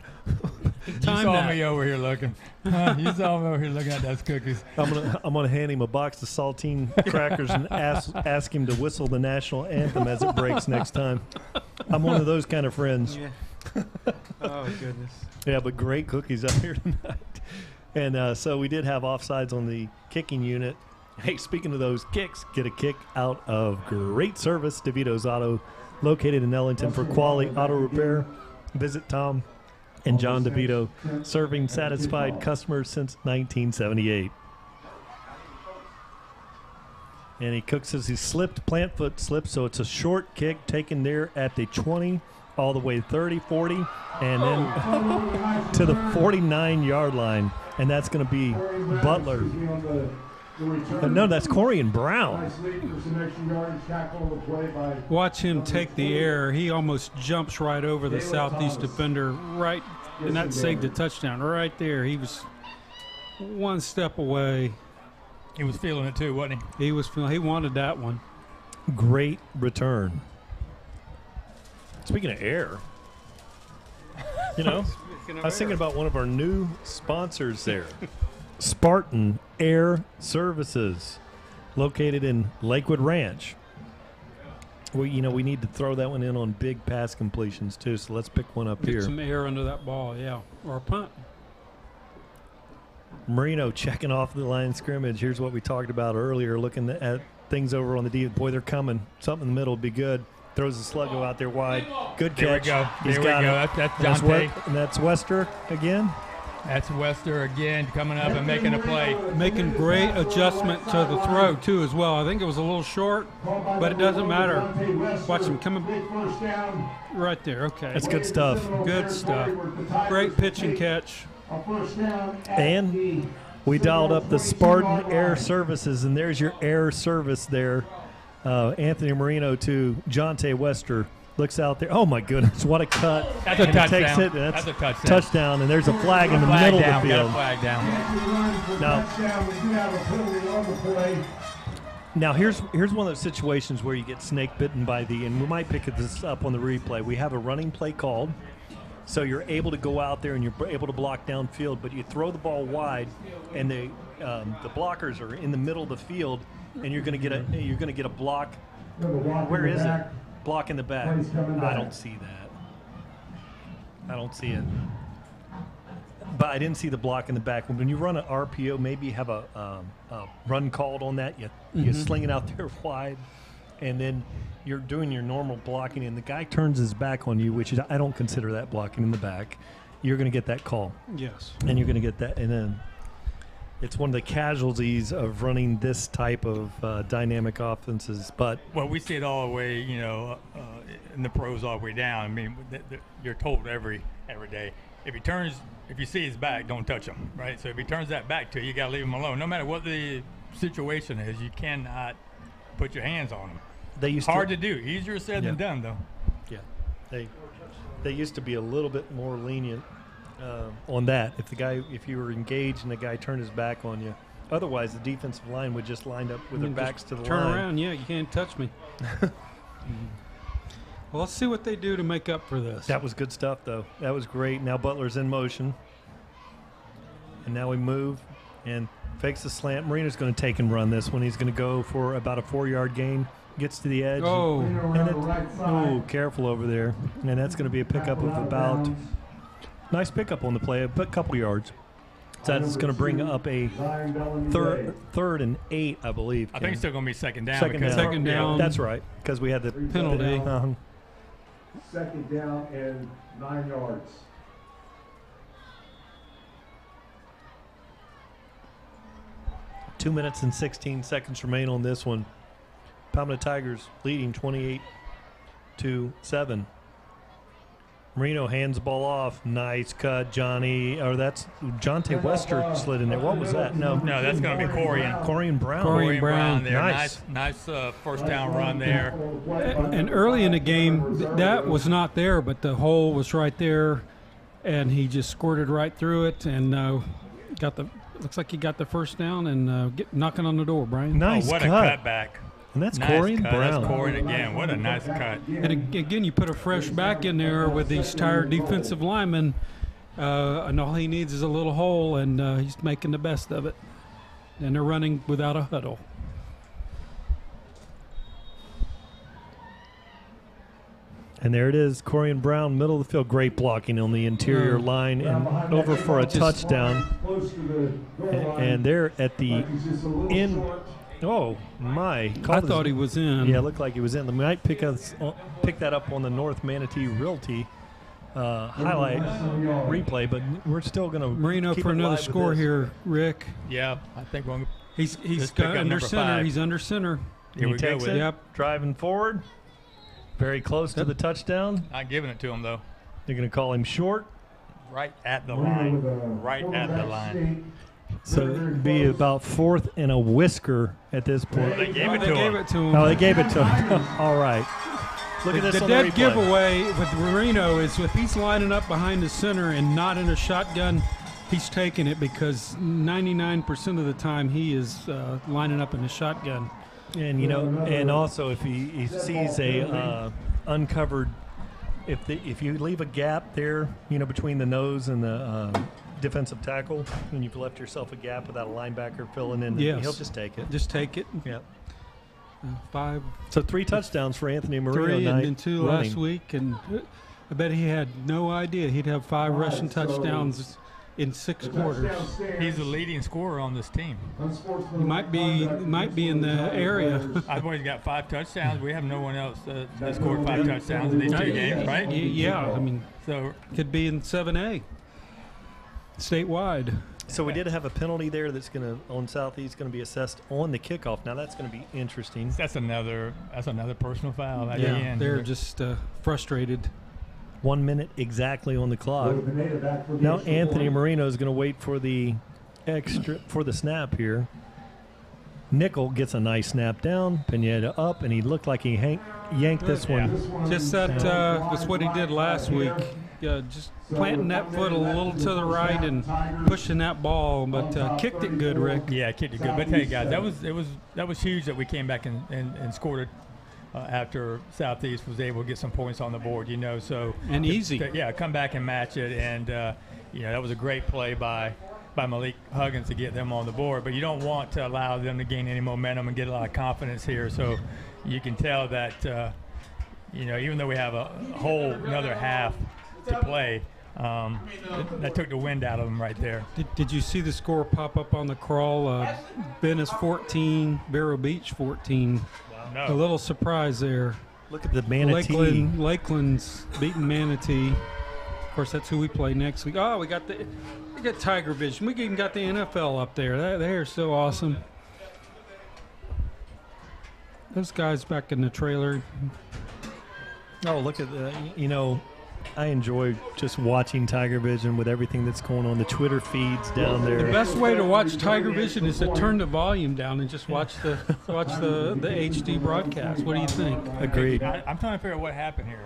You saw me over here looking. You saw me over here looking at those cookies. I'm gonna hand him a box of saltine crackers and ask him to whistle the national anthem as it breaks next time. I'm one of those kind of friends. Yeah. Oh goodness. Yeah, but great cookies up here tonight. And so we did have offsides on the kicking unit. Hey, speaking of those kicks, get a kick out of great service. DeVito's Auto, located in Ellington for quality auto repair. Visit Tom and John DeVito, serving satisfied customers since 1978. And he cooks as he slipped, plant foot slip, so it's a short kick taken there at the 20, all the way 30, 40, and then to the 49-yard line. And that's going to be Butler. No, that's Corian Brown. Watch him take the air. He almost jumps right over the Southeast defender, right, and that saved a touchdown right there. He was one step away. He was feeling it too, wasn't he? He was feeling. He wanted that one. Great return. Speaking of air, you know, I was thinking about one of our new sponsors there. Spartan Air Services, located in Lakewood Ranch. We need to throw that one in on big pass completions too. So let's pick one up here. Get some air under that ball, yeah, or a punt. Marino checking off the line of scrimmage. Here's what we talked about earlier. Looking at things over on the D. Boy, they're coming. Something in the middle would be good. Throws the sluggo out there wide. Good catch. There we go. That's Dante. And that's Wester again. That's Wester again coming up and making a play. Making great adjustment to the throw, too, as well. I think it was a little short, but it doesn't matter. Watch him coming right there. Okay. That's good stuff. Good stuff. Great pitch and catch. And we dialed up the Spartan Air Services, and there's your air service there. Anthony Marino to Jonte Wester. Looks out there. Oh, my goodness. What a cut. That's a touchdown. Takes it. That's a touchdown. Touchdown, and there's a flag in the middle of the field. Flag down. Now here's one of those situations where you get snake bitten by and we might pick this up on the replay. We have a running play called, so you're able to go out there and you're able to block downfield, but you throw the ball wide, and the blockers are in the middle of the field, and you're going to get a block. Where is it? Block in the back. I don't see that. I don't see it. But I didn't see the block in the back. When you run an RPO, maybe you have a run called on that. You sling it out there wide, and then you're doing your normal blocking, and the guy turns his back on you, which is I don't consider that blocking in the back. You're going to get that call. Yes. And you're going to get that. And then it's one of the casualties of running this type of dynamic offenses. But we see it all the way, in the pros all the way down. I mean, you're told every day, if you see his back, don't touch him, right? So if he turns that back to you, you got to leave him alone. No matter what the situation is you cannot put your hands on them. They used Hard to do. Easier said than done, though. Yeah, they used to be a little bit more lenient on that. If you were engaged and the guy turned his back on you, otherwise the defensive line would just line up with their backs to the turn line. Turn around, yeah, you can't touch me. Well, let's see what they do to make up for this. That was good stuff, though. That was great. Now Butler's in motion, and now we move and fakes the slant. Marino's going to take and run this one. He's going to go for about a 4-yard gain. Gets to the edge. Careful over there. And that's going to be a pickup of about – nice pickup on the play, a couple yards. So that's going to bring up a third and 8, I believe. I think it's still going to be second down. Second down. That's right, because we had the penalty. Second down and 9 yards. Two minutes and 16 seconds remain on this one. Palmetto Tigers leading 28-7. Marino hands the ball off. Nice cut, Johnny. Or that's Jonte Wester slid in there. What was that? No, that's going to be Corian Brown. Corian Brown there. Nice first down run there. And early in the game, that was not there, but the hole was right there, and he just squirted right through it and looks like he got the first down and knocking on the door, Brian. Nice what cut. A cutback. And that's Corian Brown. That's Corian again. What a nice cut. And again, you put a fresh back in there with these tired defensive linemen, and all he needs is a little hole, and he's making the best of it. And they're running without a huddle. And there it is, Corian Brown, middle of the field. Great blocking on the interior line and over for a touchdown. And they're at the end. Oh, my. I thought he was in. Yeah, it looked like he was in. They might pick that up on the North Manatee Realty highlight replay, but we're still going to Marino keep for it another live score here, Rick. Yeah, I think he's got under center. 5. He's under center. Here we takes go. it, Yep. driving forward. Very close to the touchdown. Not giving it to him, though. They're going to call him short. Right at the line. Right at the line. So it would be about 4th and a whisker at this point. They gave it to him. Oh, they gave it to him. All right. Look at this the on dead the replay. giveaway with Marino is if he's lining up behind the center and not in a shotgun, he's taking it because 99% of the time he is lining up in a shotgun. And, and also if he sees a uncovered, if you leave a gap there, between the nose and the defensive tackle, and you've left yourself a gap without a linebacker filling in, he'll just take it. Just take it. Yep. 5. So 3 touchdowns for Anthony Marino 3 tonight. and 2 last week, and I bet he had no idea he'd have 5 rushing touchdowns in 6 quarters. He's the leading scorer on this team. He might be in the area. I've always got 5 touchdowns. We have no one else that scored 5 touchdowns in these 2 games, right? Yeah, so could be in 7A, statewide. So we did have a penalty there that's going to on Southeast going to be assessed on the kickoff. Now that's going to be interesting. That's another personal foul. They're just frustrated. 1 minute exactly on the clock. Now Anthony Marino is going to wait for the snap here. Nickel gets a nice snap down. Pineda up, and he looked like he yanked this one. Just that's what he did last week. Just planting that foot a little to the right and pushing that ball, but kicked it good, Rick. Yeah, kicked it good. But hey, guys, that was huge that we came back and scored it after Southeast was able to get some points on the board. So and easy. Come back and match it, and that was a great play by Malik Huggins to get them on the board. But you don't want to allow them to gain any momentum and get a lot of confidence here. So you can tell that even though we have a whole another half to play, that took the wind out of them right there. Did you see the score pop up on the crawl? Venice 14, Vero Beach 14. Wow. No. A little surprise there. Look at the Manatee. Lakeland's beating Manatee. Of course, that's who we play next week. Oh, we got TigerVision. We even got the NFL up there. They're so awesome. Those guys back in the trailer. Oh, look at I enjoy just watching TigerVision with everything that's going on, the Twitter feeds down there. The best way to watch TigerVision is to turn the volume down and just watch the HD broadcast. What do you think? Agreed. I'm trying to figure out what happened here.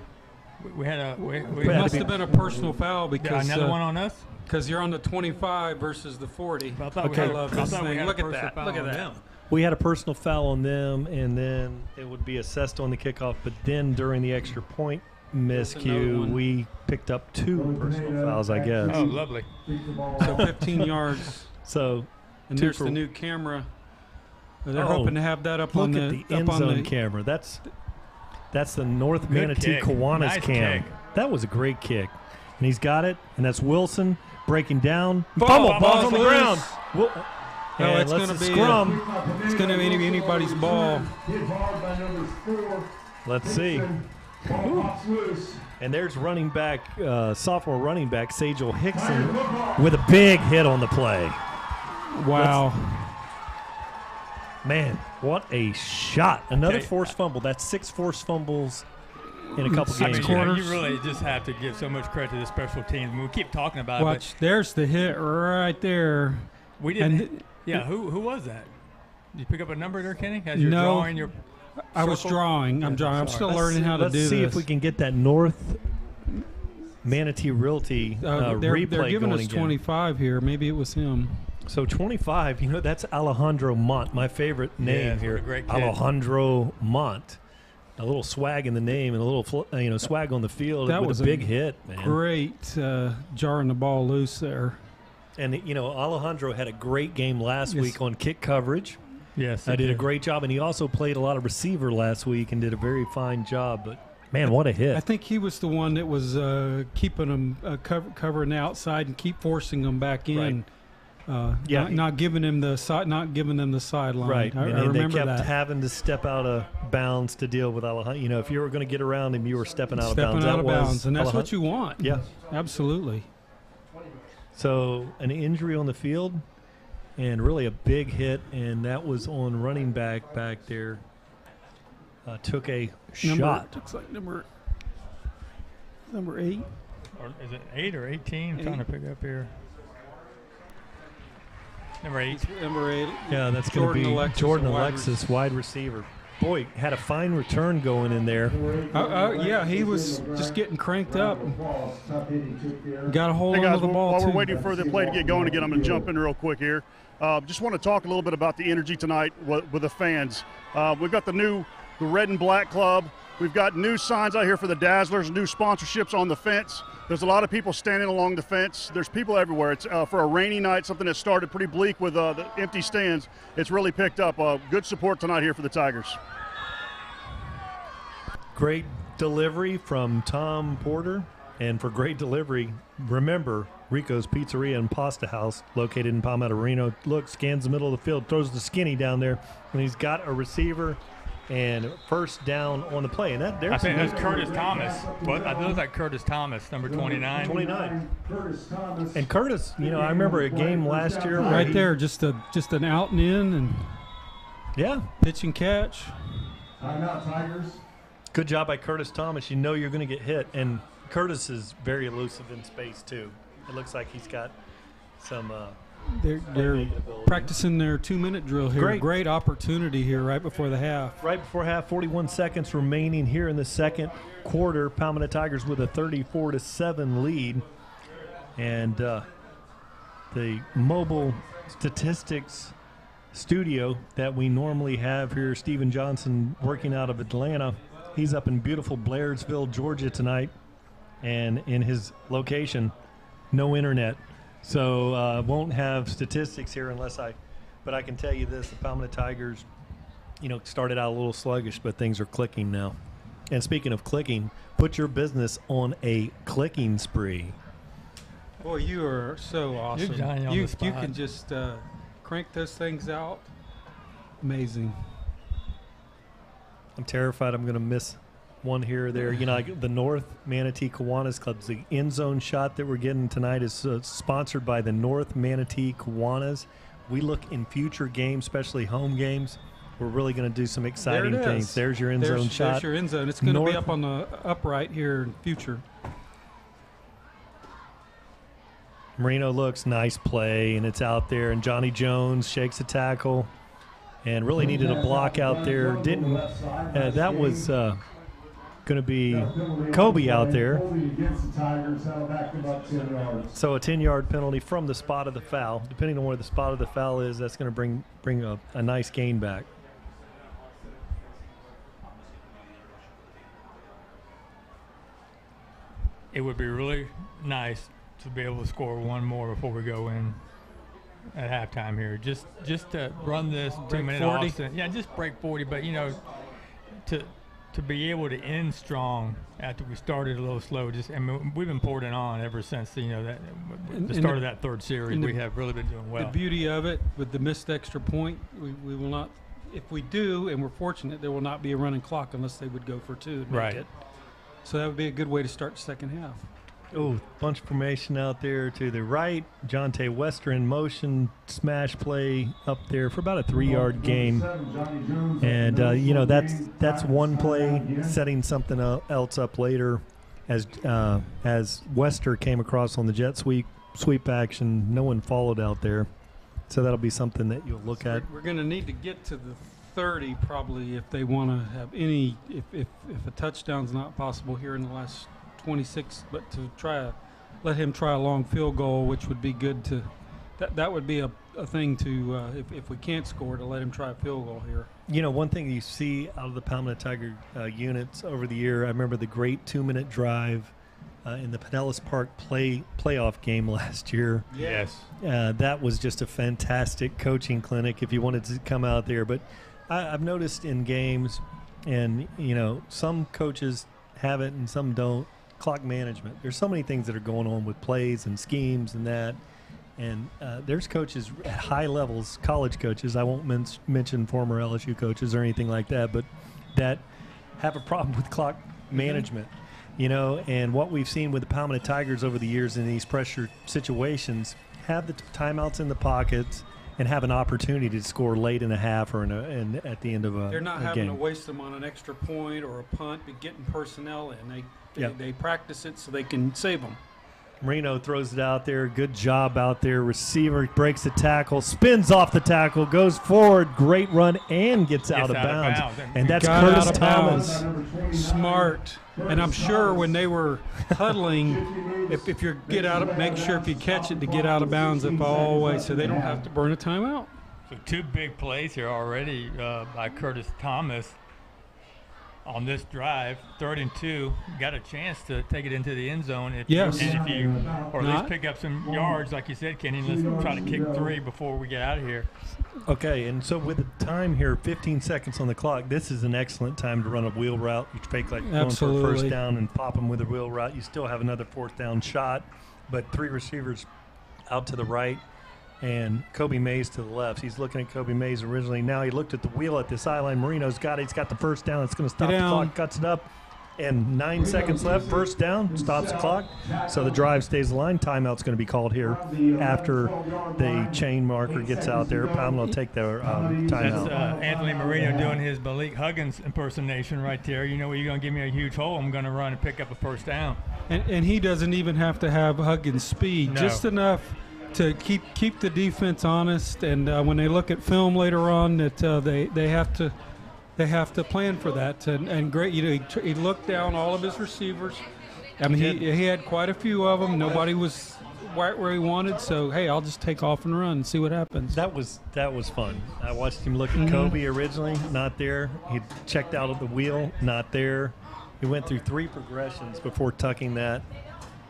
We had a. It must have been a personal foul because another one on us. Because you're on the 25 versus the 40. Okay. I love this thing. Look at that. Look at that. We had a personal foul on them, and then it would be assessed on the kickoff. But then during the extra point miscue, we picked up 2 personal fouls, I guess. Oh, lovely. So 15 yards. So, and there's the new camera. They're hoping to have that up on the end zone camera. That's the North Manatee Kiwanis cam. Kick. That was a great kick, and he's got it. And that's Wilson breaking down. Ball's on the ground. No, it's going to be scrum. It's going to be anybody's ball. Let's see. And there's running back, sophomore running back, Sajel Hickson, with a big hit on the play. Wow. Man, what a shot. Another forced fumble. That's 6 forced fumbles in a couple games. You really just have to give so much credit to the special teams. I mean, we keep talking about it. Watch, there's the hit right there. We didn't. Who was that? Did you pick up a number there, Kenny? As you're drawing your I was drawing. I'm drawing. I'm still learning how to do this. Let's see if we can get that North Manatee Realty replay They're giving going us again. 25 here. Maybe it was him. So 25, that's Alejandro Mont, my favorite name here. Great kid. Alejandro Mont. A little swag in the name and a little swag on the field. That with was a big hit, man. Great jarring the ball loose there. And, Alejandro had a great game last week on kick coverage. Yes. I did a great job. And he also played a lot of receiver last week and did a very fine job. But, man, what a hit. I think he was the one that was keeping them covering the outside and keep forcing them back in. Right. Not giving them the sideline. Right. I and remember they kept that. having to step out of bounds to deal with Alejandro. If you were going to get around him, you were stepping out of bounds. And that's what you want. Yeah. Absolutely. So an injury on the field and really a big hit, and that was on running back there. Took a shot. Looks like number 8. Or is it 8 or 18? I'm trying to pick up here. Number 8. Number 8. Yeah, that's going to be Jordan Alexis, wide receiver. Boy, had a fine return going in there. Yeah, he was just getting cranked up. Got a hold of the ball, while we're waiting for the play to get going again, I'm going to jump in real quick here. Just want to talk a little bit about the energy tonight with the fans. We've got the Red and Black Club. We've got new signs out here for the Dazzlers, new sponsorships on the fence. There's a lot of people standing along the fence. There's people everywhere. It's for a rainy night, something that started pretty bleak with the empty stands. It's really picked up. Good support tonight here for the Tigers. Great delivery from Tom Porter. And for great delivery, remember Rico's Pizzeria and Pasta House, located in Palmetto Reno. Look, scans the middle of the field, throws the skinny down there, and he's got a receiver and first down on the play. And I think that's Curtis Thomas. But it looks like Curtis Thomas, number 29. 29. And Curtis, I remember a game last year. Right there, just an out and in and pitch and catch. Timeout, Tigers. Good job by Curtis Thomas. You're going to get hit. And Curtis is very elusive in space, too. It looks like he's got some They're practicing their 2-minute drill here. Great opportunity here right before the half. Right before half, 41 seconds remaining here in the second quarter. Palmetto Tigers with a 34-7 lead. And the mobile statistics studio that we normally have here, Stephen Johnson working out of Atlanta. He's up in beautiful Blairsville, Georgia tonight. And in his location, no internet. So won't have statistics here but I can tell you this, the Palmetto Tigers, started out a little sluggish, but things are clicking now. And speaking of clicking, put your business on a clicking spree. Boy, you are so awesome. You're Johnny on the spot. You can just crank those things out. Amazing. I'm terrified I'm going to miss one here or there. The North Manatee Kiwanis Clubs, the end zone shot that we're getting tonight is sponsored by the North Manatee Kiwanis. We look in future games, especially home games, we're really going to do some exciting things. There's your end zone shot. There's your end zone. It's going to be up on the upright here in future. Marino looks, nice play, and it's out there. And Johnny Jones shakes a tackle and really needed a block out there. Didn't. That was going to be Kobe out there. So a 10-yard penalty from the spot of the foul. Depending on where the spot of the foul is, that's going to bring a nice gain back. It would be really nice to be able to score one more before we go in at halftime here. Just to run this 2-minute offense. Yeah, just break 40. But, to be able to end strong after we started a little slow, we've been pouring it on ever since, the start of that third series. We have really been doing well. The beauty of it, with the missed extra point, we will not, if we do, and we're fortunate, there will not be a running clock unless they would go for 2 and make it. So that would be a good way to start the second half. Oh, bunch of formation out there to the right. Jonte Wester in motion, smash play up there for about a 3-yard gain. And, that's one play setting something else up later as Wester came across on the jet sweep action. No one followed out there. So that'll be something that you'll look at. We're going to need to get to the 30 probably if they want to have any – if a touchdown's not possible here in the last – 26, but to let him try a long field goal, which would be good to that would be a thing to if we can't score, to let him try a field goal here. One thing you see out of the Palmetto Tiger units over the year, I remember the great 2-minute drive in the Pinellas Park playoff game last year. Yes. That was just a fantastic coaching clinic if you wanted to come out there. But I've noticed in games, and some coaches have it and some don't. Clock management. There's so many things that are going on with plays and schemes and that. And there's coaches at high levels, college coaches, I won't mention former LSU coaches or anything like that, but that have a problem with clock management. And what we've seen with the Palmetto Tigers over the years in these pressure situations, have the timeouts in the pockets and have an opportunity to score late in a half or at the end of a game. They're not having to waste them on an extra point or a punt, but getting personnel in. They practice it so they can save them. Marino throws it out there. Good job out there. Receiver breaks the tackle, spins off the tackle, goes forward. Great run and gets out of bounds. And that's Curtis Thomas. Smart. And I'm sure when they were huddling, if you make sure if you catch it to get out of bounds if always, so they don't have to burn a timeout. So 2 big plays here already by Curtis Thomas. On this drive, 3rd and 2, got a chance to take it into the end zone. Or at least pick up some yards, like you said, Kenny. Let's try to kick 3 before we get out of here. Okay, and so with the time here, 15 seconds on the clock, this is an excellent time to run a wheel route. You fake like going for a first down and pop them with a wheel route. You still have another 4th down shot, but 3 receivers out to the right. And Kobe Mays to the left. He's looking at Kobe Mays originally. Now he looked at the wheel at the sideline. Marino's got it. He's got the first down. It's going to stop the clock, cuts it up. And 9 seconds left. First down, stops the clock. So the drive stays aligned. Timeout's going to be called here after the chain marker gets out there. Palmetto will take their timeout. That's Anthony Marino doing his Malik Huggins impersonation right there. You're going to give me a huge hole. I'm going to run and pick up a first down. And he doesn't even have to have Huggins' speed. Just enough to keep the defense honest, and when they look at film later on, that they have to plan for that. And great, he looked down all of his receivers. I mean, he had quite a few of them. Nobody was right where he wanted, so hey, I'll just take off and run and see what happens. That was fun. I watched him look at Kobe originally, not there. He checked out of the wheel, not there. He went through 3 progressions before tucking that.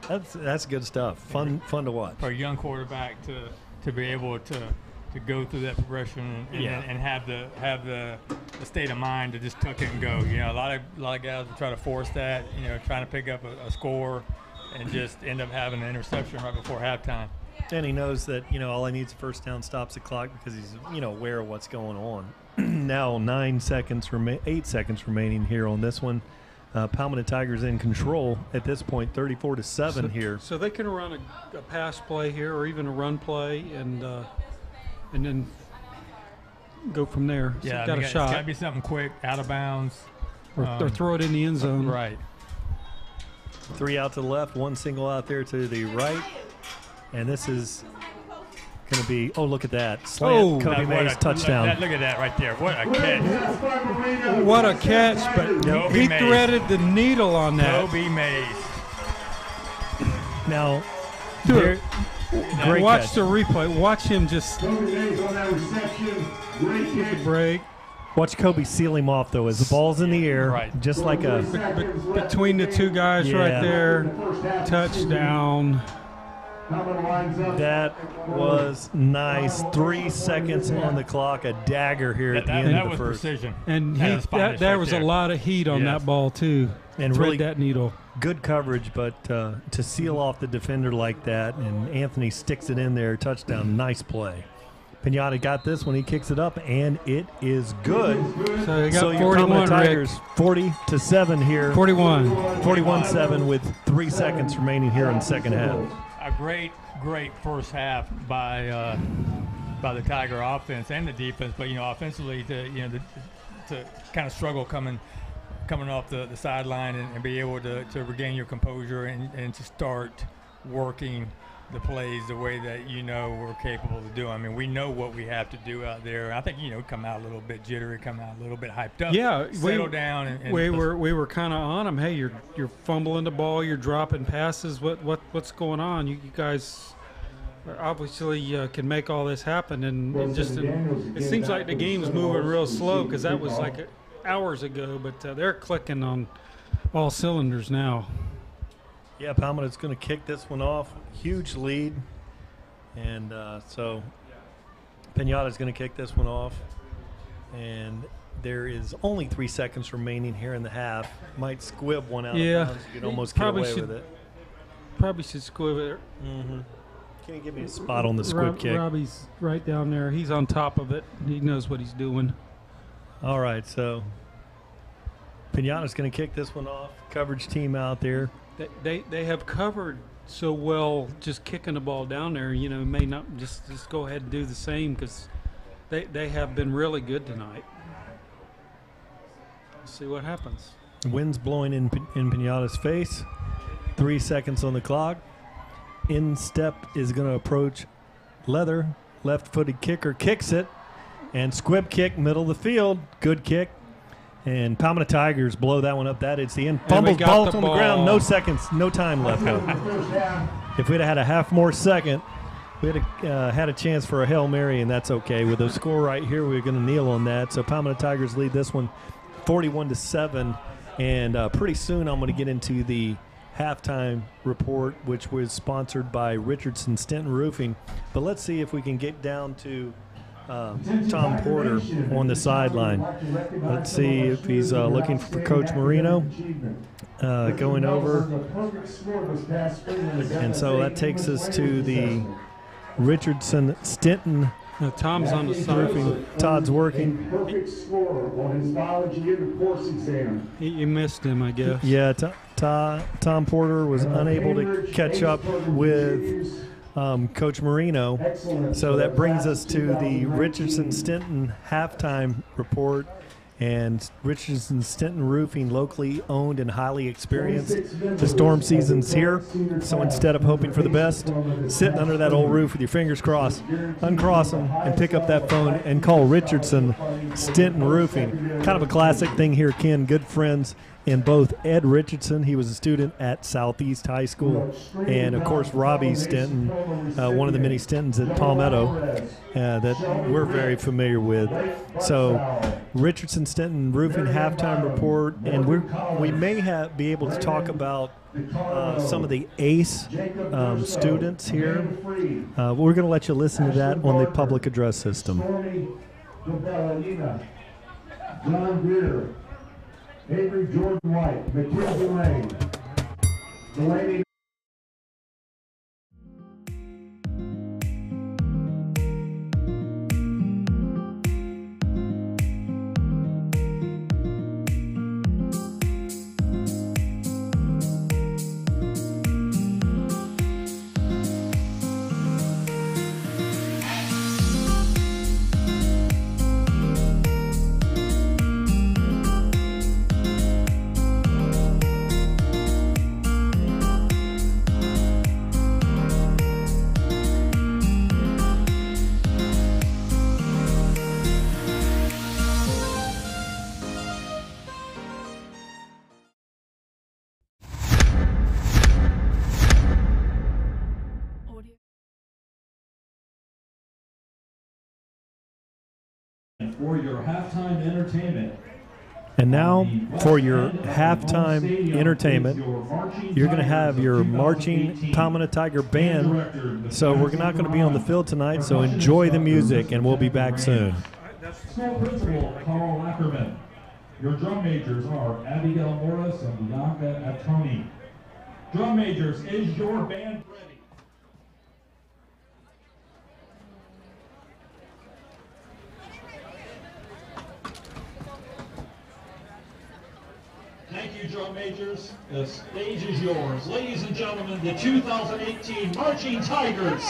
That's good stuff. Fun to watch. For a young quarterback to be able to go through that progression and have the state of mind to just tuck it and go. A lot of guys will try to force that, trying to pick up a score and just end up having an interception right before halftime. And he knows that, all he needs a first down, stops the clock because he's, aware of what's going on. Now 8 seconds remaining here on this one. Palmetto Tigers in control at this point, 34-7 here. So they can run a pass play here, or even a run play, and then go from there. So got a shot. It's got to be something quick, out of bounds, or throw it in the end zone. Right. 3 out to the left, 1 single out there to the right, And this is going to be, look at that. Slant, Kobe Mays touchdown. Look at that right there. What a catch. What a catch, but he threaded the needle on that. Kobe Mays. Now, watch the replay. Watch him just Kobe Mays on that reception. Great catch. break. Watch Kobe seal him off, though, as the ball's in the air, just like a... Between the two guys right there, touchdown. That was nice. 3 seconds on the clock, a dagger here at the end of the first. Precision. And there was a lot of heat on that ball, too. And really that needle. Good coverage, but to seal off the defender like that, and Anthony sticks it in there, touchdown, nice play. Pinata got this when he kicks it up, and it is good. So, your Palmetto Tigers 40-7 here. 41-7 with 3 seconds remaining here in the second half. A great first half by the Tiger offense and the defense, but offensively to kind of struggle coming off the sideline and be able to regain your composure and to start working the plays the way that we're capable of doing. I mean, we know what we have to do out there. I think come out a little bit jittery, come out a little bit hyped up. Yeah, settle down. And we were kind of on them. Hey, you're fumbling the ball, you're dropping passes. What's going on? You guys obviously can make all this happen, and just it seems like the game's moving real slow because that was like hours ago, but they're clicking on all cylinders now. Yeah, Palmetto's going to kick this one off. Huge lead. And so Pinata's going to kick this one off. And there is only 3 seconds remaining here in the half. Might squib one out of bounds. You could almost get away with it. Probably should squib it. Mm-hmm. Can you give me a spot on the squib kick? Robbie's right down there. He's on top of it. He knows what he's doing. All right, so Pinata's going to kick this one off. Coverage team out there. They have covered so well just kicking the ball down there, may not just go ahead and do the same because they have been really good tonight. Let's see what happens. Wind's blowing in Pinata's face. 3 seconds on the clock. Instep is going to approach Leather. Left-footed kicker kicks it. And squib kick, middle of the field. Good kick. And Palmetto Tigers blow that one up. That is the end. Fumbles, ball's on the ground. No seconds, no time left. If we'd have had a half more second, we'd have had a chance for a Hail Mary, and that's okay. With the score right here, we're going to kneel on that. So Palmetto Tigers lead this one 41-7. And pretty soon I'm going to get into the halftime report, which was sponsored by Richardson Stenton Roofing. But let's see if we can get down to Tom Porter on the sideline. Let's see if he's looking for Coach Marino going over. And so that takes us to the Richardson Stenton. Tom's on the side. Todd's working. Perfect score on his biology intercourse exam. You missed him, I guess. Yeah, Tom Porter was unable to catch up with Coach Marino. So that brings us to the Richardson Stenton halftime report. And Richardson Stenton Roofing, locally owned and highly experienced. The storm season's here, so instead of hoping for the best, sitting under that old roof with your fingers crossed, uncross them and pick up that phone and call Richardson Stenton Roofing. Kind of a classic thing here, Ken. Good friends in both Ed Richardson, he was a student at Southeast High School, and of course Robbie Stenton, one of the many Stentons at Palmetto that we're very familiar with. So Richardson Stenton Roofing halftime report, and we may be able to talk about some of the ACE students here. We're going to let you listen to that on the public address system. John Greer, Avery Jordan White, Mackenzie Lane, Delaney. for your halftime entertainment. And now for your halftime entertainment, you're going to have your marching Palmetto Tiger band. So we're not going to be on the field tonight, so enjoy the music, and we'll be back soon. School Principal Carl Ackerman. Your drum majors are Abigail Morris and Bianca Atoni. Drum majors, is your band ready? Thank you, drum majors. The stage is yours. Ladies and gentlemen, the 2018 Marching Tigers.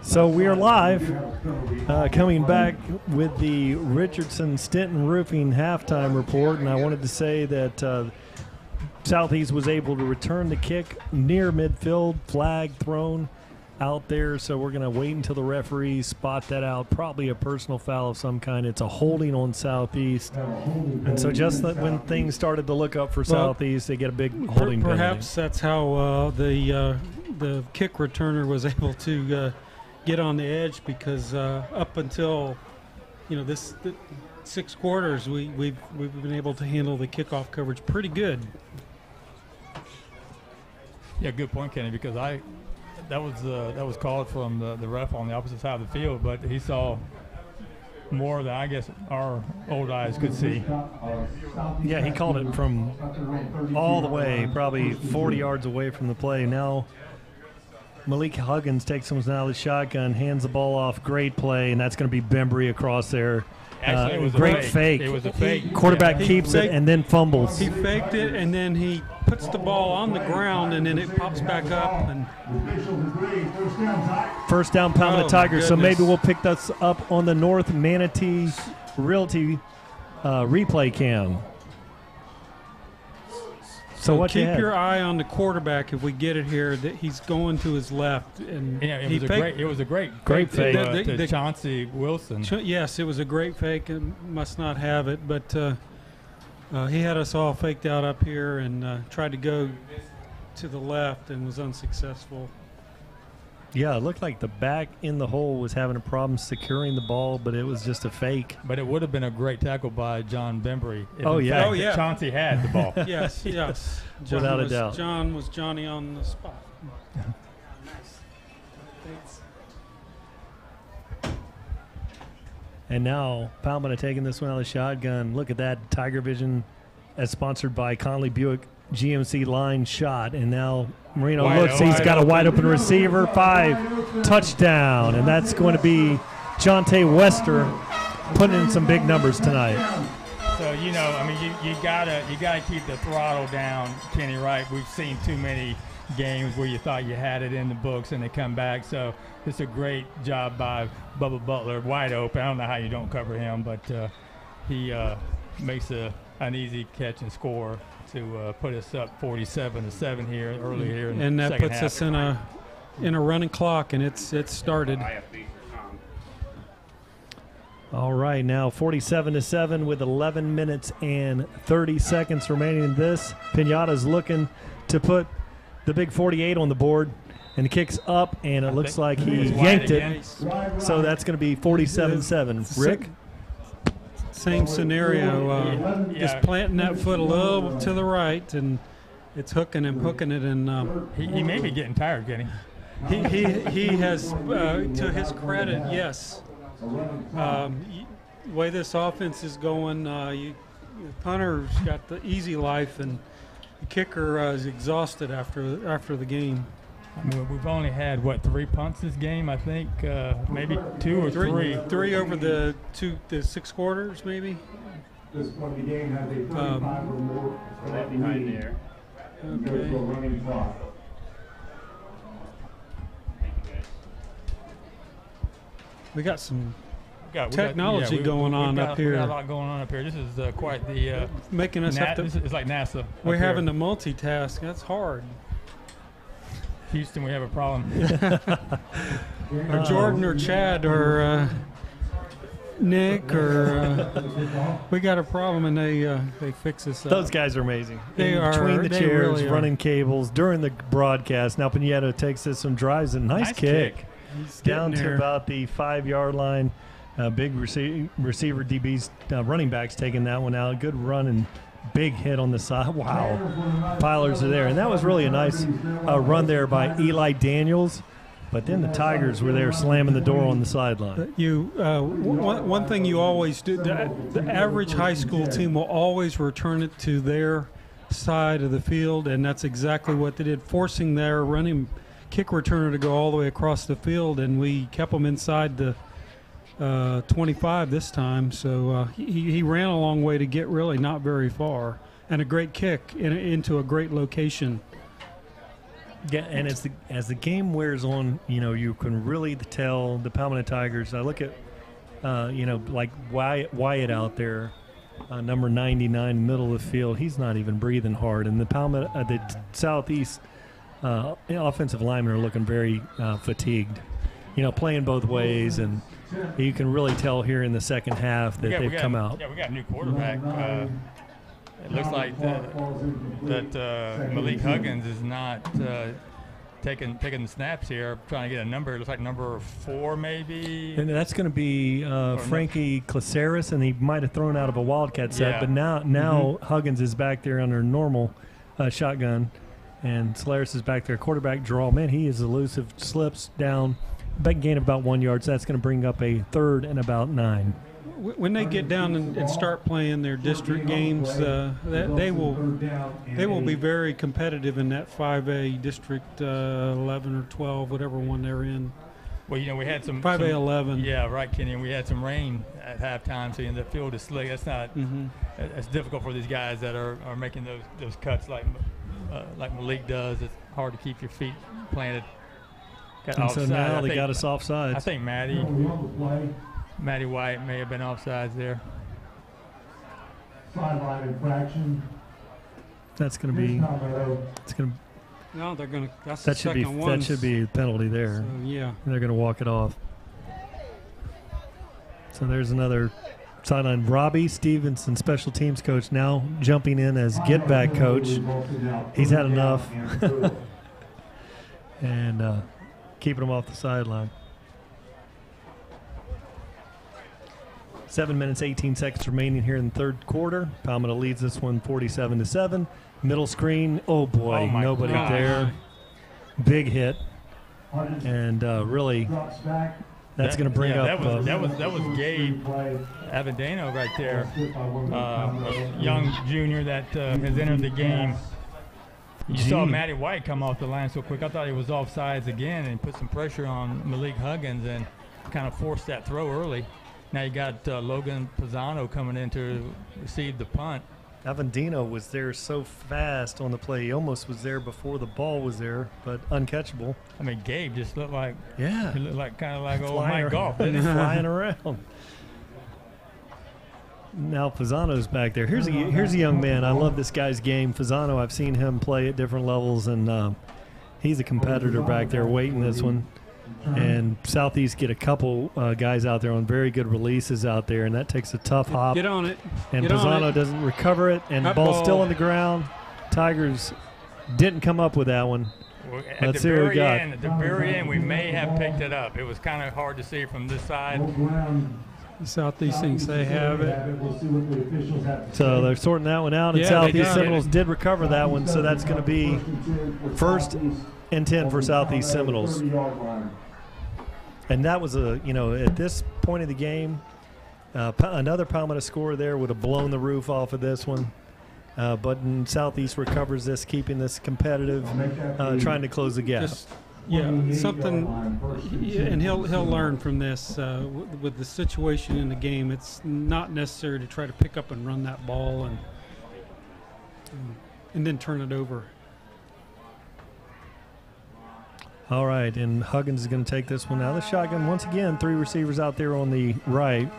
So we are live, coming back with the Richardson Stinton Roofing halftime report, and I wanted to say that Southeast was able to return the kick near midfield, flag thrown out there, so we're going to wait until the referees spot that out. Probably a personal foul of some kind. It's a holding on Southeast, and so just when things started to look up for Southeast, they get a big holding penalty. Perhaps that's how the kick returner was able to get on the edge, because up until this 6 quarters, we've been able to handle the kickoff coverage pretty good. Yeah, good point, Kenny, because that was called from the ref on the opposite side of the field, but he saw more than I guess our old eyes could see. Yeah, he called it from all the way, probably 40 yards away from the play. Now Malik Huggins takes him out of the shotgun, hands the ball off. Great play, and that's going to be Bembry across there. Actually, it was great a fake. It was a fake. Quarterback keeps it and then fumbles. He faked it, and then he puts the ball on the ground, and then it pops back up. And first down, Palmetto Tigers. So maybe we'll pick this up on the North Manatee Realty replay cam. So keep your eye on the quarterback. If we get it here, that he's going to his left, and it was a great fake to Chauncey Wilson. Yes, it was a great fake. It must not have it, but he had us all faked out up here and tried to go to the left and was unsuccessful. Yeah, it looked like the back in the hole was having a problem securing the ball, but it was just a fake. But it would have been a great tackle by John Bembry. If Chauncey had the ball. Yes. Without a doubt. John was Johnny on the spot. And now Palmetto taking this one out of the shotgun. Look at that. TigerVision, as sponsored by Conley Buick GMC line shot. And now Marino looks. He's got a wide open receiver. 5, touchdown. And that's going to be Jonte Wester putting in some big numbers tonight. So, you gotta keep the throttle down, Kenny, right? We've seen too many games where you thought you had it in the books and they come back. So it's a great job by Bubba Butler, wide open. I don't know how you don't cover him, but he makes an easy catch and score to put us up 47-7 here early here in and the that second puts half. us in a running clock, and it's started. All right, now 47-7 with 11 minutes and 30 seconds remaining in this. Pinata's looking to put the big 48 on the board, and the kick's up, and it looks like he yanked it. So that's going to be 47-7. Rick? Same scenario, just planting that foot a little to the right, and it's hooking and hooking it. And he may be getting tired, Kenny. He has, to his credit, yes. The way this offense is going, the punter's got the easy life, and the kicker is exhausted after the game. I mean, we've only had, 3 punts this game, I think, maybe 2 or 3. 3 over the 6 quarters, maybe. This point of the game has a 35 or more. Right behind there. Okay. Running clock. We got some technology going on up here. We got a lot going on up here. This is quite the making us have to. It's like NASA. We're having to multitask. That's hard. Houston, we have a problem. Or Jordan or Chad or Nick or we got a problem, and they fix us up. Those guys are amazing. They are. Between the chairs, really running cables during the broadcast. Now Pinata takes this and drives a nice kick. Down to about the 5-yard line. Big receiver DBs, running backs taking that one out. Good run and big hit on the side. Wow. Pilers are there. And that was really a nice run there by Eli Daniels. But then the Tigers were there slamming the door on the sideline. One thing you always do, the average high school team will always return it to their side of the field, and that's exactly what they did, forcing their running kick returner to go all the way across the field, and we kept them inside the 25 this time. So he ran a long way to get really not very far, and a great kick into a great location. Yeah, and as the game wears on, you can really tell the Palmetto Tigers. I look at, like Wyatt out there, number 99, middle of the field. He's not even breathing hard. And the Southeast offensive linemen are looking very fatigued. Playing both ways, and you can really tell here in the second half that they've come out. Yeah, we got a new quarterback. It looks like that Malik Huggins is not taking the snaps here, trying to get a number. It looks like number 4 maybe. And that's going to be Frankie Claceris, and he might have thrown out of a Wildcat set. Yeah. But now Huggins is back there under normal shotgun, and Solaris is back there. Quarterback draw. Man, he is elusive. Slips down. Big gain of about 1 yard, so that's going to bring up a 3rd and about 9. When they get down and start playing their district games, they will be very competitive in that 5A district 11 or 12, whatever one they're in. Well, we had some 5A 11. Yeah, right, Kenny. And we had some rain at halftime, so the field is slick. That's not. It's difficult for these guys that are making those cuts like Malik does. It's hard to keep your feet planted. And so now they got us offsides. I think Matty White may have been offsides there. Sideline infraction. That's going to be. It's going to. No, they're going to. That's that the should be. second one. That should be a penalty there. So, yeah. And they're going to walk it off. So there's another sideline. Robbie Stevenson, special teams coach, now jumping in as get back coach. He's had enough. And keeping him off the sideline. 7 minutes, 18 seconds remaining here in the third quarter. Palmetto leads this one 47-7. Middle screen. Oh, boy, nobody there. Big hit. And really, that's going to bring up. That was Gabe Avendano right there. A young junior that has entered the game. You saw Matty White come off the line so quick. I thought he was offsides again and put some pressure on Malik Huggins and kind of forced that throw early. Now you got Logan Pisano coming in to receive the punt. Avendino was there so fast on the play. He almost was there before the ball was there, but uncatchable. I mean, Gabe just looked like he looked like kind of like old Mike Golf, flying around. Now Pisano's back there. Here's a young man. I love this guy's game. Pisano, I've seen him play at different levels, and he's a competitor back there waiting this one. And Southeast get a couple guys out there on very good releases out there, and that takes a tough hop. Get on it. And Pisano doesn't recover it, and the ball's still on the ground. Tigers didn't come up with that one. Let's see what we got. At the very end, we may have picked it up. It was kind of hard to see from this side. Southeast thinks they have it. So they're sorting that one out, and Southeast Seminoles did recover that one, so that's going to be 1st and 10 for Southeast Seminoles. And that was at this point of the game, another Palmetto score there would have blown the roof off of this one. But Southeast recovers this, keeping this competitive, trying to close the gap. Something, and he'll learn from this. With the situation in the game, it's not necessary to try to pick up and run that ball and then turn it over. All right, and Huggins is going to take this one out of the shotgun. Once again, 3 receivers out there on the right.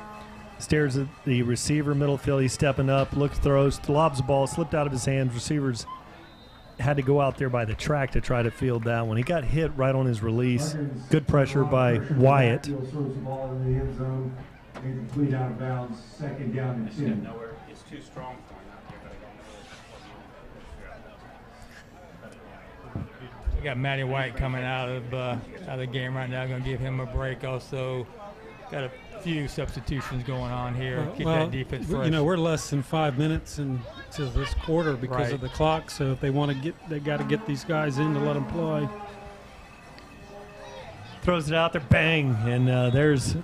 Stares at the receiver, middle field. He's stepping up, looks, throws, lobs the ball, slipped out of his hands. Receivers had to go out there by the track to try to field that one. He got hit right on his release. Good pressure by Wyatt. Complete out of bounds, 2nd down and 10. It's too strong for him out there. We got Matty White coming out of the game right now. Going to give him a break. Also, got a few substitutions going on here. Keep that defense fresh. We're less than 5 minutes into this quarter because of the clock. So if they want to they got to get these guys in to let them play. Throws it out there, bang, and there's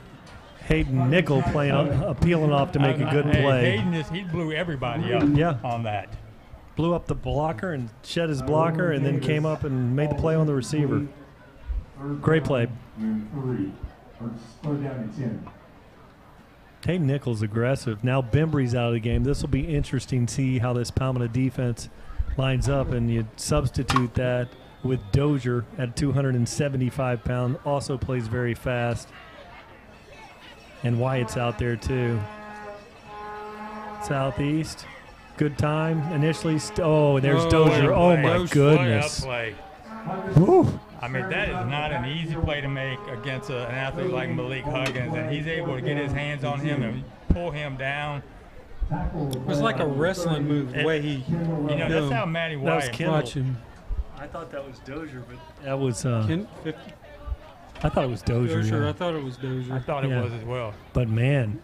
Hayden Nickel peeling off to make a good play. Hayden he blew everybody up on that. Blew up the blocker and shed his blocker, and then came up and made the play on the receiver. Great play. 3rd down and 10. Hayden Nichols aggressive. Now Bembry's out of the game. This will be interesting to see how this Palmetto defense lines up, and you substitute that with Dozier at 275 pounds. Also plays very fast. And Wyatt's out there too. Southeast. Good time. Initially, there's Dozier. Oh, my goodness. Woo. I mean, that is not an easy play to make against an athlete like Malik Huggins, and he's able to get his hands on him and pull him down. It was like a wrestling move, the way he. That's how Matty Wyatt. Watch him. I thought that was Dozier, but that was. 50. I thought it was Dozier. Dozier. Yeah. I thought it was Dozier. I thought it was as well. But man,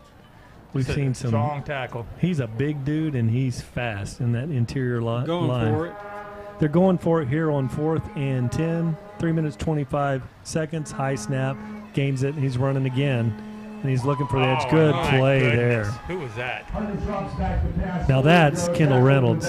we've seen some strong tackle. He's a big dude and he's fast in that interior line. Going for it. They're going for it here on 4th and 10. 3 minutes 25 seconds. High snap, gains it, and he's running again. And he's looking for the edge. Good play there. Who was that? Now that's Kendall Reynolds.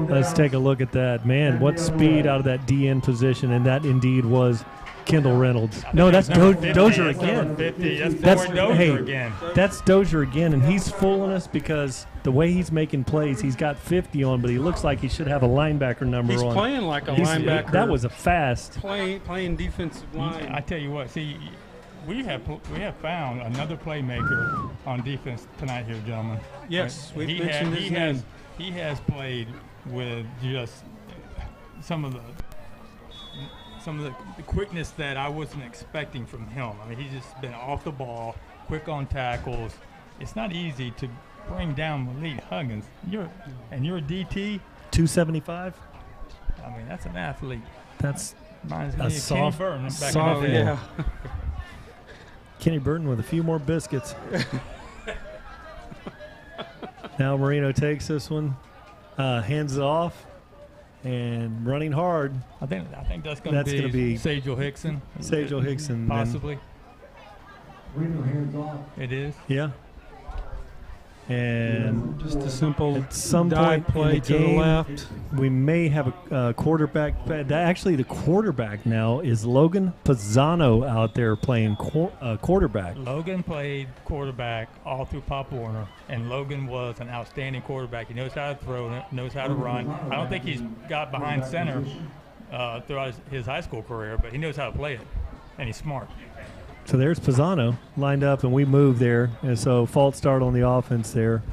Let's take a look at that. Man, what speed out of that DN position, and that indeed was Kendall Reynolds. No, that's Dozier again. That's Dozier again. That's Dozier again, and he's fooling us because the way he's making plays, he's got 50 on, but he looks like he should have a linebacker number on. He's playing like a linebacker. That was a fast. Playing defensive line. I tell you what, see, we have found another playmaker on defense tonight here, gentlemen. Yes, we mentioned his name. He has played with just some of the quickness that I wasn't expecting from him. I mean, he's just been off the ball, quick on tackles. It's not easy to bring down Malik Huggins. You're a DT. 275. I mean, that's an athlete. That's reminds me a of soft, Kenny Burton back soft, in the day. Yeah. Kenny Burton with a few more biscuits. Now Marino takes this one, hands it off, and running hard. I think that's going to be Sajel Hickson. Sajel Hickson, possibly. It is. Yeah. And just a simple at some dive point play in the to game, the left. we may have a quarterback. Actually, the quarterback now is Logan Pisano out there playing quarterback. Logan played quarterback all through Pop Warner, and Logan was an outstanding quarterback. He knows how to throw, knows how to run. I don't think he's got behind center throughout his high school career, but he knows how to play it, and he's smart. So there's Pisano lined up, and we move there. And so false start on the offense there.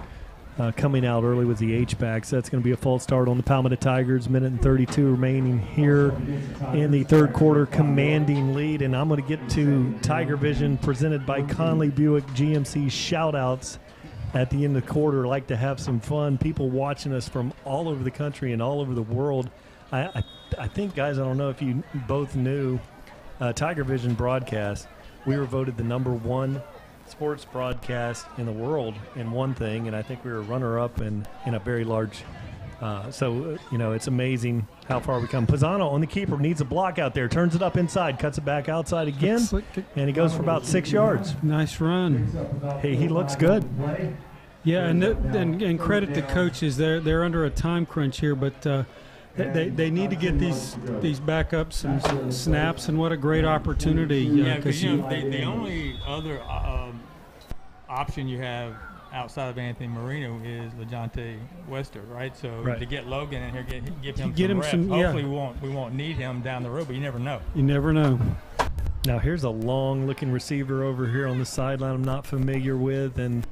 Coming out early with the H-backs. That's going to be a false start on the Palmetto Tigers. Minute and 32 remaining here in the third quarter. Commanding lead. And I'm going to get to TigerVision presented by Conley Buick GMC shout-outs at the end of the quarter. Like to have some fun. People watching us from all over the country and all over the world. I think, guys, I don't know if you both knew, TigerVision broadcast, we were voted the #1 sports broadcast in the world in one thing, and I think we were runner-up in a very large. It's amazing how far we come. Pisano on the keeper, needs a block out there, turns it up inside, cuts it back outside again, and he goes for about 6 yards. Nice run. Hey, he looks good. Yeah, and credit to coaches. They're under a time crunch here, but they need to get these backups and snaps, and what a great opportunity. Because the only other option you have outside of Anthony Marino is LeJonte Wester, right? So to get Logan in here, give him some reps. Hopefully we won't need him down the road, but you never know. You never know. Now here's a long-looking receiver over here on the sideline I'm not familiar with, and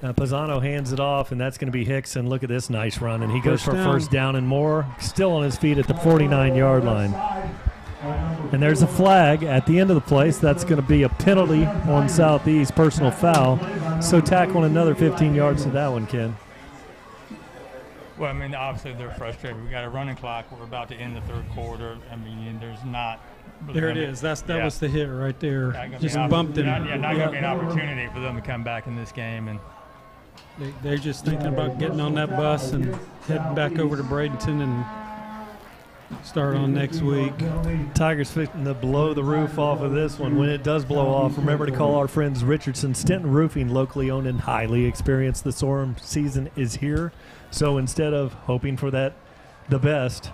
Pisano hands it off, and that's going to be Hickson. Look at this nice run, and he goes for first down and more. Still on his feet at the 49-yard line. And there's a flag at the end of the play, so that's going to be a penalty on Southeast, personal foul. So tack on another 15 yards to that one, Ken. Well, I mean, obviously they're frustrated. We got a running clock. We're about to end the third quarter. I mean, there's not. There it is. That was the hit right there. Just bumped it. Not going to be an opportunity for them to come back in this game. And they're just thinking about getting on that bus and heading back over to Bradenton and start on next week. Tigers fixing to blow the roof off of this one. When it does blow off, remember to call our friends Richardson Stenton Roofing, locally owned and highly experienced. The storm season is here. So instead of hoping for the best,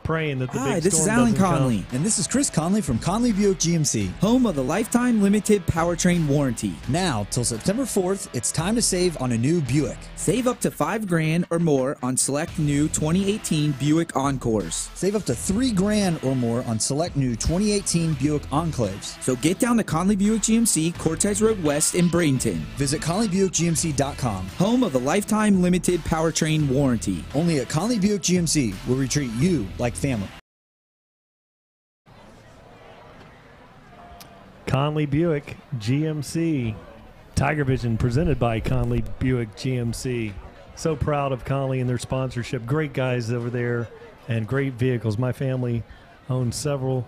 praying that the Hi, big this is storm Alan doesn't Conley, come. and this is Chris Conley from Conley Buick GMC, home of the Lifetime Limited Powertrain Warranty. Now, till September 4th, it's time to save on a new Buick. Save up to $5,000 or more on select new 2018 Buick Encores. Save up to $3,000 or more on select new 2018 Buick Enclaves. So get down to Conley Buick GMC, Cortez Road West in Bradenton. Visit ConleyBuickGMC.com, home of the Lifetime Limited Powertrain Warranty. Only at Conley Buick GMC will we treat you like family. Conley Buick GMC, TigerVision presented by Conley Buick GMC. So proud of Conley and their sponsorship. Great guys over there and great vehicles. My family owns several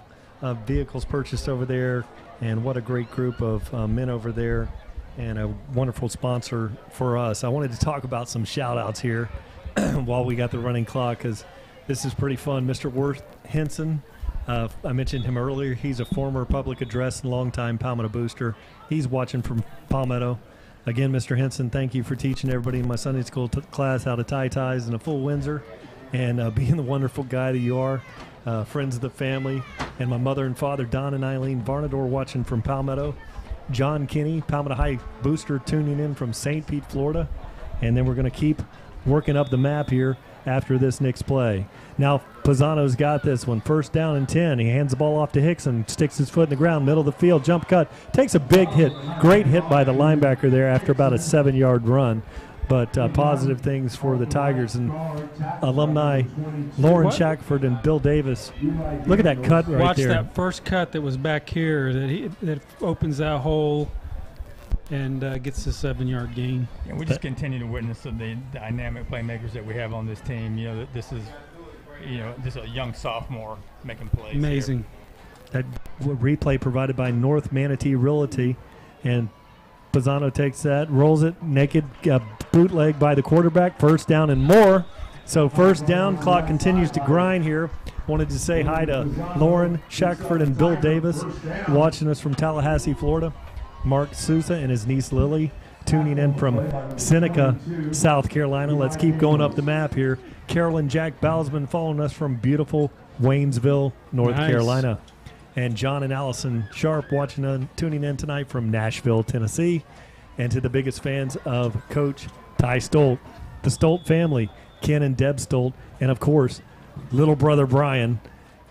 vehicles purchased over there, and what a great group of men over there and a wonderful sponsor for us. I wanted to talk about some shout outs here while we got the running clock, because this is pretty fun. Mr. Worth Henson, I mentioned him earlier. He's a former public address and longtime Palmetto booster. He's watching from Palmetto. Again, Mr. Henson, thank you for teaching everybody in my Sunday school class how to tie ties in a full Windsor, and being the wonderful guy that you are. Friends of the family, and my mother and father, Don and Eileen Varnador, watching from Palmetto. John Kinney, Palmetto High booster, tuning in from St. Pete, Florida. And then we're going to keep working up the map here after this next play. Now, Pisano's got this one. First down and 10. He hands the ball off to Hickson, sticks his foot in the ground, middle of the field, jump cut, takes a big hit. Great hit by the linebacker there after about a 7-yard run. But positive things for the Tigers and alumni Lauren Shackford and Bill Davis. Look at that cut right there. Watch that first cut that was back here that opens that hole and gets a 7-yard gain. Yeah, we just continue to witness the dynamic playmakers that we have on this team. This is, just a young sophomore making plays. Amazing. That replay provided by North Manatee Realty, and Pisano takes that, rolls it, naked bootleg by the quarterback, first down and more. So first down, clock continues to grind here. Wanted to say hi to Lauren Shackford and Bill Davis watching us from Tallahassee, Florida. Mark Sousa and his niece Lily tuning in from Seneca, South Carolina. Let's keep going up the map here. Carolyn Jack Bowsman following us from beautiful Waynesville, North Carolina. And John and Allison Sharp tuning in tonight from Nashville, Tennessee. And to the biggest fans of Coach Ty Stolt, the Stolt family, Ken and Deb Stolt, and, of course, little brother Brian.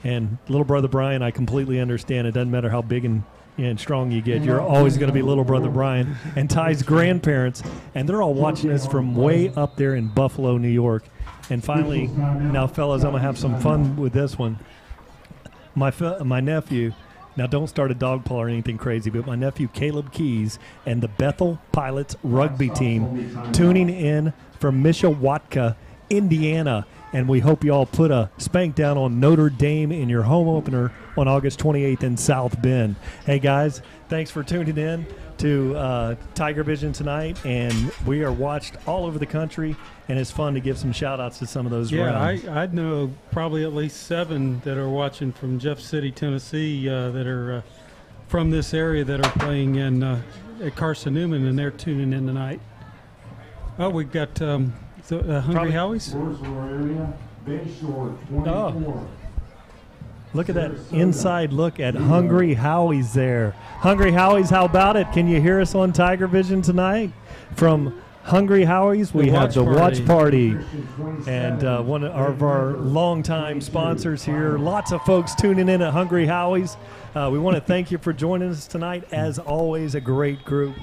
And little brother Brian, I completely understand. It doesn't matter how big and strong you get. You're always going to be little brother Brian. And Ty's grandparents, and they're all watching us from way up there in Buffalo, New York. And finally, now, fellas, I'm going to have some fun with this one. My nephew, now don't start a dog paw or anything crazy, but my nephew Caleb Keys and the Bethel Pilots rugby team tuning in from Mishawaka, Indiana. And we hope you all put a spank down on Notre Dame in your home opener on August 28th in South Bend. Hey, guys, thanks for tuning in to TigerVision tonight. And we are watched all over the country, and it's fun to give some shout-outs to some of those rounds. I know probably at least 7 that are watching from Jeff City, Tennessee, that are from this area that are playing at Carson Newman, and they're tuning in tonight. Oh, we've got Hungry Howie's. Oh. Look at that inside look at Hungry Howie's there. Hungry Howie's, how about it? Can you hear us on TigerVision tonight? From Hungry Howie's, we have the Watch Party. And one of our longtime sponsors here. Lots of folks tuning in at Hungry Howie's. We want to thank you for joining us tonight. As always, a great group.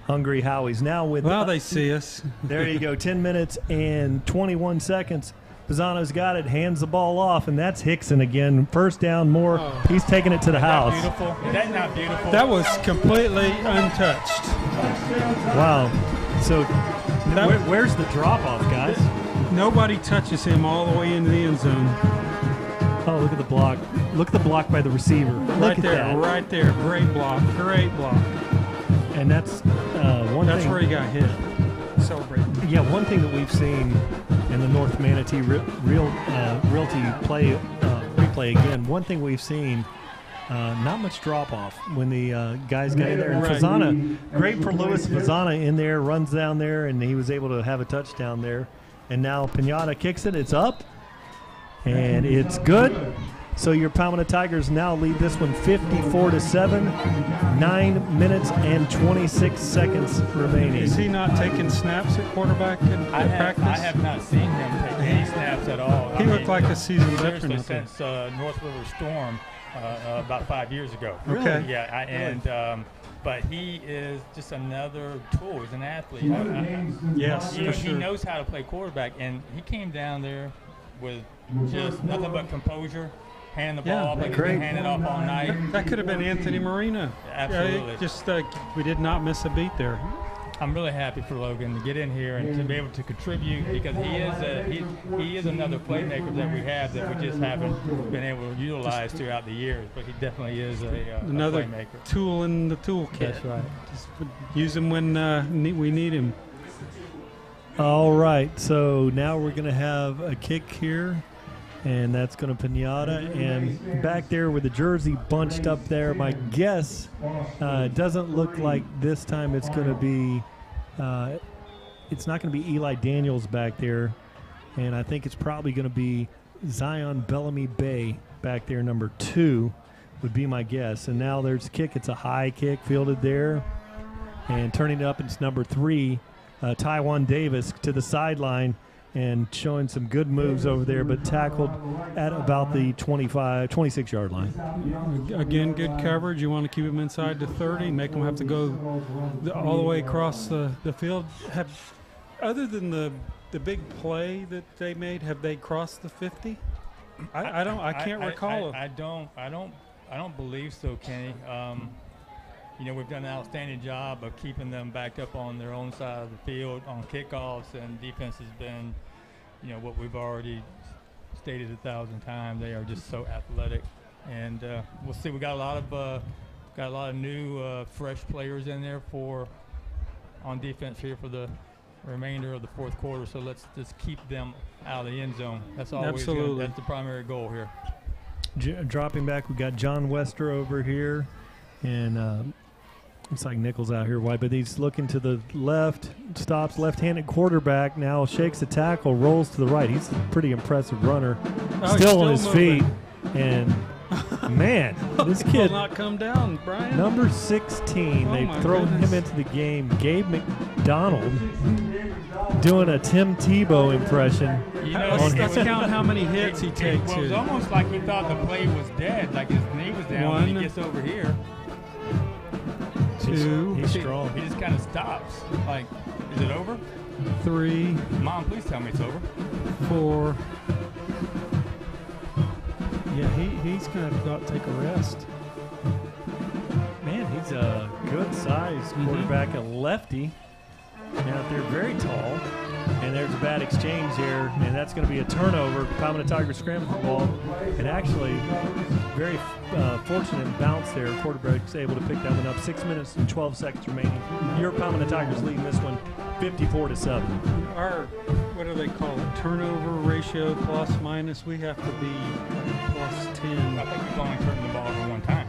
Hungry Howie's. Now with they see us. There you go. 10 minutes and 21 seconds. Pisano's got it, hands the ball off, and that's Hickson again. First down, more. Oh. He's taking it to the house. Beautiful. Is that not beautiful? That was completely untouched. Wow. So where's the drop-off, guys? Nobody touches him all the way into the end zone. Oh, look at the block. Look at the block by the receiver. Right there. Great block. And that's one thing. That's where he got hit. Celebrating. Yeah, one thing that we've seen in the North Manatee Realty replay again, one thing we've seen, not much drop-off when the guys got in there. And Fazana, great for Louis Fazana in there, runs down there, and he was able to have a touchdown there. And now Pinata kicks it. It's up. and it's good. So your Palmetto Tigers now lead this one 54-7, 9 minutes and 26 seconds remaining. Is he not taking snaps at quarterback in practice? I have not seen him take any snaps at all. He looked like a seasoned veteran. Since North River Storm about 5 years ago. Okay. Yeah, but he is just another tool. He's an athlete. Yes, for sure. He knows how to play quarterback, and he came down there with just nothing but composure. Hand the ball off like he's been handed off all night. That could have been Anthony Marino. Absolutely. Just we did not miss a beat there. I'm really happy for Logan to get in here and to be able to contribute, because he is another playmaker that we have that we just haven't been able to utilize throughout the years. But he definitely is another a playmaker. Tool in the toolkit. That's right. Just use him when we need him. All right, so now we're going to have a kick here. And that's going to Pinata. And back there with the jersey bunched up there, my guess doesn't look like this time it's going to be it's not going to be Eli Daniels back there. And I think it's probably going to be Zion Bellamy Bay back there, number 2 would be my guess. And now there's a kick. It's a high kick fielded there. And turning it up, it's number 3, Tywan Davis to the sideline. And showing some good moves over there, but tackled at about the 26-yard line. Again, good coverage. You want to keep him inside the 30, make them have to go all the way across the field. Other than the big play that they made, have they crossed the 50? I can't recall. I don't believe so, Kenny. We've done an outstanding job of keeping them backed up on their own side of the field on kickoffs, and defense has been, what we've already stated 1,000 times. They are just so athletic, and we'll see. We got a lot of new fresh players in there on defense here for the remainder of the fourth quarter. So let's just keep them out of the end zone. That's always that's the primary goal here. Dropping back, we got John Wester over here, and looks like Nichols out here wide, but he's looking to the left, stops, left-handed quarterback, now shakes the tackle, rolls to the right. He's a pretty impressive runner, still on his feet. And, man, this kid will not come down, Brian. Number 16, they've thrown him into the game. Gabe McDonald doing a Tim Tebow impression. Let's count how many hits he takes. Well, it was almost like he thought the play was dead, like his knee was down when he gets over here. 2. He's strong. He just kind of stops. Like, is it over? 3. Mom, please tell me it's over. 4. Yeah, he's going to have to take a rest. Man, he's a good-sized quarterback, a lefty. Out there, very tall. And there's a bad exchange there, and that's going to be a turnover. Palmetto Tigers scramble the ball. And actually, very fortunate bounce there. Quarterback's able to pick that one up. 6 minutes and 12 seconds remaining. Your Palmetto Tigers leading this one 54-7. Our, what do they call it, turnover ratio plus minus, we have to be plus 10. I think we've only turned the ball over one time.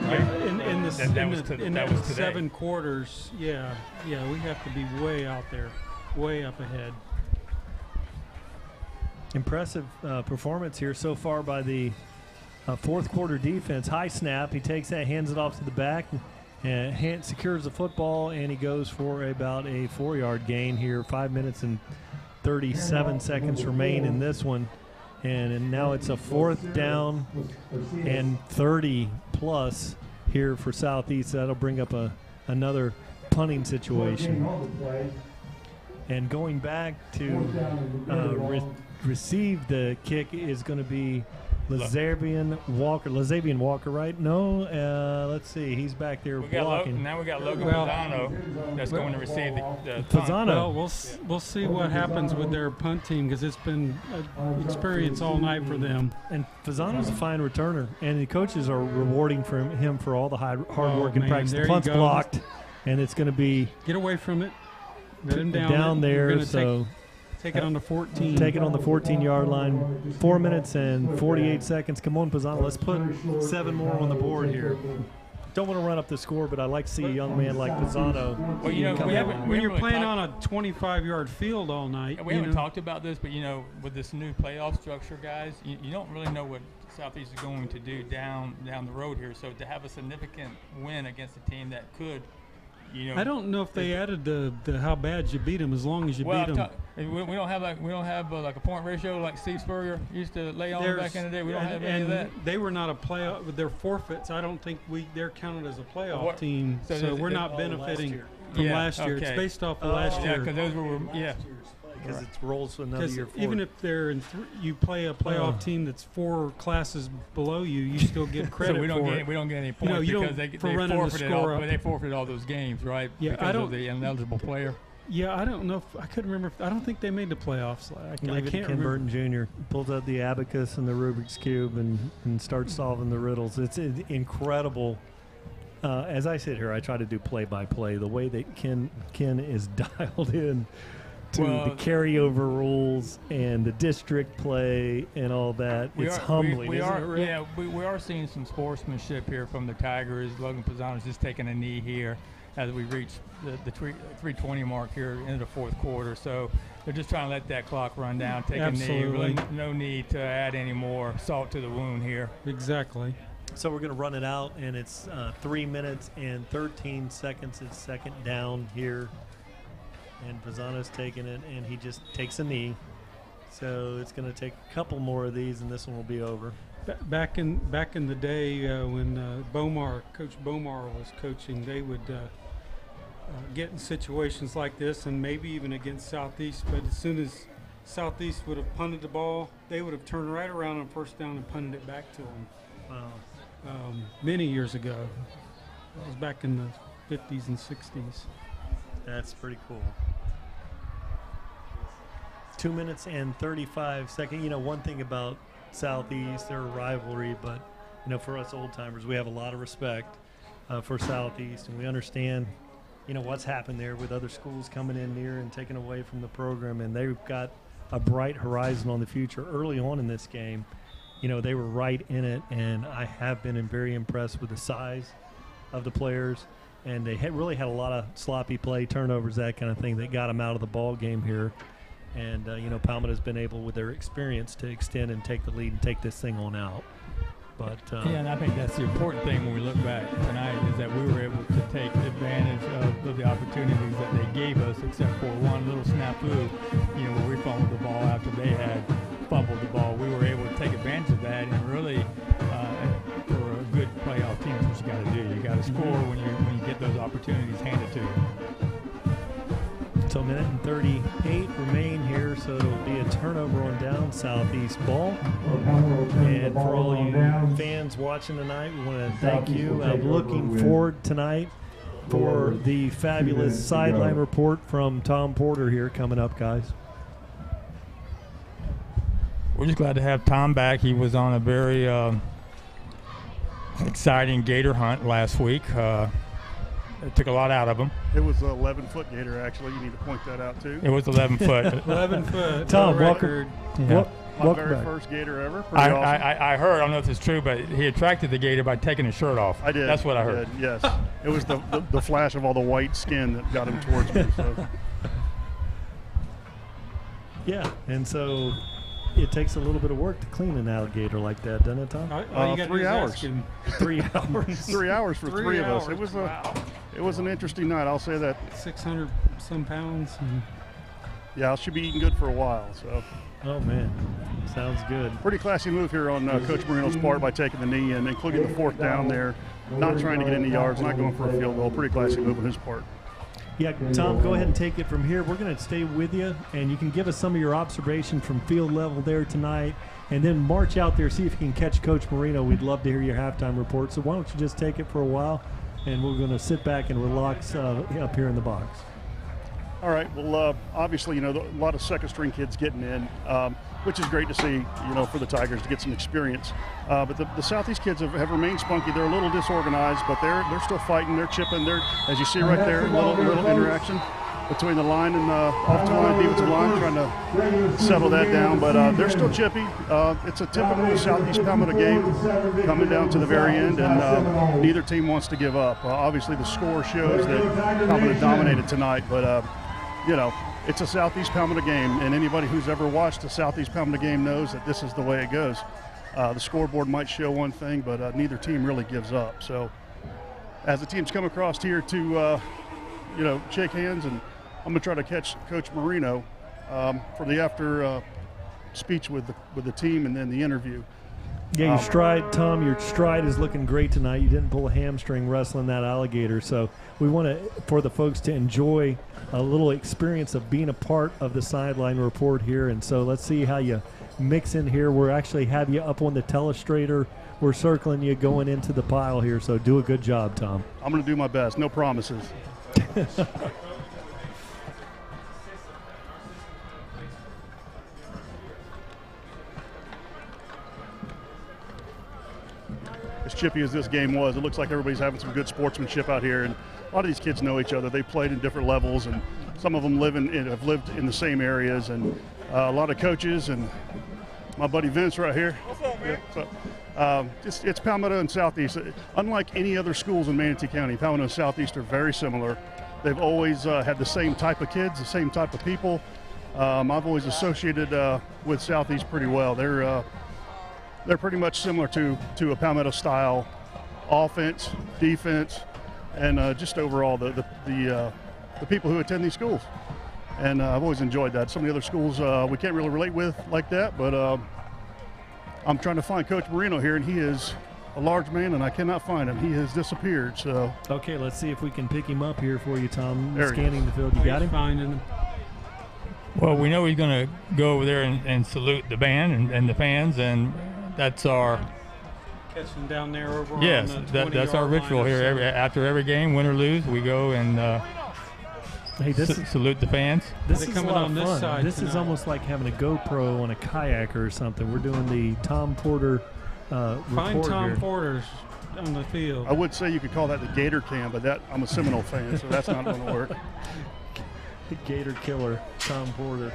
Right? In the 7 today. quarters, we have to be way out there, way up ahead. Impressive performance here so far by the fourth quarter defense. High snap, he takes that, hands it off to the back, and secures the football, and he goes for about a 4-yard gain here. 5 minutes and 37 seconds remain in this one. And now it's a 4th down and 30 plus here for Southeast. That'll bring up another punting situation. And going back to receive the kick is going to be Lazavian Walker, right? No, let's see. He's back there blocking. Now we got Logan Pisano that's going to receive the Pisano. Well, we'll see what happens with their punt team, because it's been an experience all night for them. And Pisano's a fine returner, and the coaches are rewarding him for all the hard work and practice. The punt's blocked, and it's going to be get away from it. Let him down there. So. Take it on the 14. Take it on the 14-yard line. 4 minutes and 48 seconds. Come on, Pisano. Let's put 7 more on the board here. Don't want to run up the score, but I like to see a young man like Pisano. Well, you know, when you're playing on a 25-yard field all night. We haven't talked about this, but, you know, with this new playoff structure, guys, you don't really know what Southeast is going to do down the road here. So to have a significant win against a team that could, you know, I don't know if they added the how bad you beat them as long as you beat them. We don't have like a point ratio like Steve Spurrier used to lay on back in the day. We don't have any of that. They were not a playoff with their forfeits. I don't think they're counted as a playoff team. So we're not benefiting from last year. Okay. It's based off of last year. Yeah, because those were because it rolls another year forward. Even if they're you play a playoff team that's 4 classes below you, you still get credit so we don't for get it. We don't get any points because they forfeited all those games, right? Yeah, because of the ineligible player. Yeah, I don't know. I couldn't remember. I don't think they made the playoffs. I can't Ken remember. Burton Jr. pulls out the abacus and the Rubik's Cube and starts solving the riddles. It's incredible. As I sit here, I try to do play-by-play. The way that Ken is dialed in to the carryover rules and the district play and all that. It's humbling, isn't it, Rick? Yeah, we are seeing some sportsmanship here from the Tigers. Logan Pisano's just taking a knee here as we reach the 3:20 mark here into the fourth quarter. So they're just trying to let that clock run down, take a knee. Really no need to add any more salt to the wound here. Exactly. So we're going to run it out, and it's 3 minutes and 13 seconds. It's second down here. And Pisano's taking it, and he just takes a knee. So it's going to take a couple more of these, and this one will be over. Back in the day when Coach Bomar was coaching, they would get in situations like this, and maybe even against Southeast. But as soon as Southeast would have punted the ball, they would have turned right around on first down and punted it back to them. Wow. Many years ago. That was back in the 50s and 60s. That's pretty cool. 2 minutes and 35 seconds. You know, one thing about Southeast, they're a rivalry, but, you know, for us old-timers, we have a lot of respect for Southeast, and we understand, you know, what's happened there with other schools coming in near and taking away from the program, and they've got a bright horizon on the future. Early on in this game, you know, they were right in it, and I have been very impressed with the size of the players, and they really had a lot of sloppy play, turnovers, that kind of thing that got them out of the ball game here. And, you know, Palmetto's been able, with their experience, to extend and take the lead and take this thing on out. But yeah, and I think that's the important thing when we look back tonight is that we were able to take advantage of the opportunities that they gave us, except for one little snafu, you know, where we fumbled the ball after they had fumbled the ball. We were able to take advantage of that, and really, for a good playoff team, that's what you got to do. You got to score when you get those opportunities handed to you. So a minute and 38 remain here, so it'll be a turnover on down Southeast ball. And for all you fans watching tonight, we want to thank you. I'm looking forward tonight for the fabulous sideline report from Tom Porter here coming up, guys. We're just glad to have Tom back. He was on a very exciting gator hunt last week. It took a lot out of him. It was an 11-foot gator, actually. You need to point that out, too. It was 11 foot. 11 foot. Tom, record. My very first gator ever. I heard, I don't know if it's true, but he attracted the gator by taking his shirt off. I did. That's what I heard. Yes. It was the flash of all the white skin that got him towards me. So. Yeah, and so it takes a little bit of work to clean an alligator like that, doesn't it, Tom? 3 hours. 3 hours. 3 hours for three of us. It was it was an interesting night. I'll say that. 600 some pounds. Yeah, I should be eating good for a while. So. Oh man, sounds good. Pretty classy move here on Coach Marino's part by taking the knee and including the fourth down there, not trying to get any yards, not going for a field goal. Pretty classy move on his part. Yeah, Tom, go ahead and take it from here. We're going to stay with you, and you can give us some of your observation from field level there tonight, and then march out there, see if you can catch Coach Marino. We'd love to hear your halftime report. So why don't you just take it for a while, and we're going to sit back and relax up here in the box. All right. Well, obviously, you know, a lot of second-string kids getting in, which is great to see, you know, for the Tigers to get some experience. But the Southeast kids have remained spunky. They're a little disorganized, but they're still fighting. They're chipping. As you see right there, little interaction. between the line and offensive line, defensive line, trying to settle that down. But they're still chippy. It's a typical Southeast Palmetto game coming down to the very end, and neither team wants to give up. Obviously, the score shows that Palmetto dominated tonight, but you know, it's a Southeast Palmetto game, and anybody who's ever watched a Southeast Palmetto game knows that this is the way it goes. The scoreboard might show one thing, but neither team really gives up. So as the teams come across here to, you know, shake hands, and I'm going to try to catch Coach Marino for the after speech with the team and then the interview. Yeah, your stride, Tom, your stride is looking great tonight. You didn't pull a hamstring wrestling that alligator. So we want to, for the folks to enjoy a little experience of being a part of the sideline report here. And so let's see how you mix in here. We're actually have you up on the telestrator. We're circling you going into the pile here. So do a good job, Tom. I'm going to do my best. No promises. As chippy as this game was, it looks like everybody's having some good sportsmanship out here, and a lot of these kids know each other. They played in different levels, and some of them have lived in the same areas, and a lot of coaches, and my buddy Vince right here. What's up, man? Yeah, so, it's Palmetto and Southeast. Unlike any other schools in Manatee County, Palmetto and Southeast are very similar. They've always had the same type of kids, the same type of people. I've always associated with Southeast pretty well. They're pretty much similar to a Palmetto style offense, defense, and just overall the people who attend these schools. And I've always enjoyed that. Some of the other schools we can't really relate with like that, but I'm trying to find Coach Marino here, and he is a large man, and I cannot find him. He has disappeared. So okay, let's see if we can pick him up here for you, Tom. There Scanning the field. You got him? Finding him. Well, we know he's going to go over there and salute the band and the fans, and that's our catching down there over. Yes, on the that's our ritual here. After every game, win or lose, we go and hey, salute the fans. This is coming a lot on of this fun. side This tonight. is almost like having a GoPro on a kayak or something. We're doing the Tom Porter Find report Tom here. Porter's on the field. I would say you could call that the Gator Cam, but I'm a Seminole fan, so that's not going to work. The Gator Killer, Tom Porter.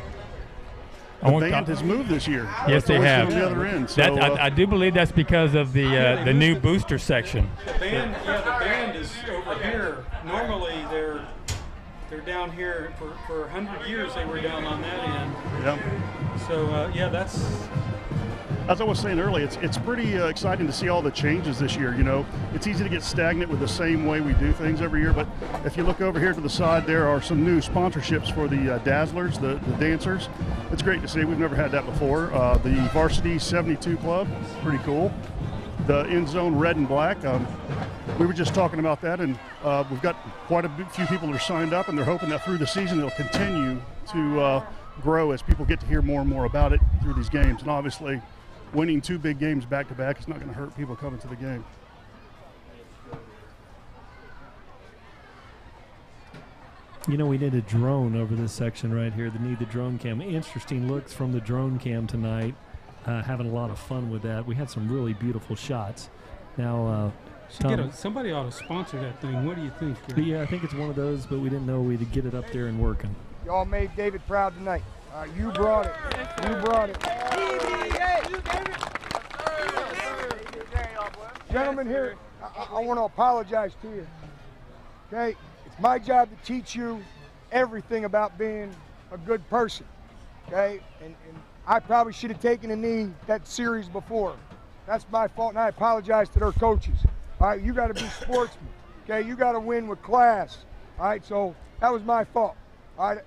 The band has moved this year. Yes, they have. On the other end, so, I do believe that's because of the new booster section. The band is over here. Normally they're down here for 100 years. They were down on that end. Yeah. So that's. As I was saying earlier, it's pretty exciting to see all the changes this year. You know, it's easy to get stagnant with the same way we do things every year, but if you look over here to the side, there are some new sponsorships for the Dazzlers, the dancers. It's great to see. We've never had that before. The Varsity 72 Club, pretty cool. The End Zone Red and Black. We were just talking about that, and we've got quite a few people that are signed up, and they're hoping that through the season it'll continue to grow as people get to hear more and more about it through these games. And obviously, winning 2 big games back-to-back is not going to hurt people coming to the game. You know, we need a drone over this section right here. They need the drone cam. Interesting looks from the drone cam tonight. Having a lot of fun with that. We had some really beautiful shots. Now, Tom, somebody ought to sponsor that thing. What do you think? Yeah, I think it's one of those, but we didn't know we'd get it up there and working. Y'all made David proud tonight. You brought it. You brought it. Gentlemen here, I want to apologize to you. Okay? It's my job to teach you everything about being a good person. Okay? And I probably should have taken a knee that series before. That's my fault, and I apologize to their coaches. All right? You got to be sportsmen. Okay? You got to win with class. All right? So that was my fault. All right?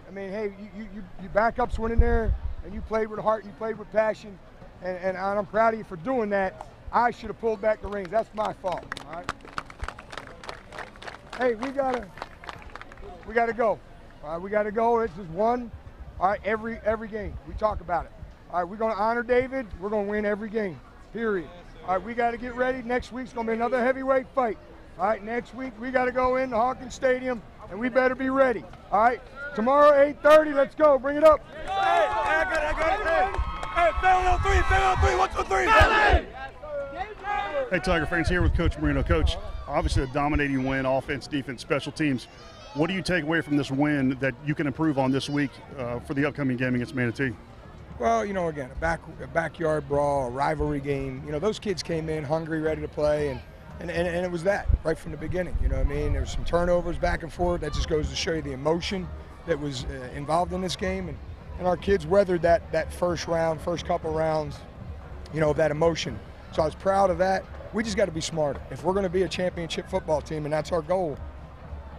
I mean, hey, you backups went in there, and you played with heart, and you played with passion, and I'm proud of you for doing that. I should have pulled back the reins. That's my fault. All right. Hey, we gotta go. All right, we gotta go. This is one. All right, every game we talk about it. All right, we're gonna honor David. We're gonna win every game. Period. All right, we gotta get ready. Next week's gonna be another heavyweight fight. All right, next week we gotta go into Hawkins Stadium, and we better be ready. All right, tomorrow 8:30. Let's go. Bring it up. Hey, I got it. Hey, fail on 3. 1, 2, 3. Hey, Tiger fans, here with Coach Marino. Coach, obviously a dominating win, offense, defense, special teams. What do you take away from this win that you can improve on this week for the upcoming game against Manatee? Well, you know, again, a backyard brawl, a rivalry game. You know, those kids came in hungry, ready to play, and it was that right from the beginning. You know what I mean? There was some turnovers back and forth. That just goes to show you the emotion that was involved in this game. And our kids weathered that first couple rounds, you know, of that emotion. So I was proud of that. We just got to be smarter. If we're going to be a championship football team, and that's our goal,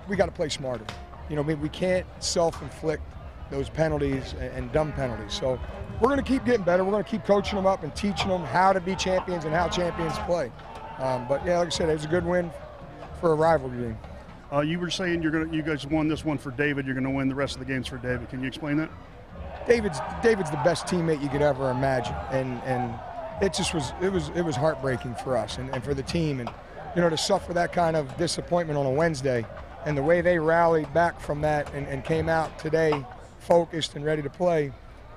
we got to play smarter. You know, I mean, we can't self-inflict those penalties and dumb penalties. So we're going to keep getting better. We're going to keep coaching them up and teaching them how to be champions and how champions play. But yeah, like I said, it was a good win for a rivalry game. You were saying you guys won this one for David. You're going to win the rest of the games for David. Can you explain that? David's the best teammate you could ever imagine, and it just was heartbreaking for us and for the team, and you know, to suffer that kind of disappointment on a Wednesday, and the way they rallied back from that and came out today focused and ready to play.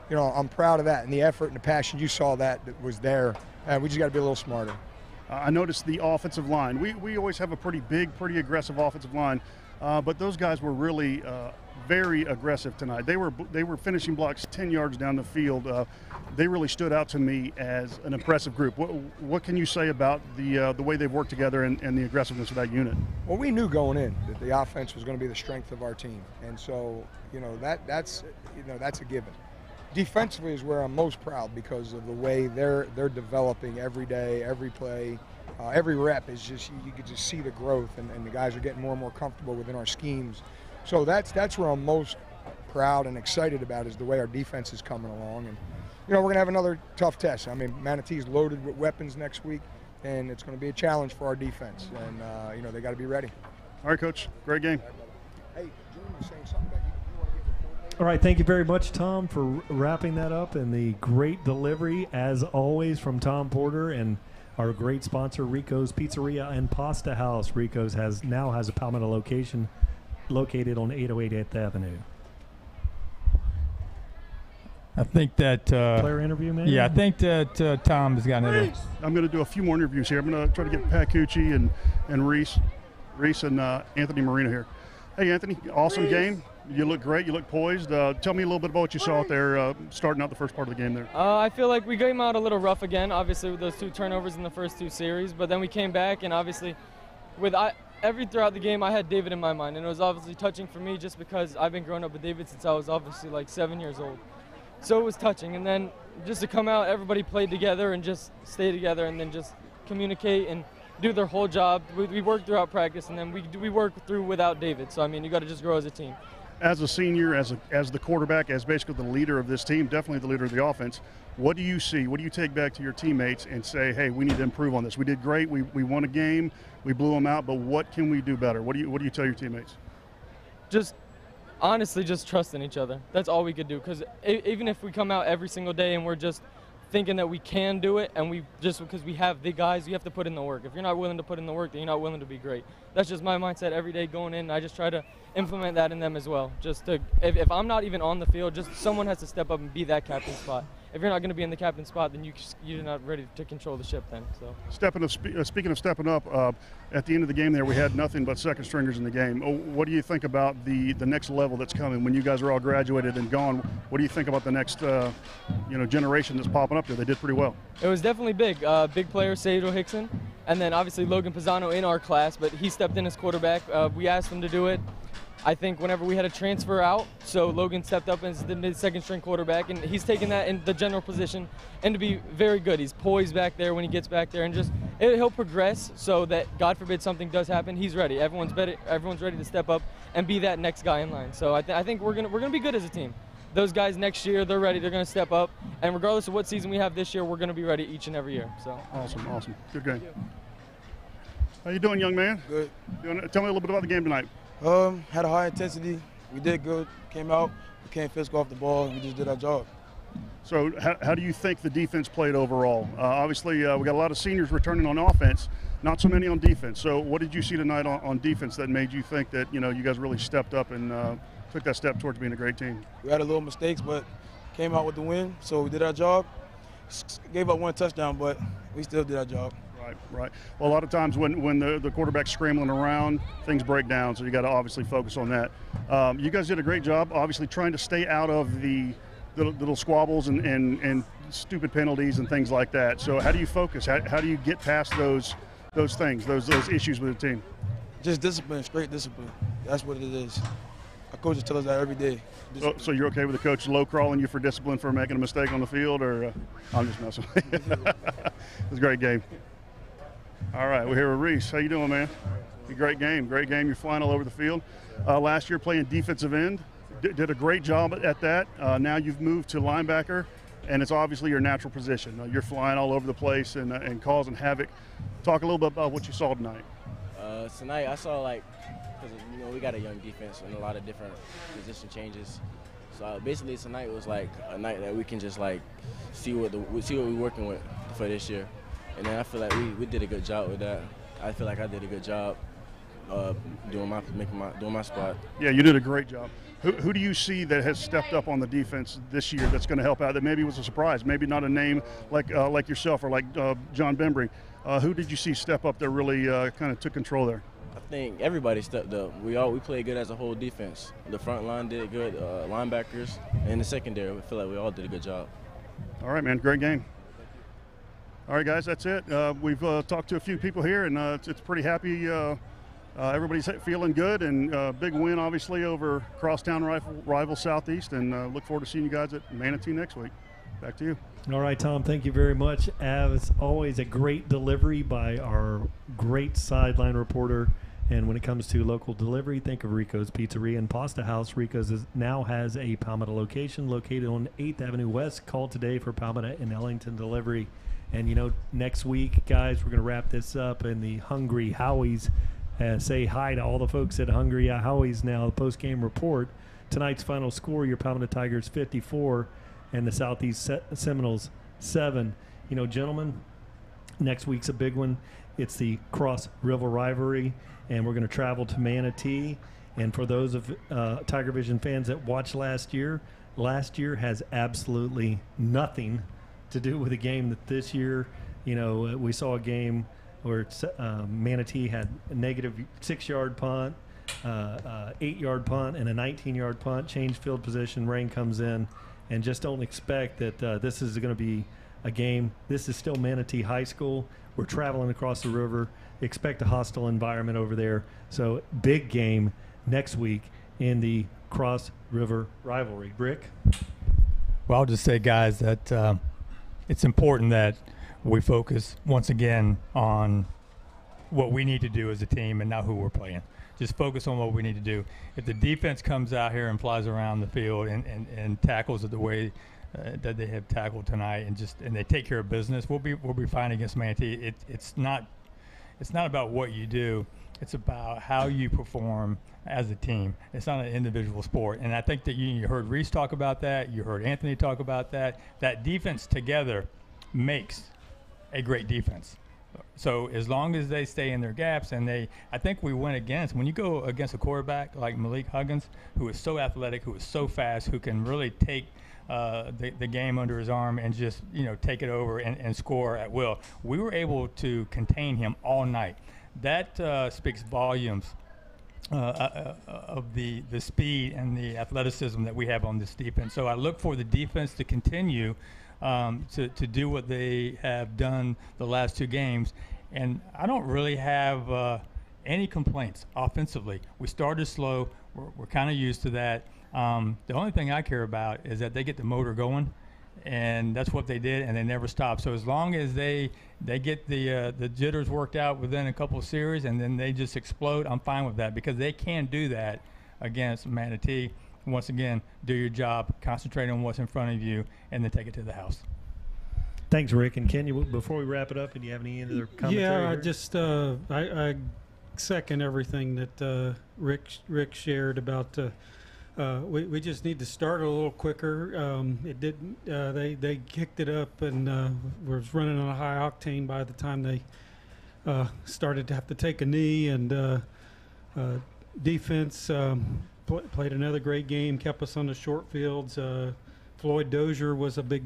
You know, I'm proud of that, and the effort and the passion you saw that was there. We just got to be a little smarter. I noticed the offensive line. We always have a pretty big, pretty aggressive offensive line, but those guys were really very aggressive tonight. They were finishing blocks 10 yards down the field. They really stood out to me as an impressive group. What can you say about the way they've worked together and the aggressiveness of that unit? Well, we knew going in that the offense was going to be the strength of our team, and so you know that's a given. Defensively is where I'm most proud because of the way they're developing every day, every play, every rep is just, you could just see the growth, and the guys are getting more and more comfortable within our schemes. So that's where I'm most proud and excited about, is the way our defense is coming along. And you know, we're gonna have another tough test. I mean, Manatee's loaded with weapons next week, and it's gonna be a challenge for our defense. And you know, they got to be ready. All right, Coach. Great game. Hey, June was saying something about you. All right, thank you very much, Tom, for wrapping that up, and the great delivery, as always, from Tom Porter and our great sponsor, Rico's Pizzeria and Pasta House. Rico's now has a Palmetto location located on 808 8th Avenue. I think that player interview, man. Yeah, I think that Tom has got another. I'm going to do a few more interviews here. I'm going to try to get Pat Cucci and Reese and Anthony Marino here. Hey, Anthony, awesome game. You look great. You look poised. Tell me a little bit about what you saw out there starting out the first part of the game there. I feel like we came out a little rough again, obviously, with those 2 turnovers in the first 2 series. But then we came back, and obviously, throughout the game, I had David in my mind. And it was obviously touching for me just because I've been growing up with David since I was obviously like 7 years old. So it was touching. And then just to come out, everybody played together and just stay together and then just communicate and do their whole job. We worked throughout practice, and then we work through without David. So, I mean, you got to just grow as a team. As a senior, as the quarterback, as basically the leader of this team, definitely the leader of the offense, what do you see? What do you take back to your teammates and say, hey, we need to improve on this? We did great. We won a game. We blew them out. But what can we do better? What do you tell your teammates? Just honestly, just trust in each other. That's all we could do. Because even if we come out every single day and we're just thinking that we can do it, and we just because we have the guys, you have to put in the work. If you're not willing to put in the work, then you're not willing to be great. That's just my mindset every day going in. I just try to implement that in them as well. Just to, if I'm not even on the field, just someone has to step up and be that captain spot. If you're not going to be in the captain spot, then you're not ready to control the ship then. So. Speaking of stepping up, at the end of the game there, we had nothing but second stringers in the game. What do you think about the next level that's coming? When you guys are all graduated and gone, what do you think about the next generation that's popping up there? They did pretty well. It was definitely big. Big player, Sado Hickson, and then obviously Logan Pisano in our class, but he stepped in as quarterback. We asked him to do it. I think whenever we had a transfer out, so Logan stepped up as the mid-second string quarterback, and he's taken that in the general position and to be very good. He's poised back there when he gets back there, and just he'll progress so that, God forbid, something does happen, he's ready. Everyone's ready to step up and be that next guy in line. So I think we're gonna be good as a team. Those guys next year, they're ready. They're gonna step up, and regardless of what season we have this year, we're gonna be ready each and every year. So awesome, good game. How you doing, young man? Good. Tell me a little bit about the game tonight. Had a high intensity. We did good. Came out. We came physical off the ball, and we just did our job. So how do you think the defense played overall? Obviously, we got a lot of seniors returning on offense, not so many on defense. So what did you see tonight on defense that made you think that, you guys really stepped up and took that step towards being a great team? We had a little mistakes, but came out with the win. So we did our job. Gave up 1 touchdown, but we still did our job. Right. Right. Well, a lot of times when the quarterback's scrambling around, things break down, so you got to obviously focus on that. You guys did a great job, obviously, trying to stay out of the little squabbles and stupid penalties and things like that. So how do you focus? How do you get past those things, those issues with the team? Just discipline, straight discipline. That's what it is. Our coaches tell us that every day. So you're okay with the coach low crawling you for discipline for making a mistake on the field, or I'm just messing with you? It was a great game. All right, we're here with Reese. How you doing, man? Great game. You're flying all over the field. Last year playing defensive end, did a great job at that. Now you've moved to linebacker, and it's obviously your natural position. You're flying all over the place and causing havoc. Talk a little bit about what you saw tonight. Tonight I saw, because we got a young defense and a lot of different position changes. So basically tonight was like a night that we can just see what we're working with for this year. And then I feel like we did a good job with that. I feel like I did a good job doing my spot. Yeah, you did a great job. Who do you see that has stepped up on the defense this year that's going to help out, that maybe was a surprise, maybe not a name like yourself or like John Bembry? Who did you see step up that really kind of took control there? I think everybody stepped up. We played good as a whole defense. The front line did good, linebackers, and the secondary. We feel like we all did a good job. All right, man, great game. All right, guys, that's it. We've talked to a few people here, and it's pretty happy. Everybody's feeling good, and big win, obviously, over crosstown rival Southeast, and look forward to seeing you guys at Manatee next week. Back to you. All right, Tom, thank you very much. As always, a great delivery by our great sideline reporter. And when it comes to local delivery, think of Rico's Pizzeria and Pasta House. Rico's now has a Palmetto location located on 8th Avenue West. Call today for Palmetto and Ellington delivery. And, next week, guys, we're going to wrap this up, and the Hungry Howies say hi to all the folks at Hungry Howies now. The post-game report. Tonight's final score, your Palmetto Tigers 54 and the Southeast Seminoles 7. Gentlemen, next week's a big one. It's the Cross River Rivalry, and we're going to travel to Manatee. And for those of TigerVision fans that watched last year has absolutely nothing to do with the game that this year, we saw a game where Manatee had a negative 6-yard punt, 8-yard punt, and a 19-yard punt, change field position, rain comes in, and just don't expect that this is going to be a game. This is still Manatee High School. We're traveling across the river. Expect a hostile environment over there. So big game next week in the Cross River Rivalry. Rick? Well, I'll just say, guys, that it's important that we focus once again on what we need to do as a team and not who we're playing. Just focus on what we need to do. If the defense comes out here and flies around the field and tackles it the way that they have tackled tonight, and they take care of business, we'll be fine against Manatee. It's not about what you do. It's about how you perform as a team. It's not an individual sport. And I think that you heard Reese talk about that. You heard Anthony talk about that. That defense together makes a great defense. So as long as they stay in their gaps, and I think we went against, when you go against a quarterback like Malik Huggins, who is so athletic, who is so fast, who can really take the game under his arm and just take it over and score at will, we were able to contain him all night. That speaks volumes of the speed and the athleticism that we have on this defense. So I look for the defense to continue to do what they have done the last 2 games. And I don't really have any complaints offensively. We started slow. We're kind of used to that. The only thing I care about is that they get the motor going, and that's what they did, and they never stopped. So as long as they get the jitters worked out within a couple of series and then they just explode, I'm fine with that, because they can do that against Manatee. Once again, do your job, concentrate on what's in front of you, and then take it to the house. Thanks, Rick. And Ken, before we wrap it up, do you have any other commentary? Yeah, here? I just I second everything that Rick shared about. We just need to start a little quicker. It didn't. They kicked it up and was running on a high octane by the time they started to have to take a knee. And defense played another great game, kept us on the short fields. Floyd Dozier was a big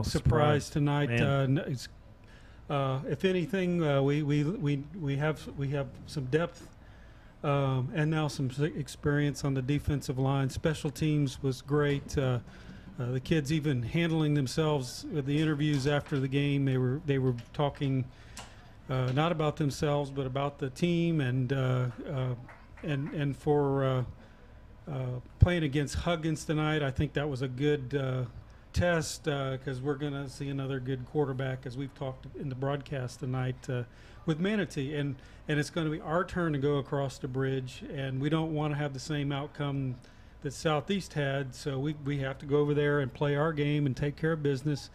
surprise tonight. if anything, we have some depth and now some experience on the defensive line. Special teams was great. The kids even handling themselves with the interviews after the game. They were talking not about themselves but about the team and for playing against Huggins tonight. I think that was a good test because we're going to see another good quarterback, as we've talked in the broadcast tonight with Manatee, and it's going to be our turn to go across the bridge, and we don't want to have the same outcome that Southeast had, so we have to go over there and play our game and take care of business.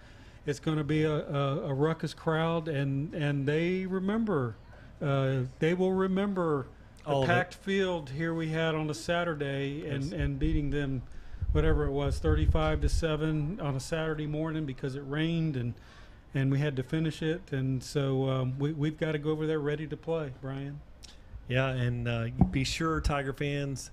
It's going to be a ruckus crowd, and they remember. They will remember the packed field here we had on a Saturday and beating them, whatever it was, 35-7 on a Saturday morning because it rained and we had to finish it. And so we've got to go over there ready to play, Brian. Yeah, and be sure, Tiger fans,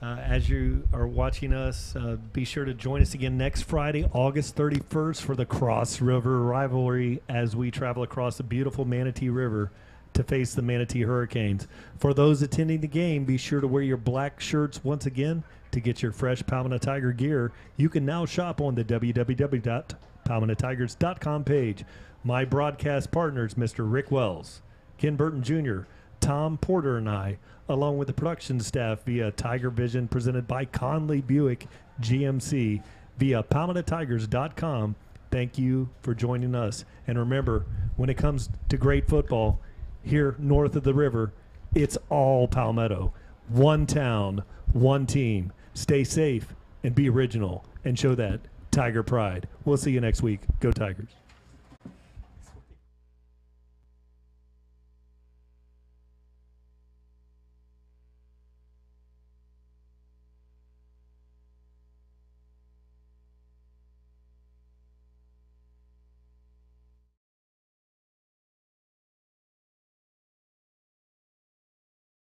as you are watching us, be sure to join us again next Friday, August 31st, for the Cross River Rivalry as we travel across the beautiful Manatee River to face the Manatee Hurricanes. For those attending the game, be sure to wear your black shirts once again to get your fresh Palmetto Tiger gear. You can now shop on the www.palmettotigers.com page. My broadcast partners, Mr. Rick Wells, Ken Burton Jr., Tom Porter, and I, along with the production staff via TigerVision, presented by Conley Buick GMC via PalmettoTigers.com. Thank you for joining us. And remember, when it comes to great football here north of the river, it's all Palmetto. One town, one team. Stay safe and be original and show that Tiger pride. We'll see you next week. Go Tigers.